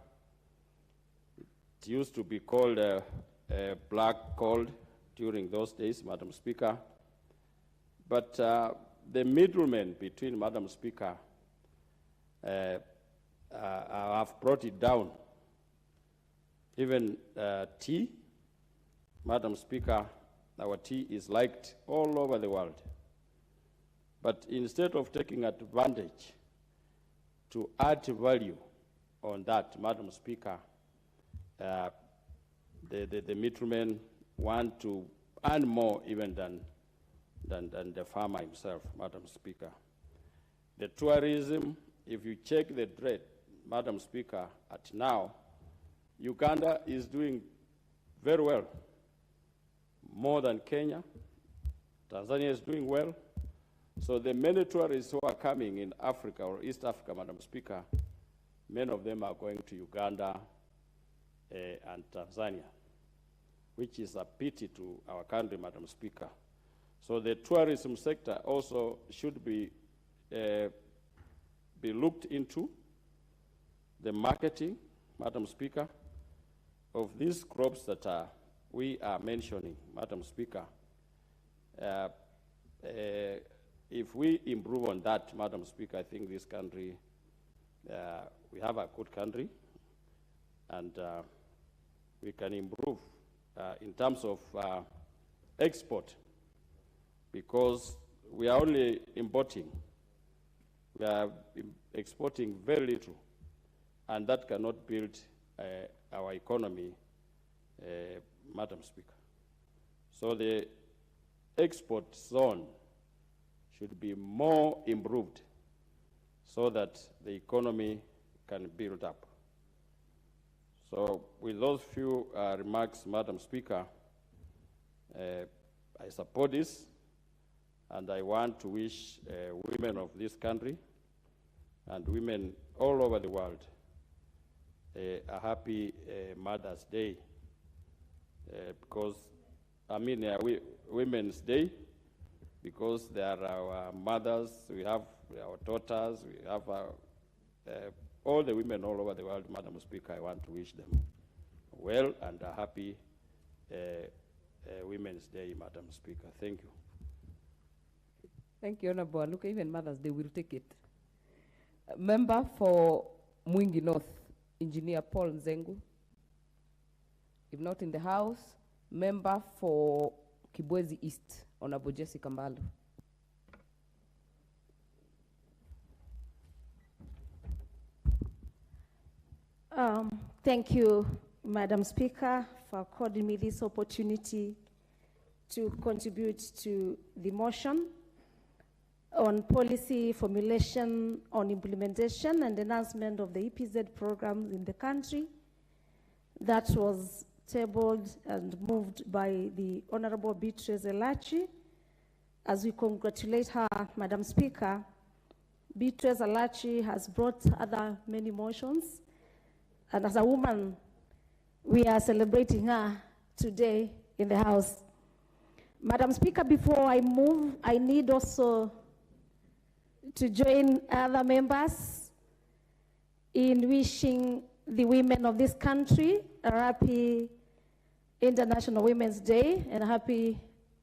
It used to be called black gold during those days, Madam Speaker. But the middlemen between, Madam Speaker, have brought it down. Even tea, Madam Speaker, our tea is liked all over the world. But instead of taking advantage to add value on that, Madam Speaker, the middlemen want to earn more even than the farmer himself, Madam Speaker. The tourism, if you check the trade, Madam Speaker, at now, Uganda is doing very well, more than Kenya. Tanzania is doing well. So the many tourists who are coming in Africa or East Africa, Madam Speaker, many of them are going to Uganda and Tanzania, which is a pity to our country, Madam Speaker. So the tourism sector also should be looked into, the marketing, Madam Speaker, of these crops that we are mentioning, Madam Speaker. If we improve on that, Madam Speaker, I think this country, we have a good country, and we can improve in terms of export, because we are only importing. We are exporting very little, and that cannot build our economy, Madam Speaker. So the export zone should be more improved so that the economy can build up. So with those few remarks, Madam Speaker, I support this, and I want to wish women of this country and women all over the world a happy Mother's Day, because, I mean, Women's Day, because they are our mothers, we have our daughters, we have all the women all over the world. Madam Speaker, I want to wish them well and a happy Women's Day, Madam Speaker. Thank you. Thank you, Honorable. Look, even Mother's Day will take it. Member for Mwingi North, Engineer Paul Nzengu. If not in the House, member for Kibwezi East, Honorable Jessica Mbalo. Thank you, Madam Speaker, for according me this opportunity to contribute to the motion on policy formulation on implementation and enhancement of the EPZ programs in the country. That was tabled and moved by the Honorable Beatrice Elachi. As we congratulate her, Madam Speaker, Beatrice Elachi has brought other many motions, and as a woman, we are celebrating her today in the House. Madam Speaker, before I move, I need also to join other members in wishing the women of this country a happy International Women's Day and a happy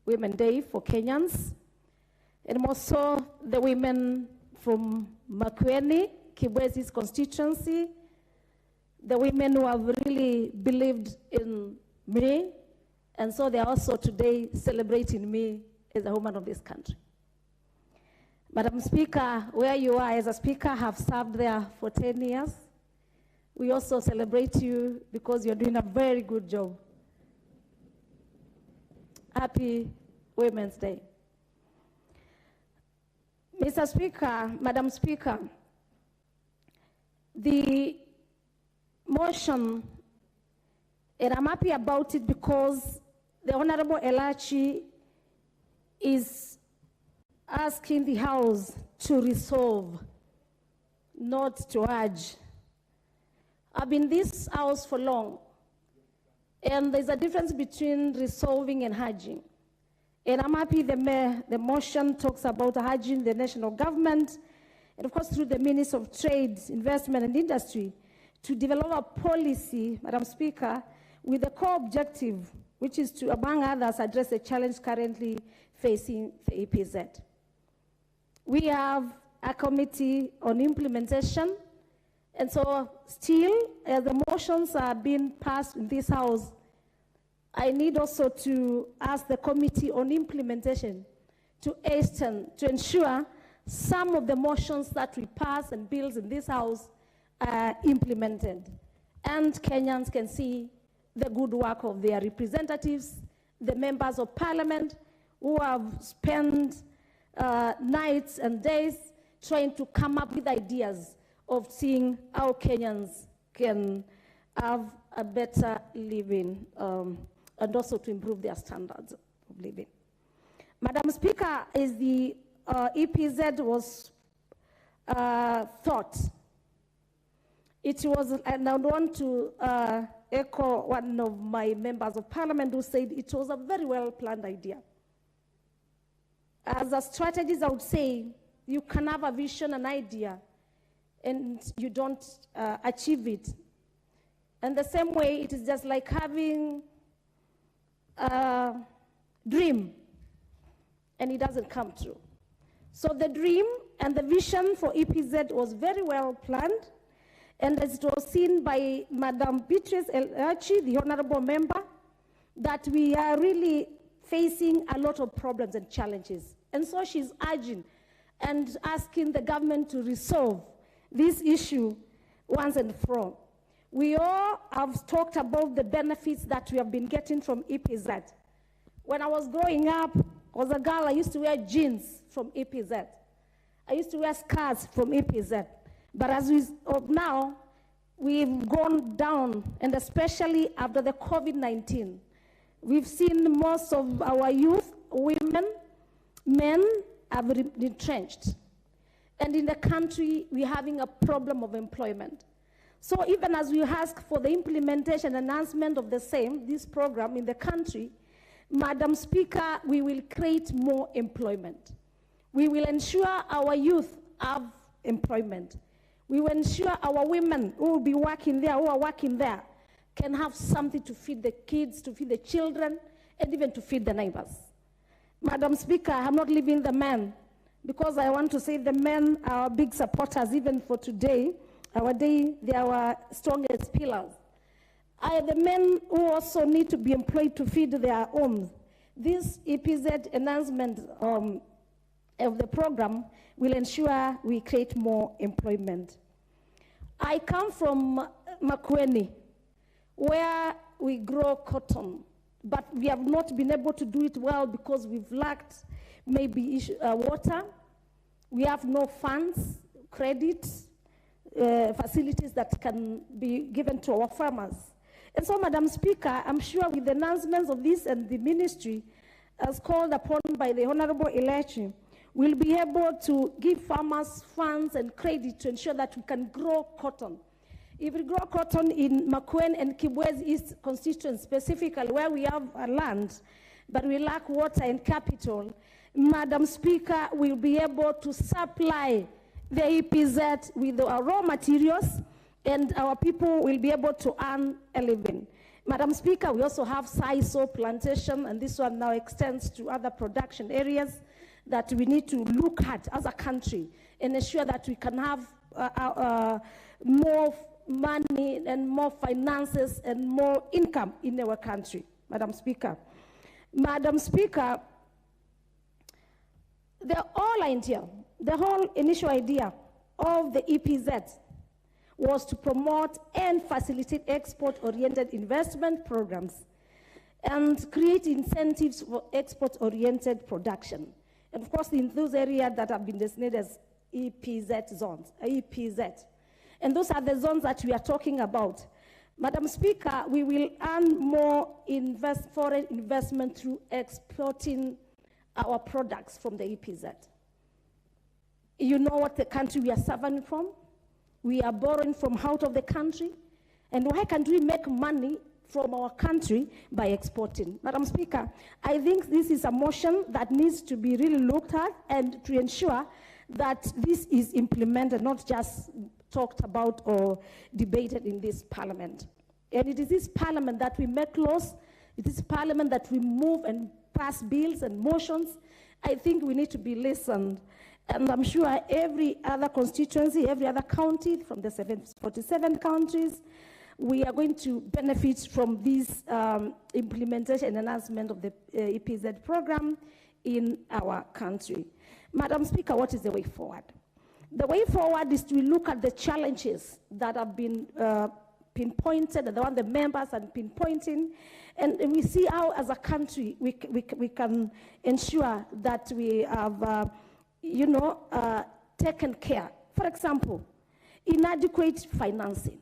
Women's Day for Kenyans. And also the women from Makueni, Kibwezi's constituency, the women who have really believed in me, and so they are also today celebrating me as a woman of this country. Madam Speaker, where you are as a speaker, have served there for 10 years. We also celebrate you because you're doing a very good job. Happy Women's Day. Mr. Speaker, Madam Speaker, the motion, and I'm happy about it because the Honorable Elachi is asking the House to resolve, not to urge. I've been in this House for long, and there's a difference between resolving and urging. And I'm happy the motion talks about urging the national government, and of course through the Minister of Trade, Investment and Industry, to develop a policy, Madam Speaker, with the core objective, which is to, among others, address the challenge currently facing the EPZ. We have a committee on implementation, and so still, as the motions are being passed in this House, I need also to ask the Committee on Implementation to hasten to ensure some of the motions that we pass and bills in this House are implemented. And Kenyans can see the good work of their representatives, the members of Parliament who have spent nights and days trying to come up with ideas of seeing how Kenyans can have a better living and also to improve their standards of living. Madam Speaker, as the EPZ was thought, it was, and I want to echo one of my members of Parliament who said it was a very well-planned idea. As a strategist, I would say you can have a vision, an idea, and you don't achieve it. And the same way, it is just like having a dream, and it doesn't come true. So the dream and the vision for EPZ was very well planned, and as it was seen by Madam Beatrice Elachi, the honorable member, that we are really facing a lot of problems and challenges. And so she's urging and asking the government to resolve this issue once and for all. We all have talked about the benefits that we have been getting from EPZ. When I was growing up, I was a girl, I used to wear jeans from EPZ. I used to wear skirts from EPZ. But as of now, we've gone down, and especially after the COVID-19, we've seen most of our youth, women, men have retrenched. And in the country, we're having a problem of employment. So even as we ask for the implementation and enhancement of the same, this program in the country, Madam Speaker, we will create more employment. We will ensure our youth have employment. We will ensure our women who will be working there, who are working there, can have something to feed the kids, to feed the children, and even to feed the neighbors. Madam Speaker, I'm not leaving the men, because I want to say the men are big supporters even for today. Our day, they are our strongest pillars. The men who also need to be employed to feed their homes. This EPZ enhancement of the program will ensure we create more employment. I come from Makueni, where we grow cotton, but we have not been able to do it well because we've lacked maybe water. We have no funds, credit, facilities that can be given to our farmers. And so, Madam Speaker, I'm sure with the announcements of this and the ministry, as called upon by the Honorable Elachi, we'll be able to give farmers funds and credit to ensure that we can grow cotton. If we grow cotton in Makueni and Kibwezi East constituents specifically, where we have land, but we lack water and capital, Madam Speaker, we'll be able to supply the EPZ with our raw materials, and our people will be able to earn a living. Madam Speaker, we also have sisal plantation, and this one now extends to other production areas that we need to look at as a country and ensure that we can have more money and more finances and more income in our country, Madam Speaker. Madam Speaker, the whole initial idea of the EPZ was to promote and facilitate export-oriented investment programs and create incentives for export-oriented production. And of course, in those areas that have been designated as EPZ zones, EPZ. And those are the zones that we are talking about. Madam Speaker, we will earn more foreign investment through exporting our products from the EPZ. You know what the country we are suffering from? We are borrowing from out of the country. And why can't we make money from our country by exporting? Madam Speaker, I think this is a motion that needs to be really looked at and to ensure that this is implemented, not just talked about or debated in this parliament. And it is this parliament that we make laws. It is parliament that we move and pass bills and motions. I think we need to be listened. And I'm sure every other constituency, every other county from the 47 counties we are going to benefit from this implementation and enhancement of the EPZ program in our country. Madam Speaker, what is the way forward? The way forward is to look at the challenges that have been pinpointed, and the one the members are pinpointing, and we see how, as a country, we can ensure that we have, taken care. For example, inadequate financing.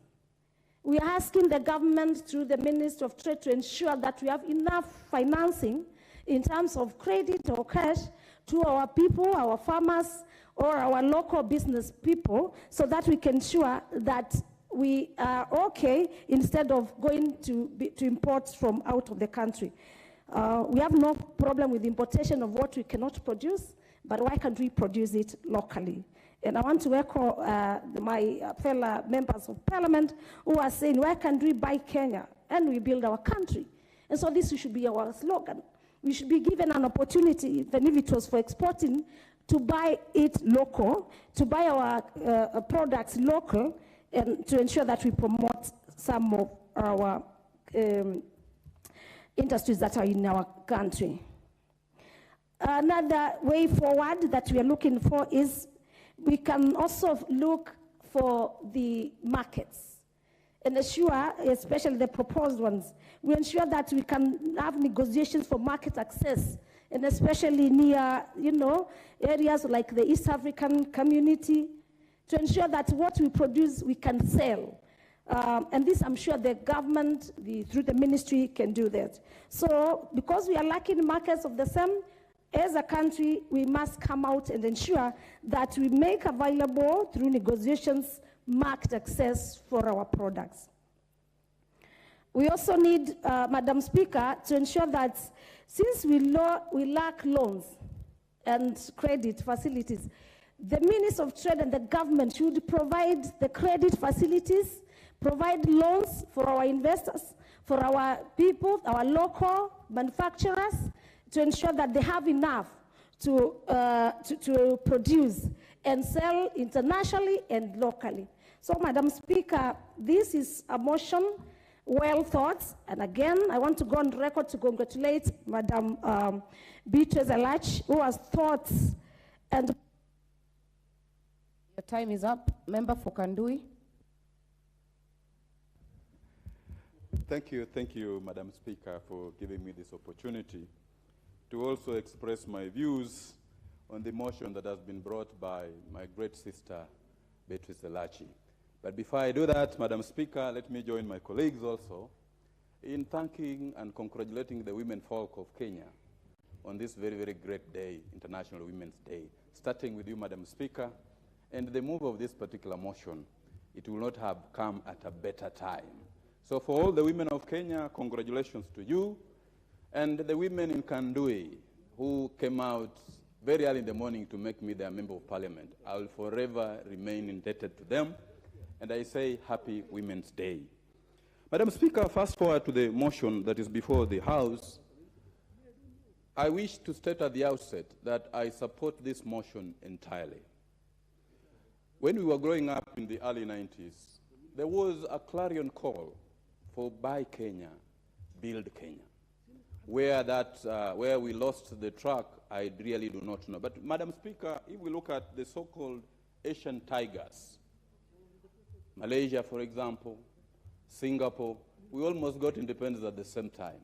We are asking the government through the Ministry of Trade to ensure that we have enough financing in terms of credit or cash to our people, our farmers, or our local business people, so that we can ensure that we are okay instead of going to import from out of the country. We have no problem with importation of what we cannot produce, but why can't we produce it locally? And I want to echo my fellow members of parliament who are saying, why can't we buy Kenya and we build our country? And so this should be our slogan. We should be given an opportunity, even if it was for exporting, to buy it local, to buy our products local, and to ensure that we promote some of our industries that are in our country. Another way forward that we are looking for is we can also look for the markets and ensure, especially the proposed ones, we ensure that we can have negotiations for market access, and especially near, areas like the East African community, to ensure that what we produce, we can sell. And this, I'm sure the government, through the ministry, can do that. So, because we are lacking markets of the same, as a country, we must come out and ensure that we make available, through negotiations, market access for our products. We also need, Madam Speaker, to ensure that since we lack loans and credit facilities, the Ministry of Trade and the government should provide the credit facilities, provide loans for our investors, for our people, our local manufacturers, to ensure that they have enough to produce and sell internationally and locally. So, Madam Speaker, this is a motion well thought, and again, I want to go on record to congratulate Madam Beatrice Elach, who has thought and... Your time is up. Member for Kandui. Thank you, Madam Speaker, for giving me this opportunity to also express my views on the motion that has been brought by my great sister, Beatrice Elachi. But before I do that, Madam Speaker, let me join my colleagues also in thanking and congratulating the women folk of Kenya on this very, very great day, International Women's Day, starting with you, Madam Speaker. And the move of this particular motion, it will not have come at a better time. So for all the women of Kenya, congratulations to you. And the women in Kandui who came out very early in the morning to make me their member of parliament, I will forever remain indebted to them. And I say Happy Women's Day. Madam Speaker, fast forward to the motion that is before the House. I wish to state at the outset that I support this motion entirely. When we were growing up in the early 90s, there was a clarion call for Buy Kenya, Build Kenya. Where we lost the track, I really do not know. But Madam Speaker, if we look at the so-called Asian tigers, Malaysia, for example, Singapore, we almost got independence at the same time.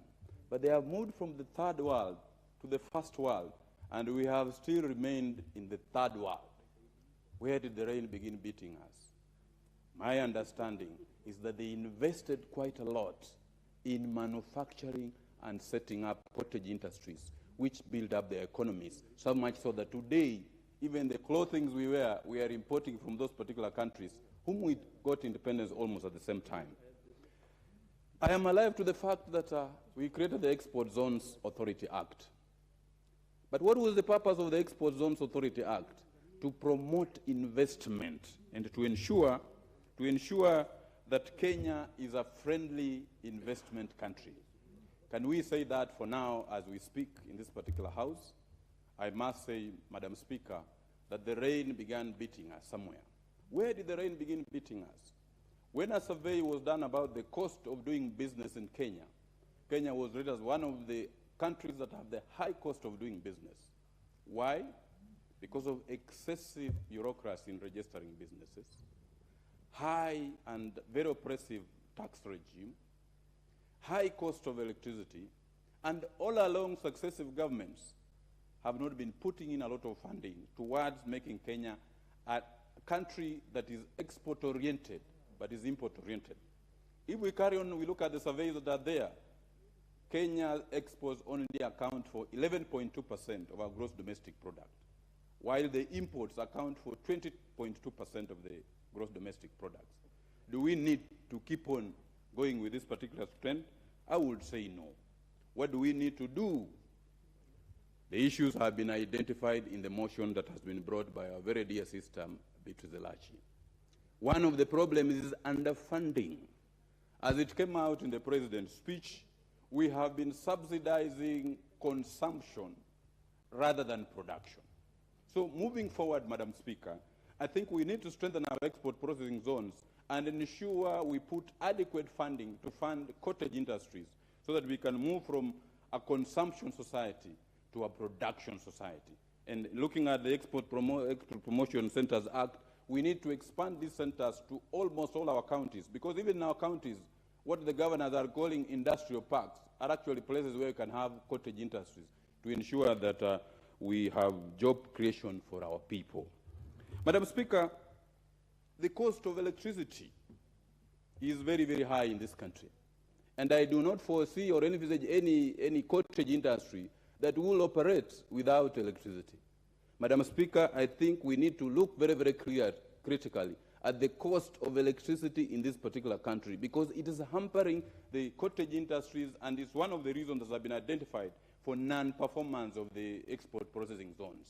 But they have moved from the third world to the first world, and we have still remained in the third world. Where did the rain begin beating us? My understanding is that they invested quite a lot in manufacturing and setting up cottage industries, which build up their economies, so much so that today, even the clothing we wear, we are importing from those particular countries, whom we got independence almost at the same time. I am alive to the fact that we created the Export Zones Authority Act. But what was the purpose of the Export Zones Authority Act? To promote investment and to ensure that Kenya is a friendly investment country. Can we say that for now as we speak in this particular House? I must say, Madam Speaker, that the rain began beating us somewhere. Where did the rain begin beating us? When a survey was done about the cost of doing business in Kenya, Kenya was rated as one of the countries that have the high cost of doing business. Why? Because of excessive bureaucracy in registering businesses, high and very oppressive tax regime, high cost of electricity, and all along successive governments have not been putting in a lot of funding towards making Kenya a country that is export-oriented, but is import-oriented. If we carry on, we look at the surveys that are there, Kenya's exports only account for 11.2% of our gross domestic product, while the imports account for 20.2% of the gross domestic products. Do we need to keep on going with this particular trend? I would say no. What do we need to do? The issues have been identified in the motion that has been brought by our very dear sister, Beatrice Elachi. One of the problems is underfunding. As it came out in the president's speech, we have been subsidizing consumption rather than production. So moving forward, Madam Speaker, I think we need to strengthen our export processing zones and ensure we put adequate funding to fund cottage industries so that we can move from a consumption society to a production society. And looking at the Export Promotion Centers Act, we need to expand these centers to almost all our counties, because even in our counties, what the governors are calling industrial parks are actually places where we can have cottage industries to ensure that we have job creation for our people. Madam Speaker, the cost of electricity is very, very high in this country. And I do not foresee or envisage any cottage industry that will operate without electricity. Madam Speaker, I think we need to look very, very critically at the cost of electricity in this particular country, because it is hampering the cottage industries, and it's one of the reasons that have been identified for non-performance of the export processing zones.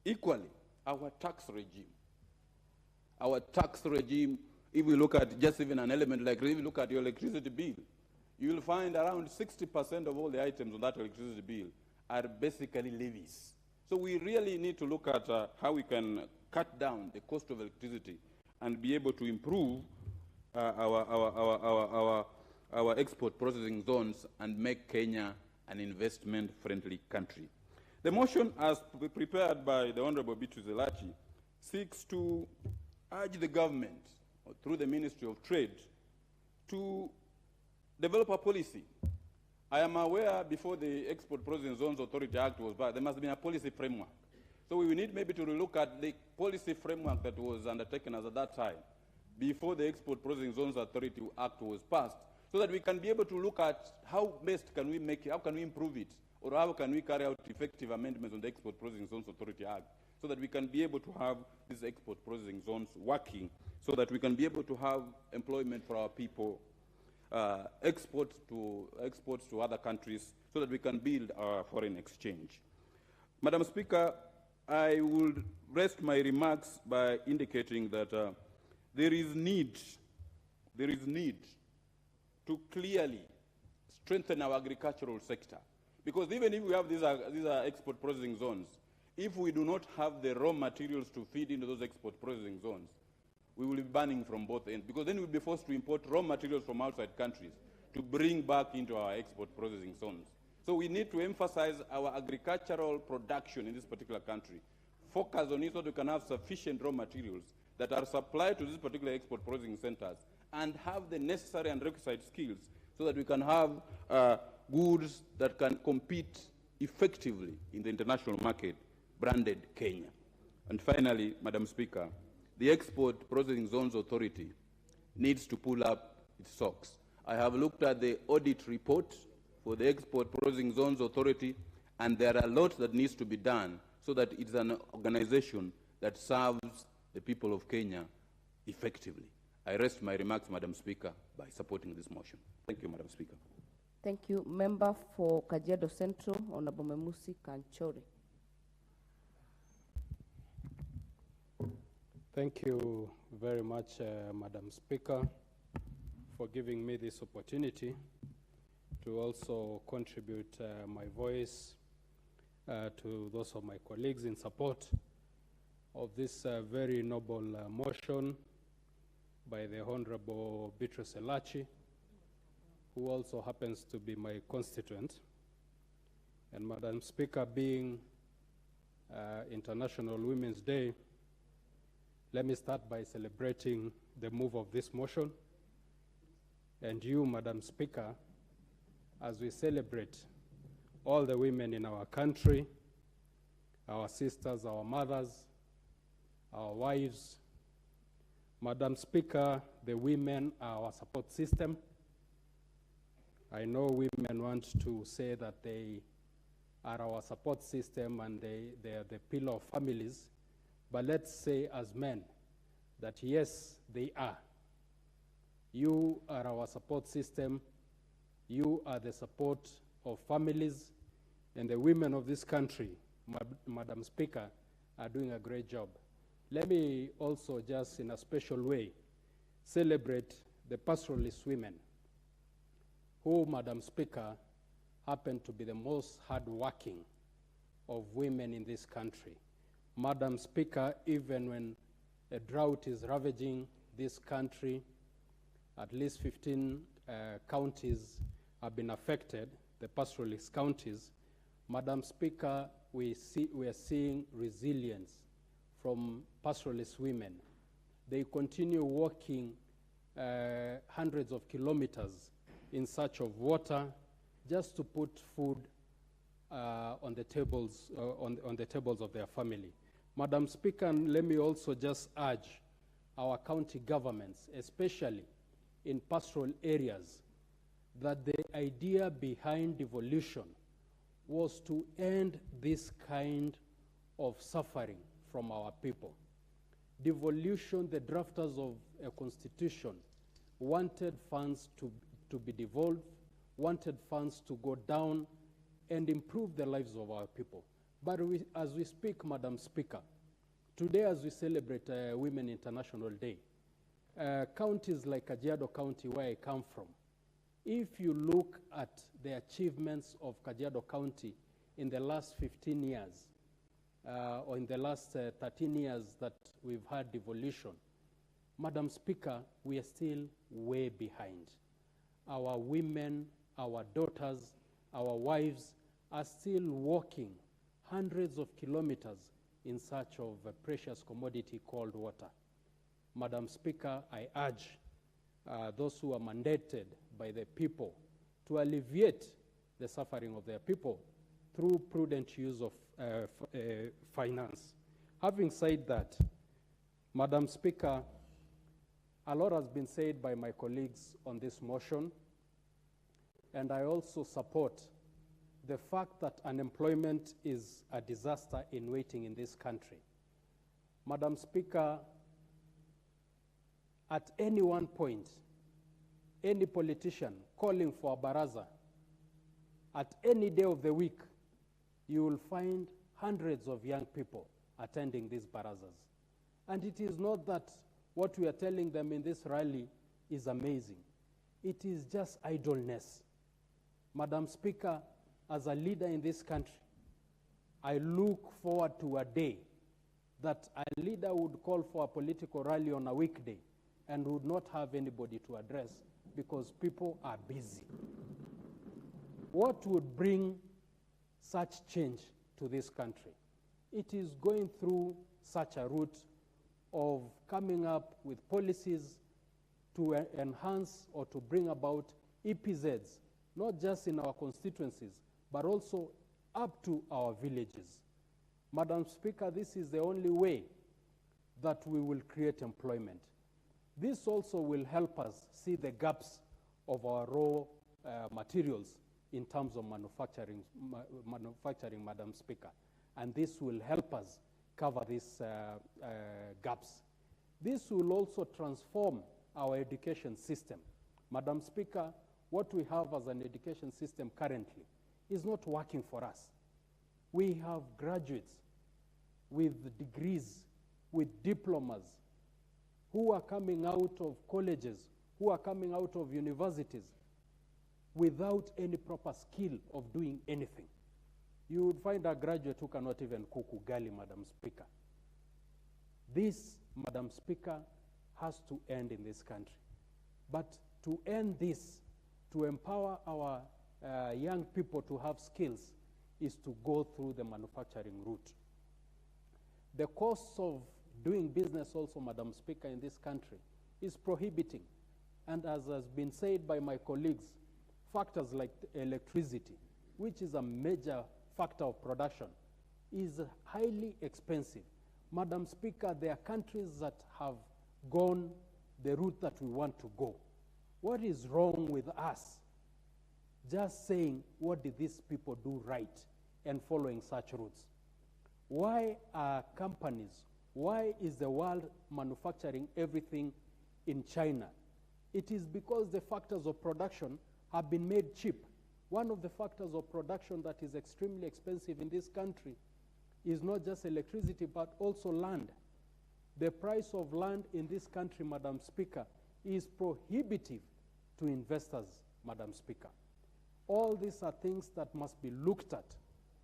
Equally, our tax regime. Our tax regime, if we look at just even an element like, if you look at your electricity bill, you will find around 60% of all the items on that electricity bill are basically levies. So we really need to look at how we can cut down the cost of electricity and be able to improve our export processing zones and make Kenya an investment-friendly country. The motion, as prepared by the Honorable Beatrice Elachi, seeks to urge the government, through the Ministry of Trade, to develop a policy. I am aware before the Export Processing Zones Authority Act was passed, there must have been a policy framework. So we need maybe to relook at the policy framework that was undertaken as at that time, before the Export Processing Zones Authority Act was passed, so that we can be able to look at how best can we make it, how can we improve it, or how can we carry out effective amendments on the Export Processing Zones Authority Act, so that we can be able to have these export processing zones working, so that we can be able to have employment for our people, exports to other countries, so that we can build our foreign exchange. Madam Speaker, I would rest my remarks by indicating that there is need to clearly strengthen our agricultural sector. Because even if we have these are export processing zones, if we do not have the raw materials to feed into those export processing zones, we will be banning from both ends, because then we'll be forced to import raw materials from outside countries to bring back into our export processing zones. So we need to emphasize our agricultural production in this particular country, focus on it so that we can have sufficient raw materials that are supplied to these particular export processing centers, and have the necessary and requisite skills so that we can have goods that can compete effectively in the international market, branded Kenya. And finally, Madam Speaker, the Export Processing Zones Authority needs to pull up its socks. I have looked at the audit report for the Export Processing Zones Authority, and there are a lot that needs to be done so that it's an organization that serves the people of Kenya effectively. I rest my remarks, Madam Speaker, by supporting this motion. Thank you, Madam Speaker. Thank you. Member for Kajiado Central, Honorable Memusi Kanchori. Thank you very much, Madam Speaker, for giving me this opportunity to also contribute my voice to those of my colleagues in support of this very noble motion by the Honorable Beatrice Elachi, who also happens to be my constituent. And Madam Speaker, being International Women's Day, let me start by celebrating the move of this motion. And you, Madam Speaker, as we celebrate all the women in our country, our sisters, our mothers, our wives. Madam Speaker, the women are our support system. I know women want to say that they are our support system and they are the pillar of families, but let's say as men that yes, they are. You are our support system. You are the support of families, and the women of this country, Madam Speaker, are doing a great job. Let me also just in a special way celebrate the pastoralist women who, Madam Speaker, happen to be the most hardworking of women in this country. Madam Speaker, even when a drought is ravaging this country, at least 15 counties have been affected, the pastoralist counties. Madam Speaker, we are seeing resilience from pastoralist women. They continue walking hundreds of kilometers in search of water just to put food on the tables of their family. Madam Speaker, let me also just urge our county governments, especially in pastoral areas, that the idea behind devolution was to end this kind of suffering from our people. Devolution, the drafters of a constitution wanted funds to be devolved, wanted funds to go down and improve the lives of our people. But as we speak, Madam Speaker, today as we celebrate Women International Day, counties like Kajiado County, where I come from, if you look at the achievements of Kajiado County in the last 15 years, or in the last 13 years that we've had devolution, Madam Speaker, we are still way behind. Our women, our daughters, our wives are still walking hundreds of kilometers in search of a precious commodity called water. Madam Speaker, I urge those who are mandated by the people to alleviate the suffering of their people through prudent use of finance. Having said that, Madam Speaker, a lot has been said by my colleagues on this motion, and I also support the fact that unemployment is a disaster in waiting in this country. Madam Speaker, at any one point, any politician calling for a baraza, at any day of the week, you will find hundreds of young people attending these barazas. And it is not that what we are telling them in this rally is amazing. It is just idleness. Madam Speaker, as a leader in this country, I look forward to a day that a leader would call for a political rally on a weekday and would not have anybody to address because people are busy. What would bring such change to this country? It is going through such a route of coming up with policies to enhance or to bring about EPZs, not just in our constituencies, but also up to our villages. Madam Speaker, this is the only way that we will create employment. This also will help us see the gaps of our raw materials in terms of manufacturing, Madam Speaker. And this will help us cover these gaps. This will also transform our education system. Madam Speaker, what we have as an education system currently is not working for us. We have graduates with degrees, with diplomas, who are coming out of colleges, who are coming out of universities without any proper skill of doing anything. You would find a graduate who cannot even cook ugali, Madam Speaker. This, Madam Speaker, has to end in this country. But to end this, to empower our young people to have skills, is to go through the manufacturing route. The cost of doing business also, Madam Speaker, in this country is prohibiting. And as has been said by my colleagues, factors like electricity, which is a major factor of production, is highly expensive. Madam Speaker, there are countries that have gone the route that we want to go. What is wrong with us just saying, what did these people do right, and following such routes? Why are companies, why is the world manufacturing everything in China? It is because the factors of production have been made cheap. One of the factors of production that is extremely expensive in this country is not just electricity, but also land. The price of land in this country, Madam Speaker, is prohibitive to investors, Madam Speaker. All these are things that must be looked at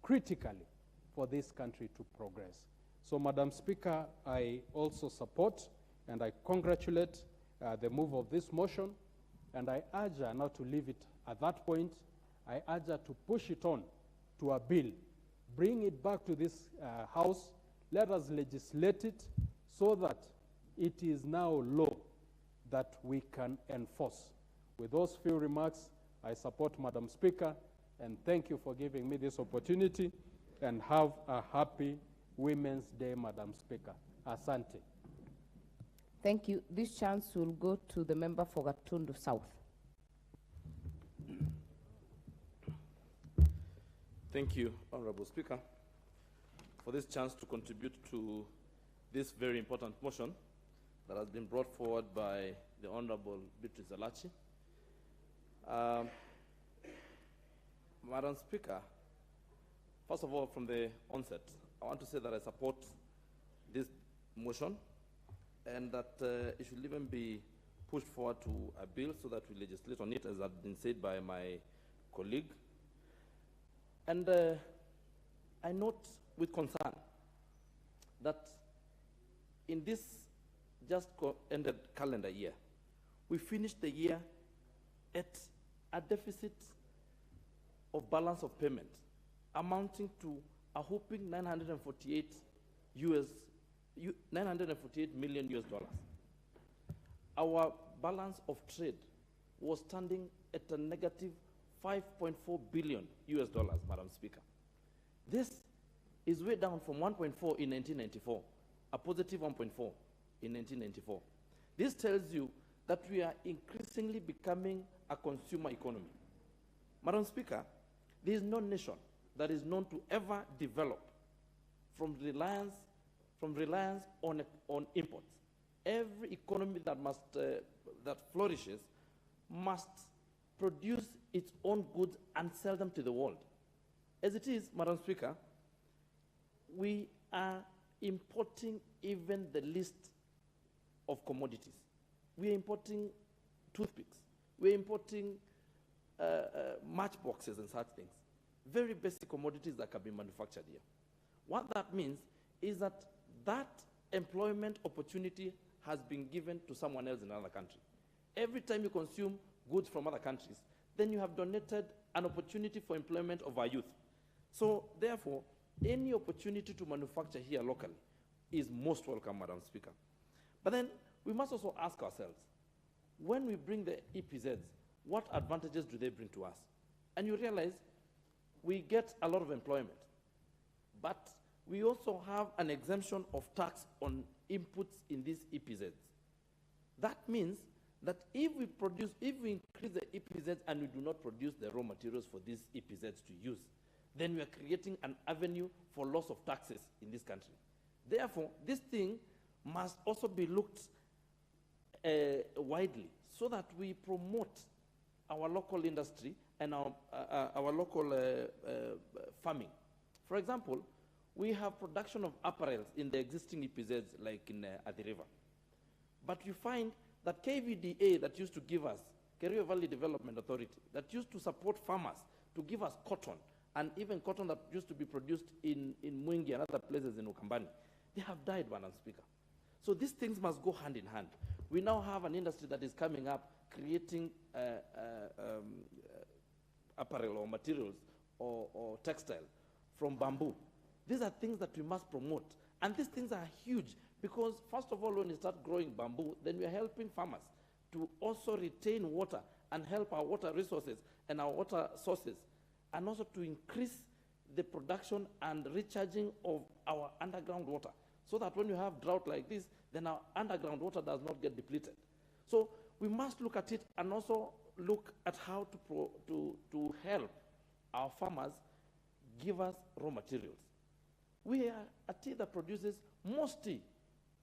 critically for this country to progress. So, Madam Speaker, I also support and I congratulate the move of this motion, and I urge her not to leave it at that point. I urge her to push it on to a bill, bring it back to this House, let us legislate it so that it is now law that we can enforce. With those few remarks, I support Madam Speaker, and thank you for giving me this opportunity, and have a happy Women's Day, Madam Speaker. Asante. Thank you. This chance will go to the member for Gatundu South. Thank you, Honorable Speaker, for this chance to contribute to this very important motion that has been brought forward by the Honorable Beatrice Alachi. Madam Speaker, first of all, from the onset, I want to say that I support this motion, and that it should even be pushed forward to a bill so that we legislate on it, as has been said by my colleague. And I note with concern that in this just ended calendar year, we finished the year at a deficit of balance of payment amounting to a whopping 948 million US dollars. Our balance of trade was standing at a negative 5.4 billion US dollars, Madam Speaker. This is way down from 1.4 in 1994, a positive 1.4 in 1994. This tells you that we are increasingly becoming a consumer economy. Madam Speaker, there is no nation that is known to ever develop from reliance on imports. Every economy that flourishes must produce its own goods and sell them to the world. As it is, Madam Speaker, we are importing even the least of commodities. We are importing toothpicks. We are importing matchboxes and such things. Very basic commodities that can be manufactured here. What that means is that that employment opportunity has been given to someone else in another country. Every time you consume goods from other countries, then you have donated an opportunity for employment of our youth. So therefore, any opportunity to manufacture here locally is most welcome, Madam Speaker. But then we must also ask ourselves, when we bring the EPZs, what advantages do they bring to us? And you realize we get a lot of employment, but we also have an exemption of tax on inputs in these EPZs. That means that if we increase the EPZs and we do not produce the raw materials for these EPZs to use, then we are creating an avenue for loss of taxes in this country. Therefore, this thing must also be looked widely so that we promote our local industry and our local farming. For example, we have production of apparels in the existing EPZs like at the river. But you find that KVDA that used to give us, Kerio Valley Development Authority, that used to support farmers to give us cotton, and even cotton that used to be produced in Mwingi and other places in Ukambani, they have died, Madam Speaker. So these things must go hand in hand. We now have an industry that is coming up, creating apparel or materials or textile from bamboo. These are things that we must promote. And these things are huge because, first of all, when you start growing bamboo, then we are helping farmers to also retain water and help our water resources and our water sources, and also to increase the production and recharging of our underground water, so that when you have drought like this, then our underground water does not get depleted. So we must look at it and also look at how to help our farmers give us raw materials. We are a tea that produces most tea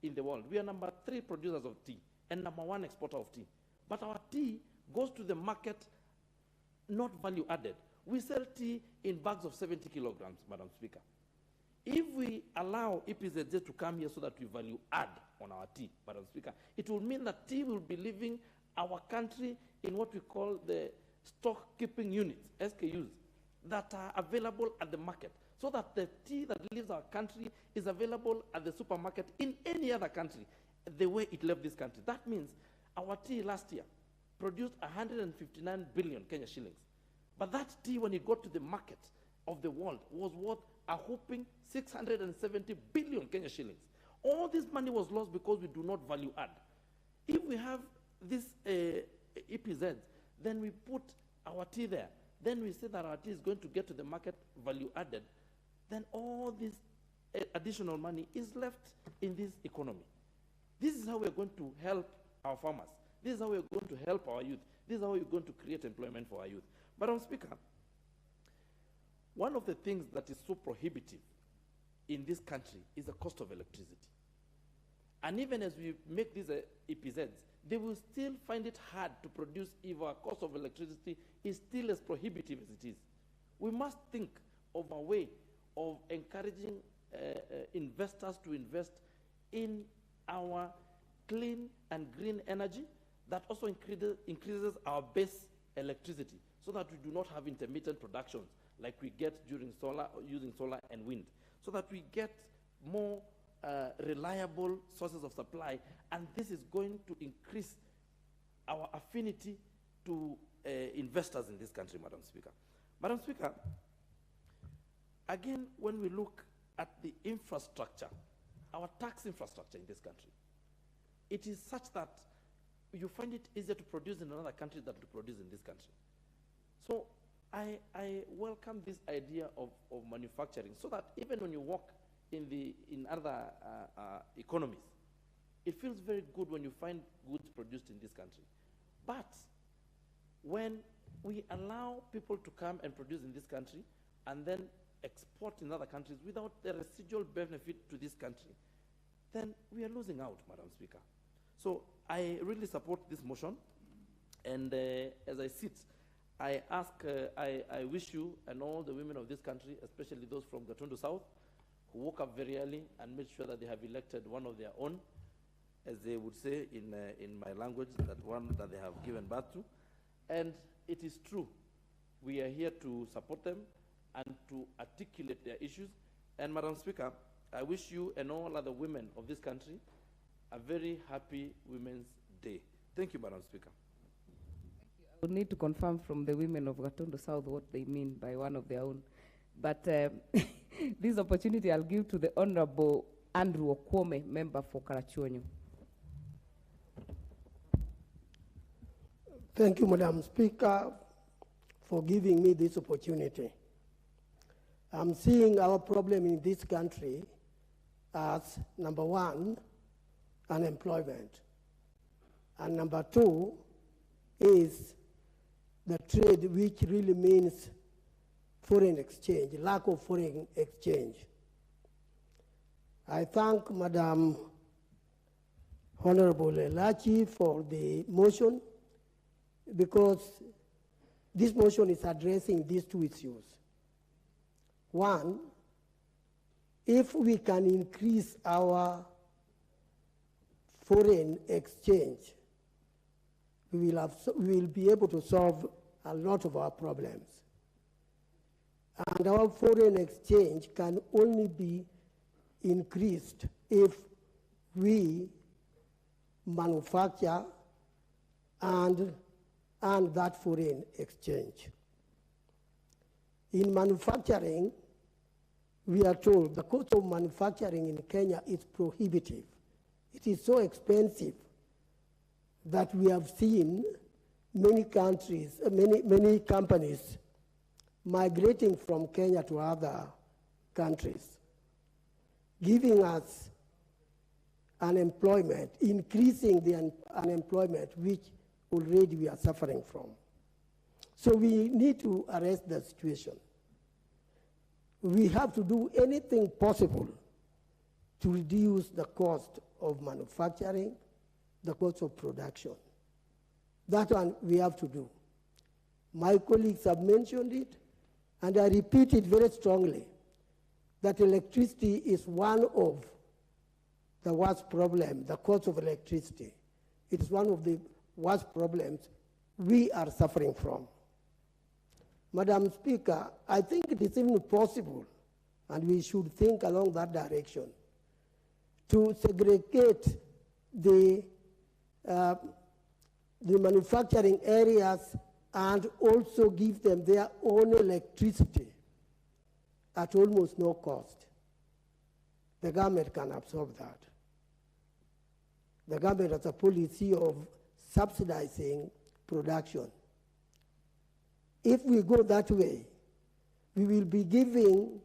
in the world. We are number 3 producers of tea and number 1 exporter of tea. But our tea goes to the market not value added. We sell tea in bags of 70 kilograms, Madam Speaker. If we allow EPZZ to come here so that we value add on our tea, Madam Speaker, it will mean that tea will be leaving our country in what we call the stock keeping units, SKUs, that are available at the market, so that the tea that leaves our country is available at the supermarket in any other country, the way it left this country. That means our tea last year produced 159 billion Kenya shillings. But that tea, when it got to the market of the world, was worth a whopping 670 billion Kenya shillings. All this money was lost because we do not value add. If we have this EPZ, then we put our tea there. Then we say that our tea is going to get to the market value added. Then all this additional money is left in this economy. This is how we're going to help our farmers. This is how we're going to help our youth. This is how we're going to create employment for our youth. Madam Speaker, one of the things that is so prohibitive in this country is the cost of electricity. And even as we make these EPZs, they will still find it hard to produce if our cost of electricity is still as prohibitive as it is. We must think of a way of encouraging investors to invest in our clean and green energy that also increases our base electricity, so that we do not have intermittent productions like we get during solar, using solar and wind, so that we get more reliable sources of supply, and this is going to increase our affinity to investors in this country, Madam Speaker. Madam Speaker, again, when we look at the infrastructure, our tax infrastructure in this country, it is such that you find it easier to produce in another country than to produce in this country. So I welcome this idea of manufacturing, so that even when you walk in other economies, it feels very good when you find goods produced in this country. But when we allow people to come and produce in this country and then export in other countries without the residual benefit to this country, then we are losing out, Madam Speaker. So I really support this motion, and as I sit, I ask, I wish you and all the women of this country, especially those from Gatundu South, who woke up very early and made sure that they have elected one of their own, as they would say in my language, that one that they have given birth to. And it is true, we are here to support them and to articulate their issues. And Madam Speaker, I wish you and all other women of this country a very happy Women's Day. Thank you, Madam Speaker. I would need to confirm from the women of Gatundu South what they mean by one of their own. But this opportunity I'll give to the Honorable Andrew Okwome, member for Karachuonyo. Thank you, Madam Speaker, for giving me this opportunity. I'm seeing our problem in this country as, number 1, unemployment. And number 2 is the trade, which really means foreign exchange, lack of foreign exchange. I thank Madam Honorable Elachi for the motion, because this motion is addressing these 2 issues. 1, if we can increase our foreign exchange, we will be able to solve a lot of our problems. And our foreign exchange can only be increased if we manufacture, and that foreign exchange. In manufacturing, we are told the cost of manufacturing in Kenya is prohibitive. It is so expensive that we have seen many countries, many companies migrating from Kenya to other countries, giving us unemployment, increasing the unemployment which already we are suffering from. So we need to arrest the situation. We have to do anything possible to reduce the cost of manufacturing, the cost of production. That one we have to do. My colleagues have mentioned it, and I repeat it very strongly, that electricity is one of the worst problems, the cost of electricity. It is one of the worst problems we are suffering from. Madam Speaker, I think it is even possible, and we should think along that direction, to segregate the manufacturing areas and also give them their own electricity at almost no cost. The government can absorb that. The government has a policy of subsidizing production. If we go that way, we will be giving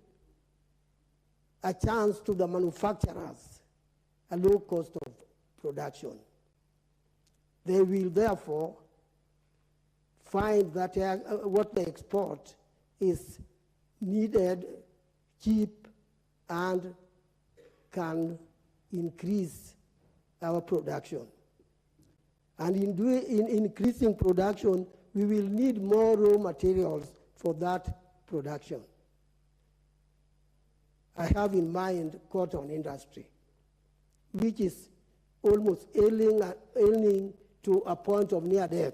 a chance to the manufacturers, a low cost of production. They will therefore find that what they export is needed, cheap, and can increase our production. And in increasing production, we will need more raw materials for that production. I have in mind cotton industry, which is almost ailing to a point of near death.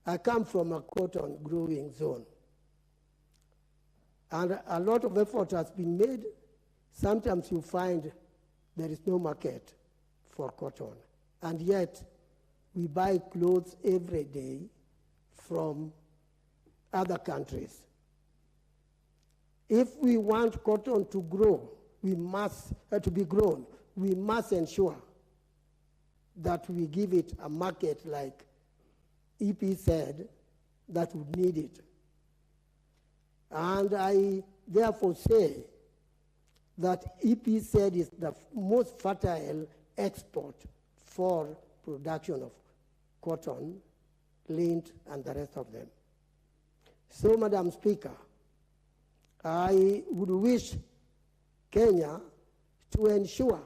I come from a cotton growing zone. And a lot of effort has been made. Sometimes you find there is no market for cotton. And yet, we buy clothes every day from other countries. If we want cotton to grow, we must ensure that we give it a market like EP said that would need it. And I therefore say that EP said is the most fertile export for production of cotton, lint, and the rest of them. So, Madam Speaker, I would wish Kenya to ensure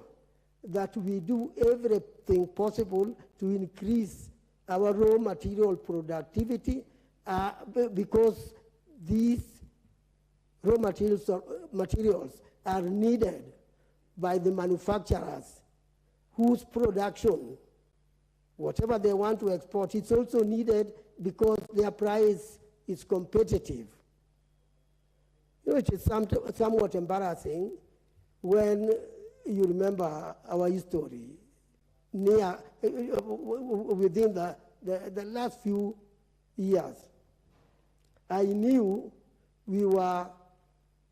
that we do everything possible to increase our raw material productivity because these raw materials are needed by the manufacturers whose production, whatever they want to export, it's also needed because their price is competitive. You know, it is somewhat embarrassing when you remember our history within the last few years. I knew we were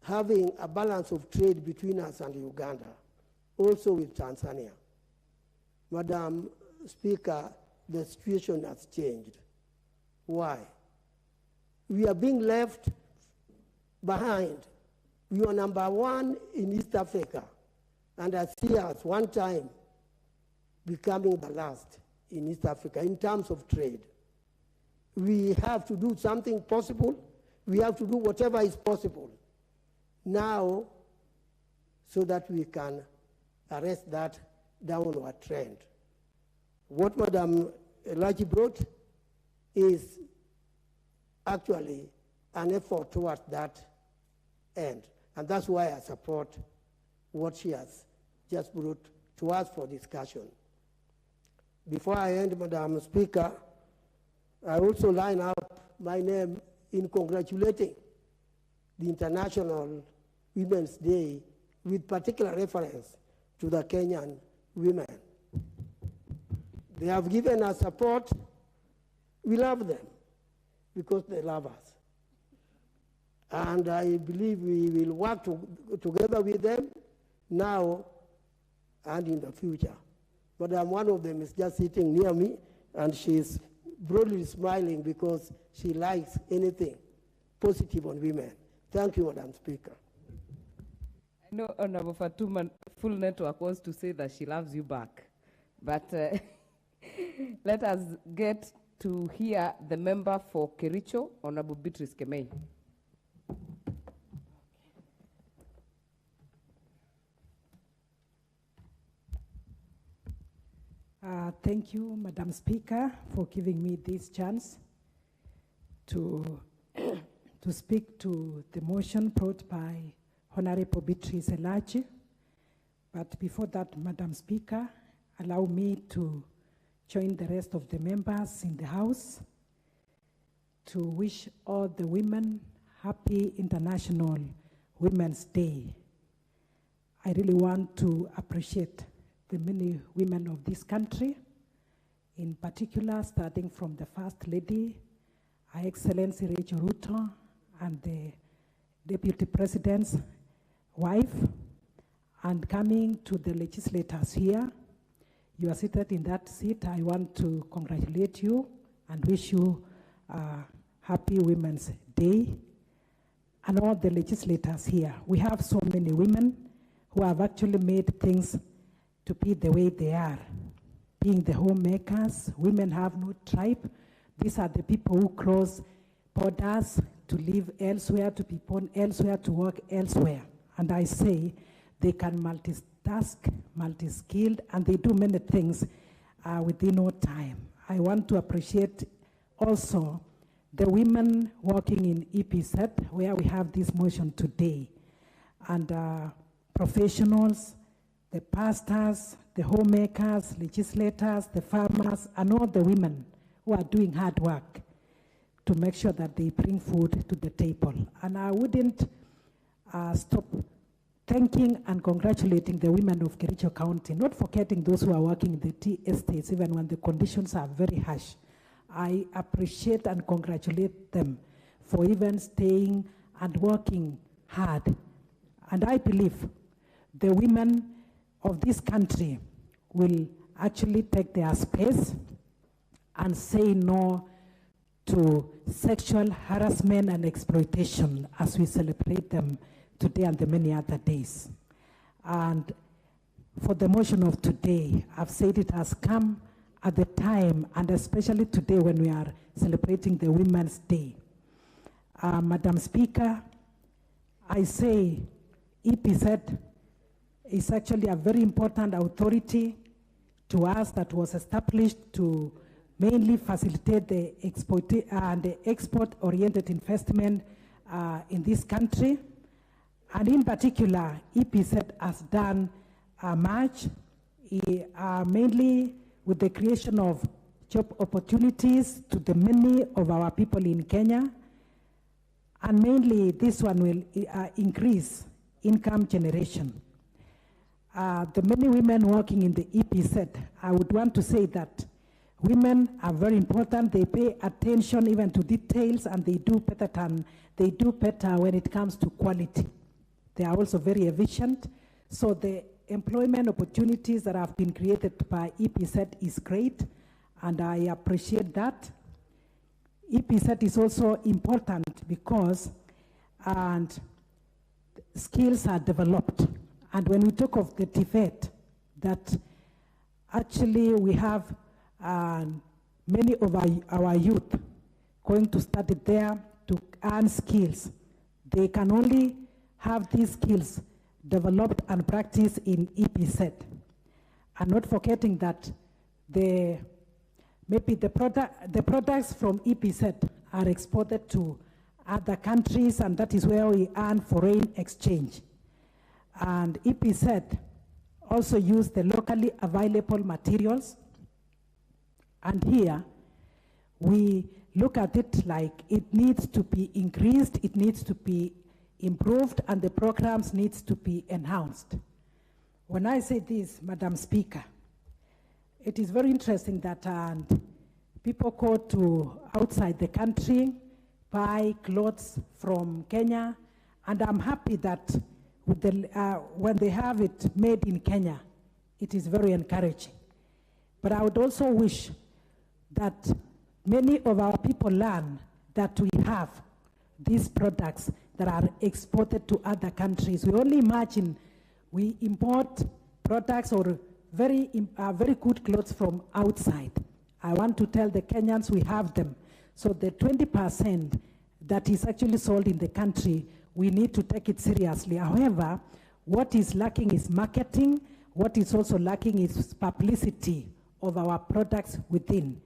having a balance of trade between us and Uganda, also with Tanzania. Madam Speaker, the situation has changed. Why? We are being left behind. We were number one in East Africa, and I see us one time becoming the last in East Africa in terms of trade. We have to do something possible. We have to do whatever is possible now so that we can arrest that downward trend. What Madam Elachi brought is actually an effort towards that end. And that's why I support what she has just brought to us for discussion. Before I end, Madam Speaker, I also line up my name in congratulating the International Women's Day with particular reference to the Kenyan women. They have given us support. We love them because they love us. And I believe we will work together with them now and in the future. But one of them is just sitting near me, and she's broadly smiling because she likes anything positive on women. Thank you, Madam Speaker. I know Honorable Fatuma Full Network wants to say that she loves you back, but let us get to hear the member for Kericho, Honorable Beatrice Kemei. Thank you, Madam Speaker, for giving me this chance to speak to the motion brought by Honorable Beatrice Elachi. But before that, Madam Speaker, allow me to join the rest of the members in the House to wish all the women happy International Women's Day. I really want to appreciate the many women of this country, in particular starting from the First Lady, Her Excellency Rachel Ruto, and the Deputy President's wife, and coming to the legislators here. You are seated in that seat. I want to congratulate you and wish you a happy Women's Day. And all the legislators here. We have so many women who have actually made things to be the way they are. Being the homemakers, women have no tribe. These are the people who cross borders to live elsewhere, to be born elsewhere, to work elsewhere. And I say they can multitask, multi-skilled, and they do many things within no time. I want to appreciate also the women working in EPZ, where we have this motion today, and professionals, the pastors, the homemakers, legislators, the farmers, and all the women who are doing hard work to make sure that they bring food to the table. And I wouldn't stop thanking and congratulating the women of Kericho County, not forgetting those who are working in the tea estates, even when the conditions are very harsh. I appreciate and congratulate them for even staying and working hard. And I believe the women of this country will actually take their space and say no to sexual harassment and exploitation as we celebrate them today and the many other days. And for the motion of today, I've said it has come at the time, and especially today when we are celebrating the Women's Day. Madam Speaker, I say EPZ is actually a very important authority to us that was established to mainly facilitate the export-oriented investment in this country. And in particular, EPZ has done much, mainly with the creation of job opportunities to the many of our people in Kenya. And mainly, this one will increase income generation. The many women working in the EPZ, I would want to say that women are very important. They pay attention even to details, and they do better when it comes to quality. They are also very efficient. So the employment opportunities that have been created by EPZ is great, and I appreciate that. EPZ is also important because skills are developed. And when we talk of the TVET, that actually we have many of our youth going to study there to earn skills. They can only have these skills developed and practiced in EPZ. And not forgetting that maybe the products from EPZ are exported to other countries, and that is where we earn foreign exchange. And EPZ also use the locally available materials. And here, we look at it like it needs to be increased, it needs to be improved, and the programs needs to be enhanced. When I say this, Madam Speaker, it is very interesting that people go to outside the country, buy clothes from Kenya, and I'm happy that with when they have it made in Kenya, it is very encouraging. But I would also wish that many of our people learn that we have these products that are exported to other countries. We only imagine we import products or very good clothes from outside. I want to tell the Kenyans we have them. So the 20% that is actually sold in the country, we need to take it seriously. However, what is lacking is marketing. What is also lacking is publicity of our products within.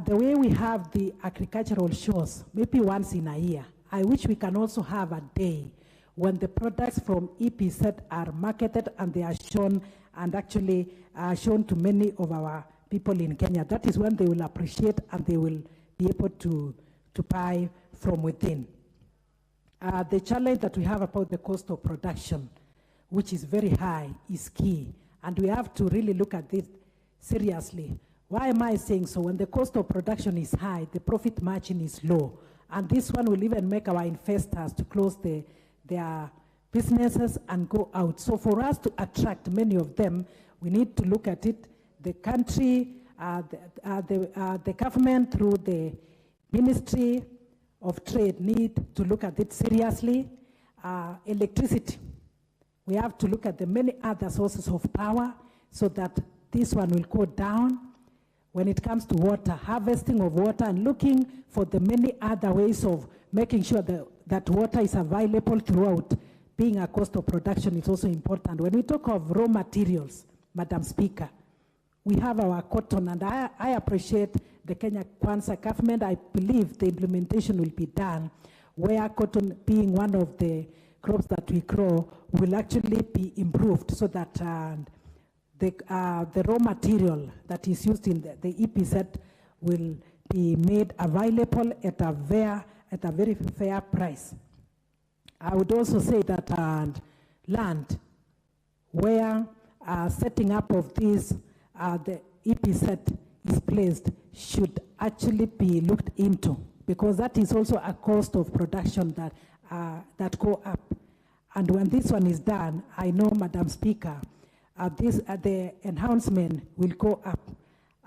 The way we have the agricultural shows, maybe once in a year, I wish we can also have a day when the products from EPZ are marketed and they are shown and actually shown to many of our people in Kenya. That is when they will appreciate and they will be able to buy from within. The challenge that we have about the cost of production, which is very high, is key. And we have to really look at this seriously. Why am I saying so? When the cost of production is high, the profit margin is low. And this one will even make our investors to close their businesses and go out. So for us to attract many of them, we need to look at it. The country, the government through the Ministry of Trade need to look at it seriously. Electricity. We have to look at the many other sources of power so that this one will go down. When it comes to water, harvesting of water and looking for the many other ways of making sure that water is available throughout, being a cost of production is also important. When we talk of raw materials, Madam Speaker, we have our cotton, and I appreciate the Kenya Kwanza government. I believe the implementation will be done where cotton, being one of the crops that we grow, will actually be improved so that the raw material that is used in the EPZ will be made available at a very fair price. I would also say that land where setting up of this, the EPZ is placed should actually be looked into, because that is also a cost of production that go up. And when this one is done, I know, Madam Speaker, the enhancement will go up.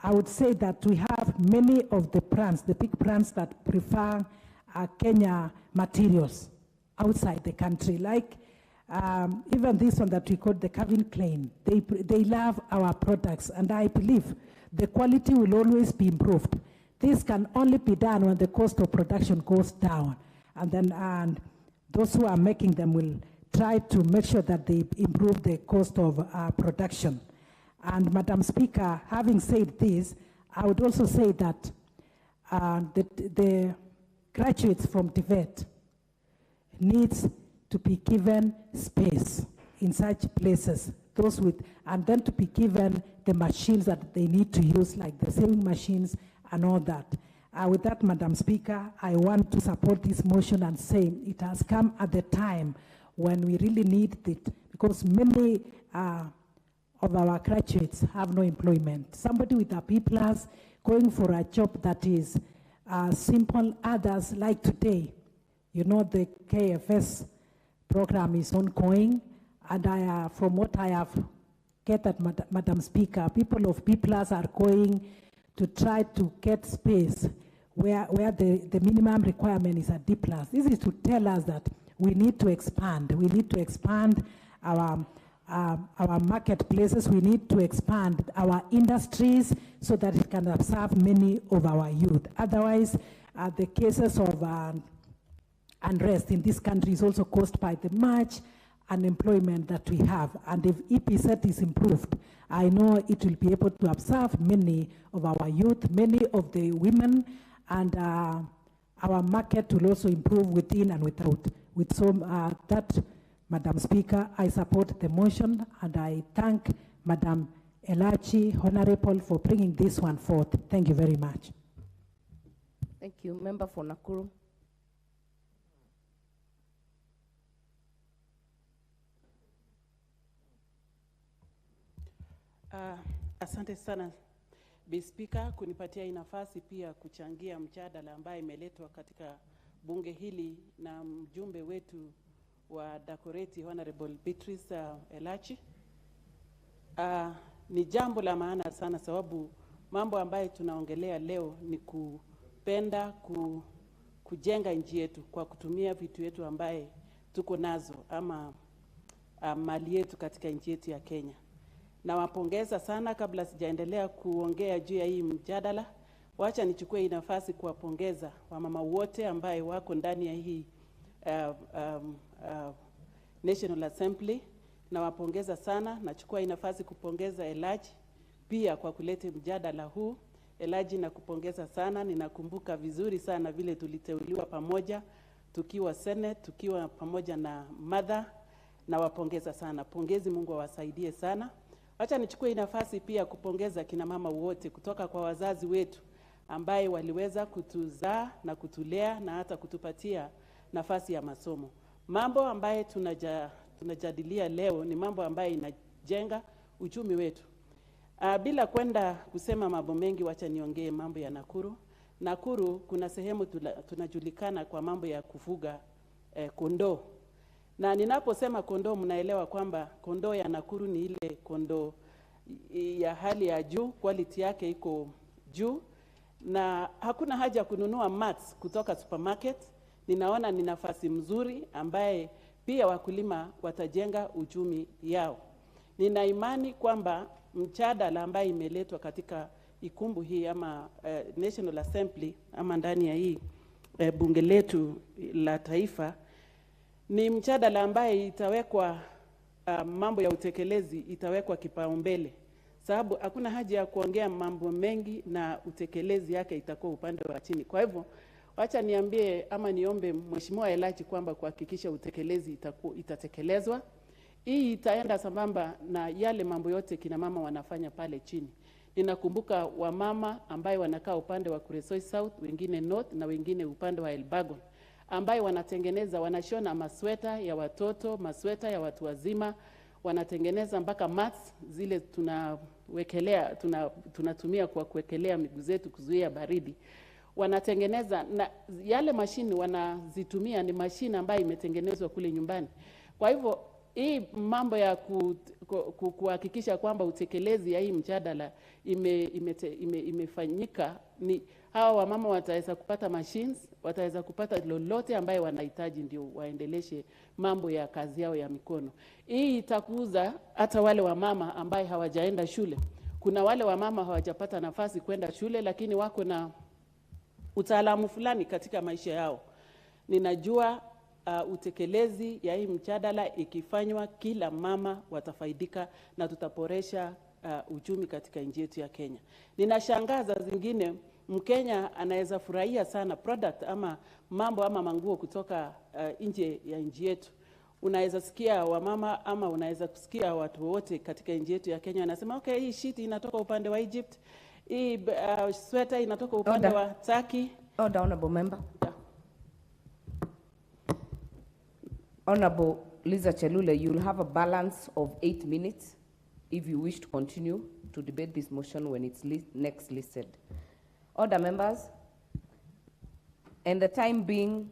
I would say that we have many of the brands, the big brands that prefer Kenya materials outside the country, like even this one that we call the Calvin Klein. They love our products, and I believe the quality will always be improved. This can only be done when the cost of production goes down, and then those who are making them will try to make sure that they improve the cost of production. And Madam Speaker, having said this, I would also say that the graduates from TVET needs to be given space in such places, those with, and then to be given the machines that they need to use, like the sewing machines and all that. With that, Madam Speaker, I want to support this motion and say it has come at the time when we really need it, because many of our graduates have no employment. Somebody with a B+ going for a job that is simple, others like today. You know, the KFS program is ongoing, and from what I have gathered, Madam Speaker, people of B+ are going to try to get space where the minimum requirement is a D+. This is to tell us that we need to expand. We need to expand our marketplaces. We need to expand our industries so that it can absorb many of our youth. Otherwise, the cases of unrest in this country is also caused by the much unemployment that we have. And if EPZ is improved, I know it will be able to absorb many of our youth, many of the women, and our market will also improve within and without. With that, Madam Speaker, I support the motion, and I thank Madam Elachi, Honorable, for bringing this one forth. Thank you very much. Thank you. Member for Nakuru. Asante sana Bi Speaker kunipatia hii nafasi pia kuchangia mjadala ambaye imeletwa katika bunge hili na mjumbe wetu wa Dakoreti Honorable Beatrice Elachi. Ni jambo la maana sana, sababu mambo ambayo tunaongelea leo ni kupenda kujenga nchi yetu kwa kutumia vitu yetu ambaye tuko nazo ama mali yetu katika nchi yetu ya Kenya. Nawapongeza sana. Kabla sijaendelea kuongea juu ya hii mjadala, wacha nichukue hii nafasi kuwapongeza wamama wote ambaye wako ndani ya hii National Assembly. Nawapongeza sana. Nachukua hii nafasi kupongeza Elaji pia kwa kuleta mjadala huu. Elaji, nakupongeza sana. Ninakumbuka vizuri sana vile tuliteuliwa pamoja tukiwa Senate, tukiwa pamoja na Mother. Nawapongeza sana. Pongezi, Mungu awasaidie sana. Acha nichukue nafasi pia kupongeza kina mama wote kutoka kwa wazazi wetu ambaye waliweza kutuzaa na kutulea na hata kutupatia nafasi ya masomo. Mambo ambaye tunajadilia leo ni mambo ambaye inajenga uchumi wetu. Bila kwenda kusema mambo mengi, wacha niongee mambo ya Nakuru. Nakuru kuna sehemu tunajulikana kwa mambo ya kufuga kondoo. Na ninaposema kondoo, mnaelewa kwamba kondoo ya Nakuru ni ile kondoo ya hali ya juu, quality yake iko juu, na hakuna haja kununua mats kutoka supermarket. Ninaona ni nafasi mzuri ambaye pia wakulima watajenga uchumi yao. Nina imani kwamba mjadala ambaye imeletwa katika ikumbu hii ama National Assembly ama ndani ya hii bunge letu la taifa ni mjadala ambaye itawekwa mambo ya utekelezi itawekwa kipaumbele, sababu hakuna haja ya kuongea mambo mengi na utekelezi yake itakuwa upande wa chini. Kwa hivyo wacha niambie ama niombe Mheshimiwa Elachi kwamba kuhakikisha utekelezi itatekelezwa. Hii itaenda sambamba na yale mambo yote kina mama wanafanya pale chini. Ninakumbuka wamama ambaye wanakaa upande wa Kuresoi South, wengine North na wengine upande wa Elbagon, ambaye wanatengeneza, wanashona masweta ya watoto, masweta ya watu wazima, wanatengeneza mpaka mats zile tunatumia kwa kuwekelea miguu zetu kuzuia baridi. Wanatengeneza na yale mashini wanazitumia ni mashini ambayo imetengenezwa kule nyumbani. Kwa hivyo hii mambo ya kuhakikisha kwamba utekelezi ya hii mjadala imefanyika, ni hawa wamama wataweza kupata machines, wataweza kupata lolote ambaye wanahitaji ndio waendeleshe mambo ya kazi yao ya mikono. Hii itakuza hata wale wamama ambaye hawajaenda shule. Kuna wale wamama hawajapata nafasi kwenda shule lakini wako na utaalamu fulani katika maisha yao. Ninajua utekelezi ya hii mjadala ikifanywa, kila mama watafaidika na tutaboresha uchumi katika nchi yetu ya Kenya. Ninashangaza zingine Mkenya anaweza furahia sana product ama mambo ama manguo kutoka nje ya nchi yetu. Unaweza sikia wamama ama unaweza kusikia watu wote katika nchi yetu ya Kenya wanasema okay, hii shiti inatoka upande wa Egypt, hii sweater inatoka upande wa Turkey. Order, honorable member. Yeah. Honorable Liza Chelule, you'll have a balance of 8 minutes if you wish to continue to debate this motion when it's next listed. Order, members. And the time being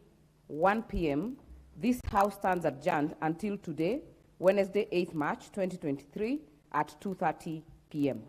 1 p.m., this House stands adjourned until today, Wednesday, 8th March 2023 at 2:30 p.m.